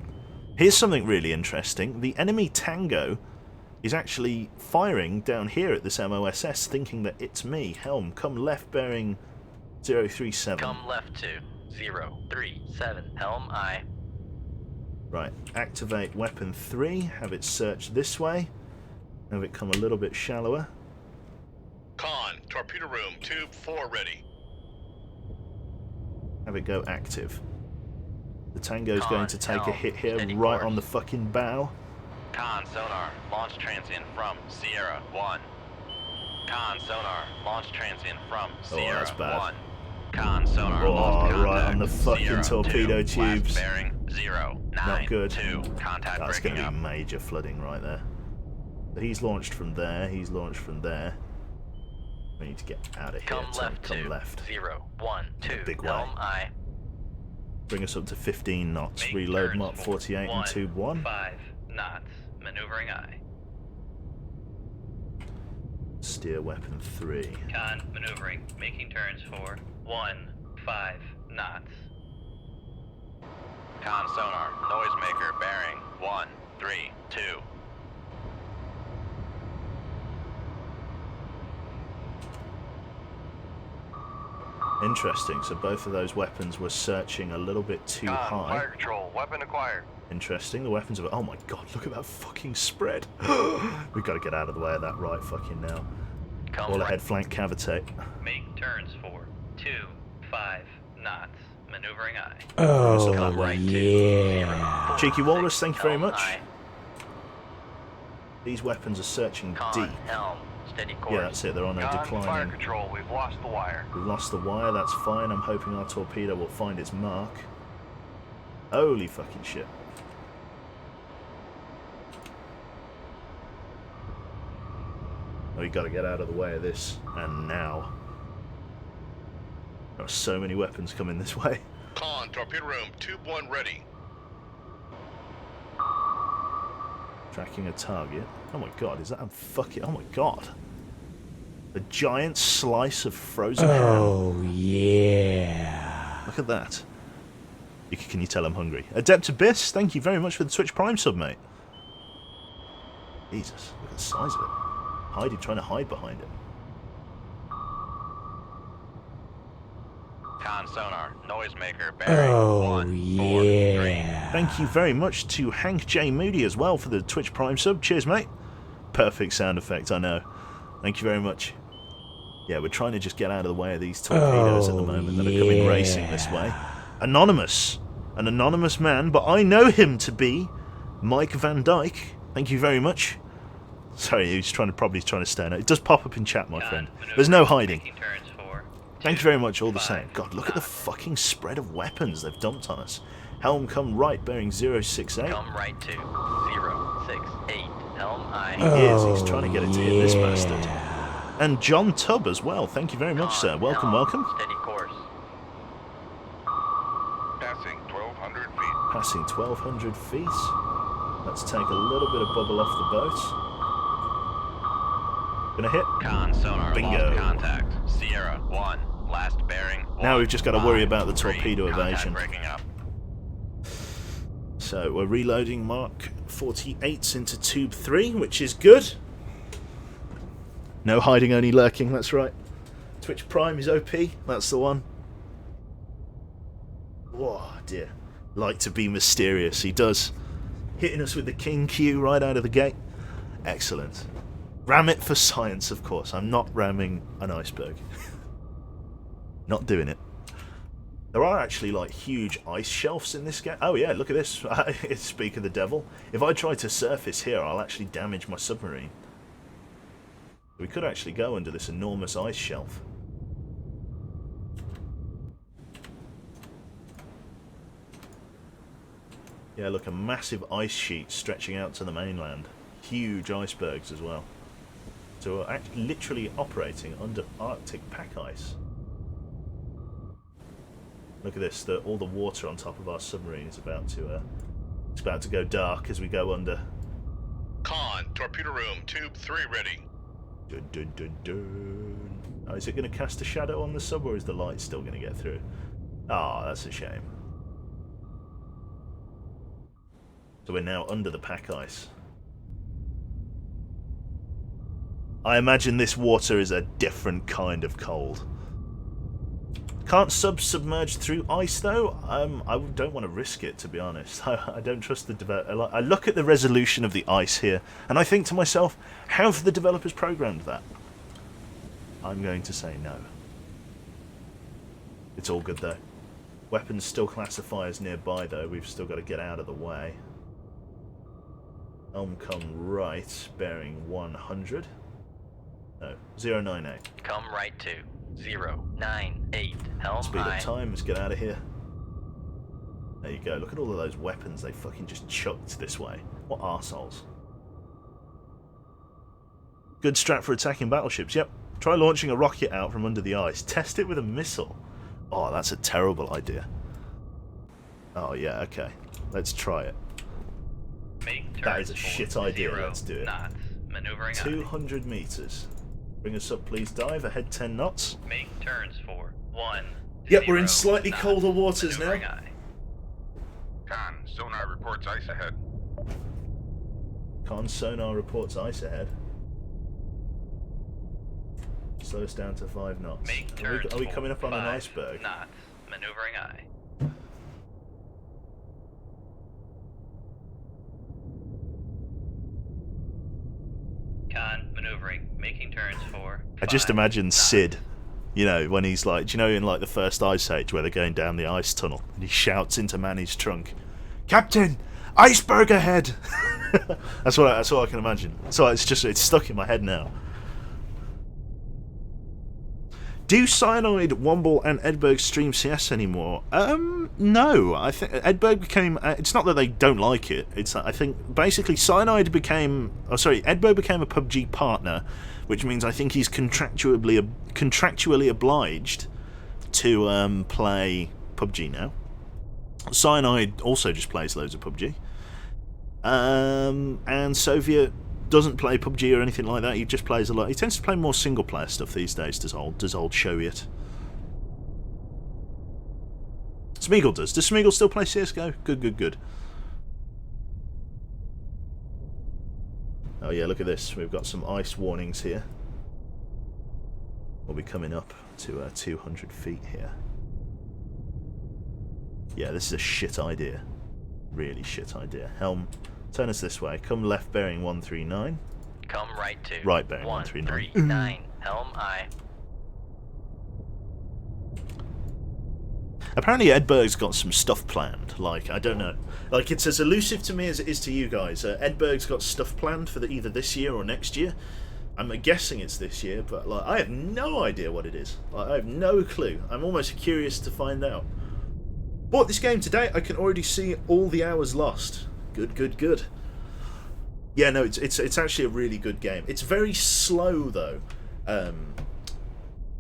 Speaker 1: Here's something really interesting. The enemy Tango is actually firing down here at this MOSS, thinking that it's me. Helm, come left bearing 037.
Speaker 4: Come left to 037. Helm I.
Speaker 1: Right, activate weapon 3, have it search this way, have it come a little bit shallower.
Speaker 6: Conn, torpedo room, tube 4 ready.
Speaker 1: Have it go active. The Tango's
Speaker 4: Conn,
Speaker 1: going to take a
Speaker 4: helm,
Speaker 1: hit here
Speaker 4: steady
Speaker 1: right
Speaker 4: course.
Speaker 1: on the fucking bow.
Speaker 4: Conn sonar. Launch transient from Sierra 1. Conn sonar. Launch transient from Sierra
Speaker 1: that's bad.
Speaker 4: 1. Conn sonar.
Speaker 1: Oh,
Speaker 4: lost
Speaker 1: right
Speaker 4: contact.
Speaker 1: on the fucking
Speaker 4: Sierra
Speaker 1: torpedo
Speaker 4: 2,
Speaker 1: tubes.
Speaker 4: Last bearing 0, 9,
Speaker 1: Not good.
Speaker 4: 2. Contact
Speaker 1: That's
Speaker 4: breaking
Speaker 1: going to
Speaker 4: up.
Speaker 1: be major flooding right there. But he's launched from there, he's launched from there. We need to get out of here.
Speaker 4: Come left
Speaker 1: come
Speaker 4: to
Speaker 1: left.
Speaker 4: 0, 1, 2.
Speaker 1: big way.
Speaker 4: Helm I.
Speaker 1: Bring us up to 15 knots.
Speaker 4: Make
Speaker 1: Reload
Speaker 4: turns
Speaker 1: Mark
Speaker 4: for
Speaker 1: 48 and tube 1.
Speaker 4: 5 knots. Maneuvering I.
Speaker 1: Steer weapon 3.
Speaker 4: Conn maneuvering. Making turns for 5 knots. Conn sonar. Noisemaker bearing 132.
Speaker 1: Interesting, so both of those weapons were searching a little bit too
Speaker 5: Conn,
Speaker 1: high.
Speaker 5: fire control, weapon acquired.
Speaker 1: Interesting, the weapons are... Oh my god, look at that fucking spread! We've got to get out of the way of that right fucking now.
Speaker 4: Come
Speaker 1: All
Speaker 4: right.
Speaker 1: ahead, flank cavitate.
Speaker 4: Make turns for 5 knots. Maneuvering I.
Speaker 3: Oh,
Speaker 1: Come
Speaker 4: right to
Speaker 3: yeah.
Speaker 4: 0,
Speaker 1: Cheeky
Speaker 4: 6.
Speaker 1: Walrus, thank you very
Speaker 4: Helm
Speaker 1: much.
Speaker 4: I.
Speaker 1: These weapons are searching
Speaker 4: Conn,
Speaker 1: deep.
Speaker 4: helm, steady course.
Speaker 1: Yeah, that's it, they're on a
Speaker 5: Conn, fire
Speaker 1: declining.
Speaker 5: control, we've lost the wire.
Speaker 1: We've lost the wire, that's fine. I'm hoping our torpedo will find its mark. Holy fucking shit. We got to get out of the way of this, and now. There are so many weapons coming this way.
Speaker 6: Conn, torpedo room, tube 1 ready.
Speaker 1: Tracking a target. Oh my god, is that a fucking... Oh my god. A giant slice of frozen ham.
Speaker 3: Oh, yeah.
Speaker 1: Look at that. Can you tell I'm hungry? Adept Abyss, thank you very much for the Twitch Prime sub, mate. Jesus, look at the size of it. Trying to hide behind it.
Speaker 4: Conn sonar, noisemaker, bearing
Speaker 3: Oh,
Speaker 4: 143.
Speaker 3: yeah.
Speaker 1: Thank you very much to Hank J. Moody as well for the Twitch Prime sub. Cheers, mate. Perfect sound effect, I know. Thank you very much. Yeah, we're trying to just get out of the way of these torpedoes at the moment that are coming racing this way. Anonymous. An anonymous man, but I know him to be Mike Van Dyke. Thank you very much. Sorry, he's probably trying to stand out. It does pop up in chat, my friend. There's no hiding. Thank you very much, all the same. God, look at the fucking spread of weapons they've dumped on us. Helm come right, bearing 068.
Speaker 4: Come right to 068. Helm I.
Speaker 1: He is. He's trying to get it to hit this bastard. And John Tubb as well. Thank you very much, sir. Welcome, welcome.
Speaker 4: Steady course.
Speaker 5: Passing 1,200 feet.
Speaker 1: Passing 1,200 feet. Let's take a little bit of bubble off the boat. Gonna hit.
Speaker 4: Conn sonar,
Speaker 1: Bingo.
Speaker 4: lost contact. Sierra 1, last bearing.
Speaker 1: Now we've just got to worry about the torpedo
Speaker 4: Contact
Speaker 1: evasion.
Speaker 4: breaking up.
Speaker 1: So we're reloading Mark 48s into tube 3, which is good. No hiding, only lurking, that's right. Twitch Prime is OP, that's the one. Oh dear. Like to be mysterious, he does. Hitting us with the King Q right out of the gate. Excellent. Ram it for science, of course. I'm not ramming an iceberg. Not doing it. There are actually like huge ice shelves in this game. Oh yeah, look at this. Speak of the devil. If I try to surface here, I'll actually damage my submarine. We could actually go under this enormous ice shelf. Yeah, look, a massive ice sheet stretching out to the mainland. Huge icebergs as well. So we're actually literally operating under Arctic pack ice. Look at this, all the water on top of our submarine is about to go dark as we go under.
Speaker 6: Conn, torpedo room, tube 3 ready.
Speaker 1: Dun, dun, dun, dun. Oh, is it going to cast a shadow on the sub, or is the light still going to get through? Ah, that's a shame. So we're now under the pack ice. I imagine this water is a different kind of cold. Can't submerge through ice though. I don't want to risk it, to be honest. I don't trust the developer. I look at the resolution of the ice here, and I think to myself, how have the developers programmed that? I'm going to say no. It's all good though. Weapons still classify as nearby though. We've still got to get out of the way. Helm come right, bearing 100. No, 098.
Speaker 4: Come right to 098. Helm
Speaker 1: Speed
Speaker 4: I.
Speaker 1: up time, let's get out of here. There you go, look at all of those weapons they fucking just chucked this way. What arseholes. Good strat for attacking battleships, yep. Try launching a rocket out from under the ice. Test it with a missile. Oh, that's a terrible idea. Oh yeah, okay. Let's try it.
Speaker 4: Make
Speaker 1: That is a
Speaker 4: turns
Speaker 1: shit
Speaker 4: for
Speaker 1: idea,
Speaker 4: 0
Speaker 1: let's do it.
Speaker 4: knots. Maneuvering
Speaker 1: 200 meters. Bring us up, please dive. Ahead 10 knots.
Speaker 4: I. Make turns for 1.
Speaker 1: Yep, we're in
Speaker 4: 0
Speaker 1: slightly
Speaker 4: knots.
Speaker 1: colder waters now.
Speaker 4: Maneuvering I.
Speaker 5: Conn, sonar reports ice ahead.
Speaker 1: Conn sonar reports ice ahead. Slow us down to 5 knots.
Speaker 4: Make
Speaker 1: Are
Speaker 4: turns
Speaker 1: we
Speaker 4: for
Speaker 1: coming up on an
Speaker 4: 5
Speaker 1: iceberg?
Speaker 4: knots. Maneuvering I. Conn, maneuvering, making turns for.
Speaker 1: I just
Speaker 4: 5
Speaker 1: imagine
Speaker 4: knots.
Speaker 1: Sid, you know, when he's like, do you know in like the first Ice Age where they're going down the ice tunnel and he shouts into Manny's trunk, "Captain, iceberg ahead!" that's what I can imagine. So it's stuck in my head now. Do Cyanide, Womble, and Edberg stream CS anymore? No. I think Edberg became. It's not that they don't like it. It's that I think basically Cyanide became. Oh, sorry, Edberg became a PUBG partner, which means I think he's contractually obliged to play PUBG now. Cyanide also just plays loads of PUBG. And Soviet doesn't play PUBG or anything like that. He just plays a lot. He tends to play more single player stuff these days. Does old Soviet? Smeagol does. Does Smeagol still play CS:GO? Good. Oh yeah, look at this. We've got some ice warnings here. We'll be coming up to 200 feet here. Yeah, this is a shit idea. Really shit idea. Helm, turn us this way. Come left bearing 139.
Speaker 4: Come right to.
Speaker 1: Right bearing 139.
Speaker 4: 139. Helm aye.
Speaker 1: Apparently Edberg's got some stuff planned. Like, I don't know. Like, it's as elusive to me as it is to you guys. Edberg's got stuff planned for either this year or next year. I'm guessing it's this year, but like, I have no idea what it is. Like, I have no clue. I'm almost curious to find out. Bought this game today. I can already see all the hours lost. Good, good, good. Yeah, no, it's actually a really good game. It's very slow though.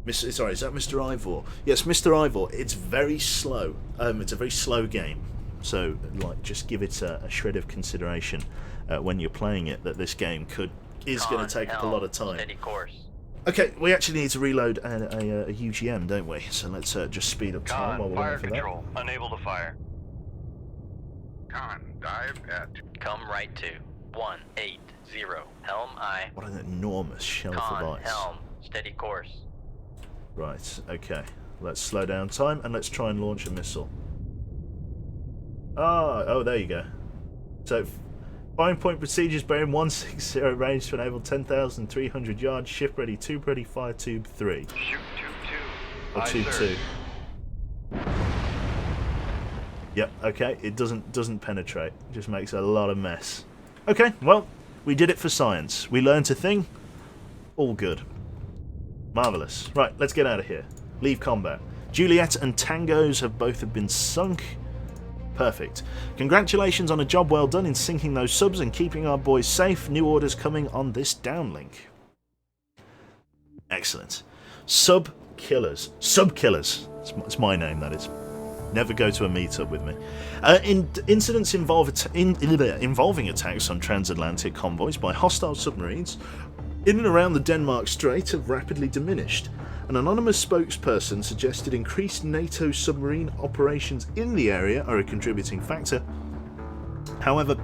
Speaker 1: Sorry, is that Mr. Ivor? Yes, Mr. Ivor. It's very slow. It's a very slow game. So, like, just give it a shred of consideration when you're playing it. That this game is going to take up a lot of time.
Speaker 4: Steady course.
Speaker 1: Okay, we actually need to reload a UGM, don't we? So let's just speed up time while
Speaker 5: Conn,
Speaker 1: we're
Speaker 5: fire
Speaker 1: waiting for that.
Speaker 5: control. Unable to fire.
Speaker 7: Con, dive at
Speaker 4: Come right to. 180. Helm aye.
Speaker 1: What an enormous shelf of
Speaker 4: Conn,
Speaker 1: ice.
Speaker 4: helm. Steady course.
Speaker 1: Right, okay. Let's slow down time and let's try and launch a missile. Oh, there you go. So, firing point procedures bearing 160 range to enable 10,300 yards, ship ready, tube ready, fire tube 3.
Speaker 5: Shoot tube 2.
Speaker 1: Or
Speaker 5: Aye,
Speaker 1: tube
Speaker 5: sir.
Speaker 1: 2. Yep, okay, it doesn't penetrate. It just makes a lot of mess. Okay, well, we did it for science. We learned a thing. All good. Marvellous. Right, let's get out of here. Leave combat. Juliet and Tangos have both been sunk. Perfect. Congratulations on a job well done in sinking those subs and keeping our boys safe. New orders coming on this downlink. Excellent. Sub-killers. Sub-killers. It's my name, that is. Never go to a meetup with me. Incidents involving attacks on transatlantic convoys by hostile submarines in and around the Denmark Strait have rapidly diminished. An anonymous spokesperson suggested increased NATO submarine operations in the area are a contributing factor. However, the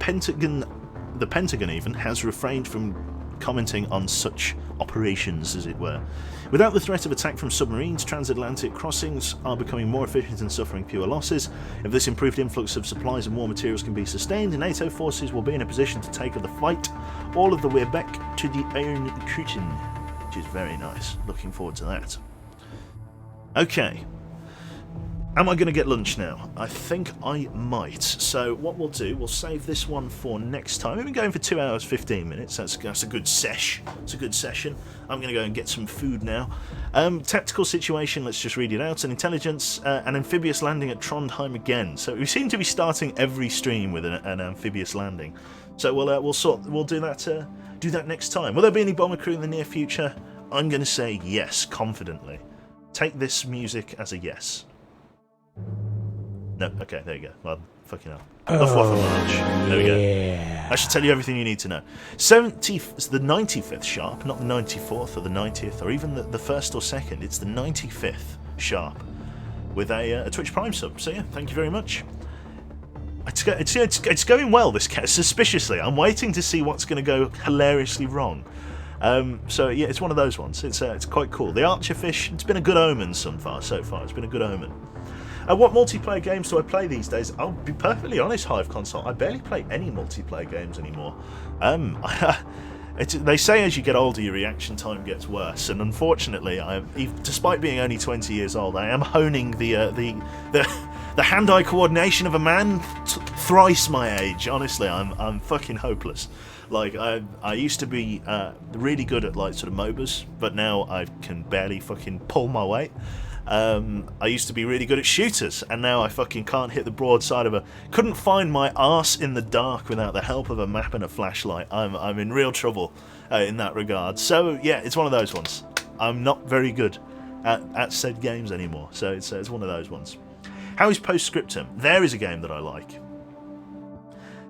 Speaker 1: Pentagon even has refrained from commenting on such operations, as it were. Without the threat of attack from submarines, transatlantic crossings are becoming more efficient and suffering fewer losses. If this improved influx of supplies and war materials can be sustained, NATO forces will be in a position to take up the fight all of the way back to the Iron Curtain, which is very nice. Looking forward to that. Okay. Am I going to get lunch now? I think I might. So what we'll do, we'll save this one for next time. We've been going for 2 hours 15 minutes. That's a good sesh. It's a good session. I'm going to go and get some food now. Tactical situation, let's just read it out. An intelligence, an amphibious landing at Trondheim again. So we seem to be starting every stream with an amphibious landing. So we'll do that next time. Will there be any bomber crew in the near future? I'm going to say yes, confidently. Take this music as a yes. No, okay, there you go. Well, fucking hell. Enough waffle lunch. There we go. I should tell you everything you need to know. It's the 95th sharp, not the 94th or the 90th or even the 1st or 2nd. It's the 95th sharp with a Twitch Prime sub. So yeah, thank you very much. It's going well, this suspiciously. I'm waiting to see what's going to go hilariously wrong. So yeah, it's one of those ones. It's quite cool. The Archerfish, it's been a good omen so far. It's been a good omen. What multiplayer games do I play these days? I'll be perfectly honest, Hive Console, I barely play any multiplayer games anymore. They say as you get older, your reaction time gets worse, and unfortunately, despite being only 20 years old, I am honing the hand-eye coordination of a man thrice my age. Honestly, I'm fucking hopeless. Like I used to be really good at like sort of MOBAs, but now I can barely fucking pull my weight. I used to be really good at shooters, and now I fucking can't hit the broadside of couldn't find my arse in the dark without the help of a map and a flashlight. I'm in real trouble in that regard. So yeah, it's one of those ones. I'm not very good at said games anymore. So it's one of those ones. How is Postscriptum? There is a game that I like.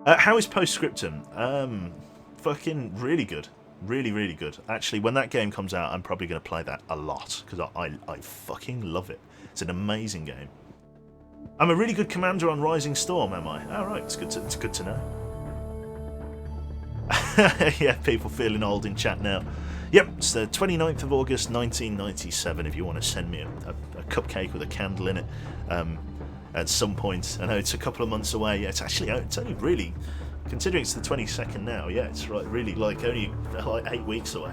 Speaker 1: How is Postscriptum? Fucking really good. Really, really good. Actually, when that game comes out, I'm probably going to play that a lot, because I fucking love it. It's an amazing game. I'm a really good commander on Rising Storm, am I? Oh, right, it's good to know. Yeah, people feeling old in chat now. Yep, it's the 29th of August, 1997, if you want to send me a cupcake with a candle in it. at some point. I know it's a couple of months away. Yeah, it's only really, considering it's the 22nd now. Yeah, it's really like only like 8 weeks away.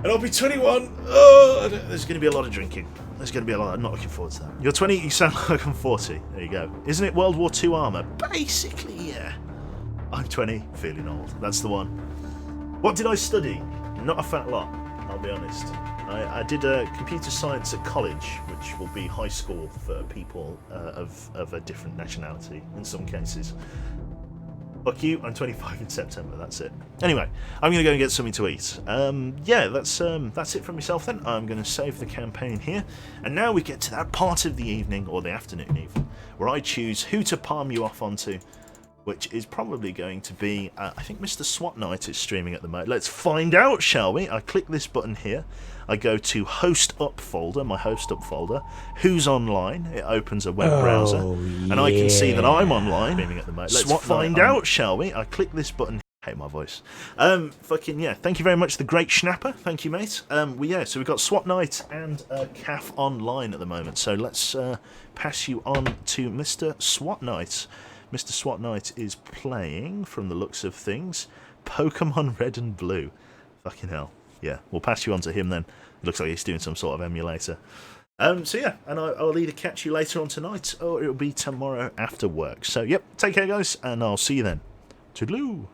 Speaker 1: And I'll be 21. Oh, there's going to be a lot of drinking. There's going to be a lot. I'm not looking forward to that. You're 20. You sound like I'm 40. There you go. Isn't it World War II armour? Basically, yeah. I'm 20, feeling old. That's the one. What did I study? Not a fat lot, I'll be honest. I did computer science at college, which will be high school for people of a different nationality in some cases. Fuck you, I'm 25 in September, that's it. Anyway, I'm going to go and get something to eat. Yeah, that's it from myself then. I'm going to save the campaign here. And now we get to that part of the evening, or the afternoon even, where I choose who to palm you off onto, which is probably going to be, I think Mr. SWAT Knight is streaming at the moment. Let's find out, shall we? I click this button here. I go to Host Up folder, my Host Up folder. Who's online? It opens a web browser. And I can see that I'm online, streaming at the moment. Let's find out, shall we? I click this button. Hate my voice. Fucking yeah. Thank you very much, the Great Schnapper. Thank you, mate. So we've got SWAT Knight and CAF online at the moment. So let's pass you on to Mr. SWAT Knight. Mr. SWAT Knight is playing, from the looks of things, Pokemon Red and Blue. Fucking hell. Yeah, we'll pass you on to him then. It looks like he's doing some sort of emulator. So yeah, and I'll either catch you later on tonight, or it'll be tomorrow after work. So yep, take care guys, and I'll see you then. Toodaloo!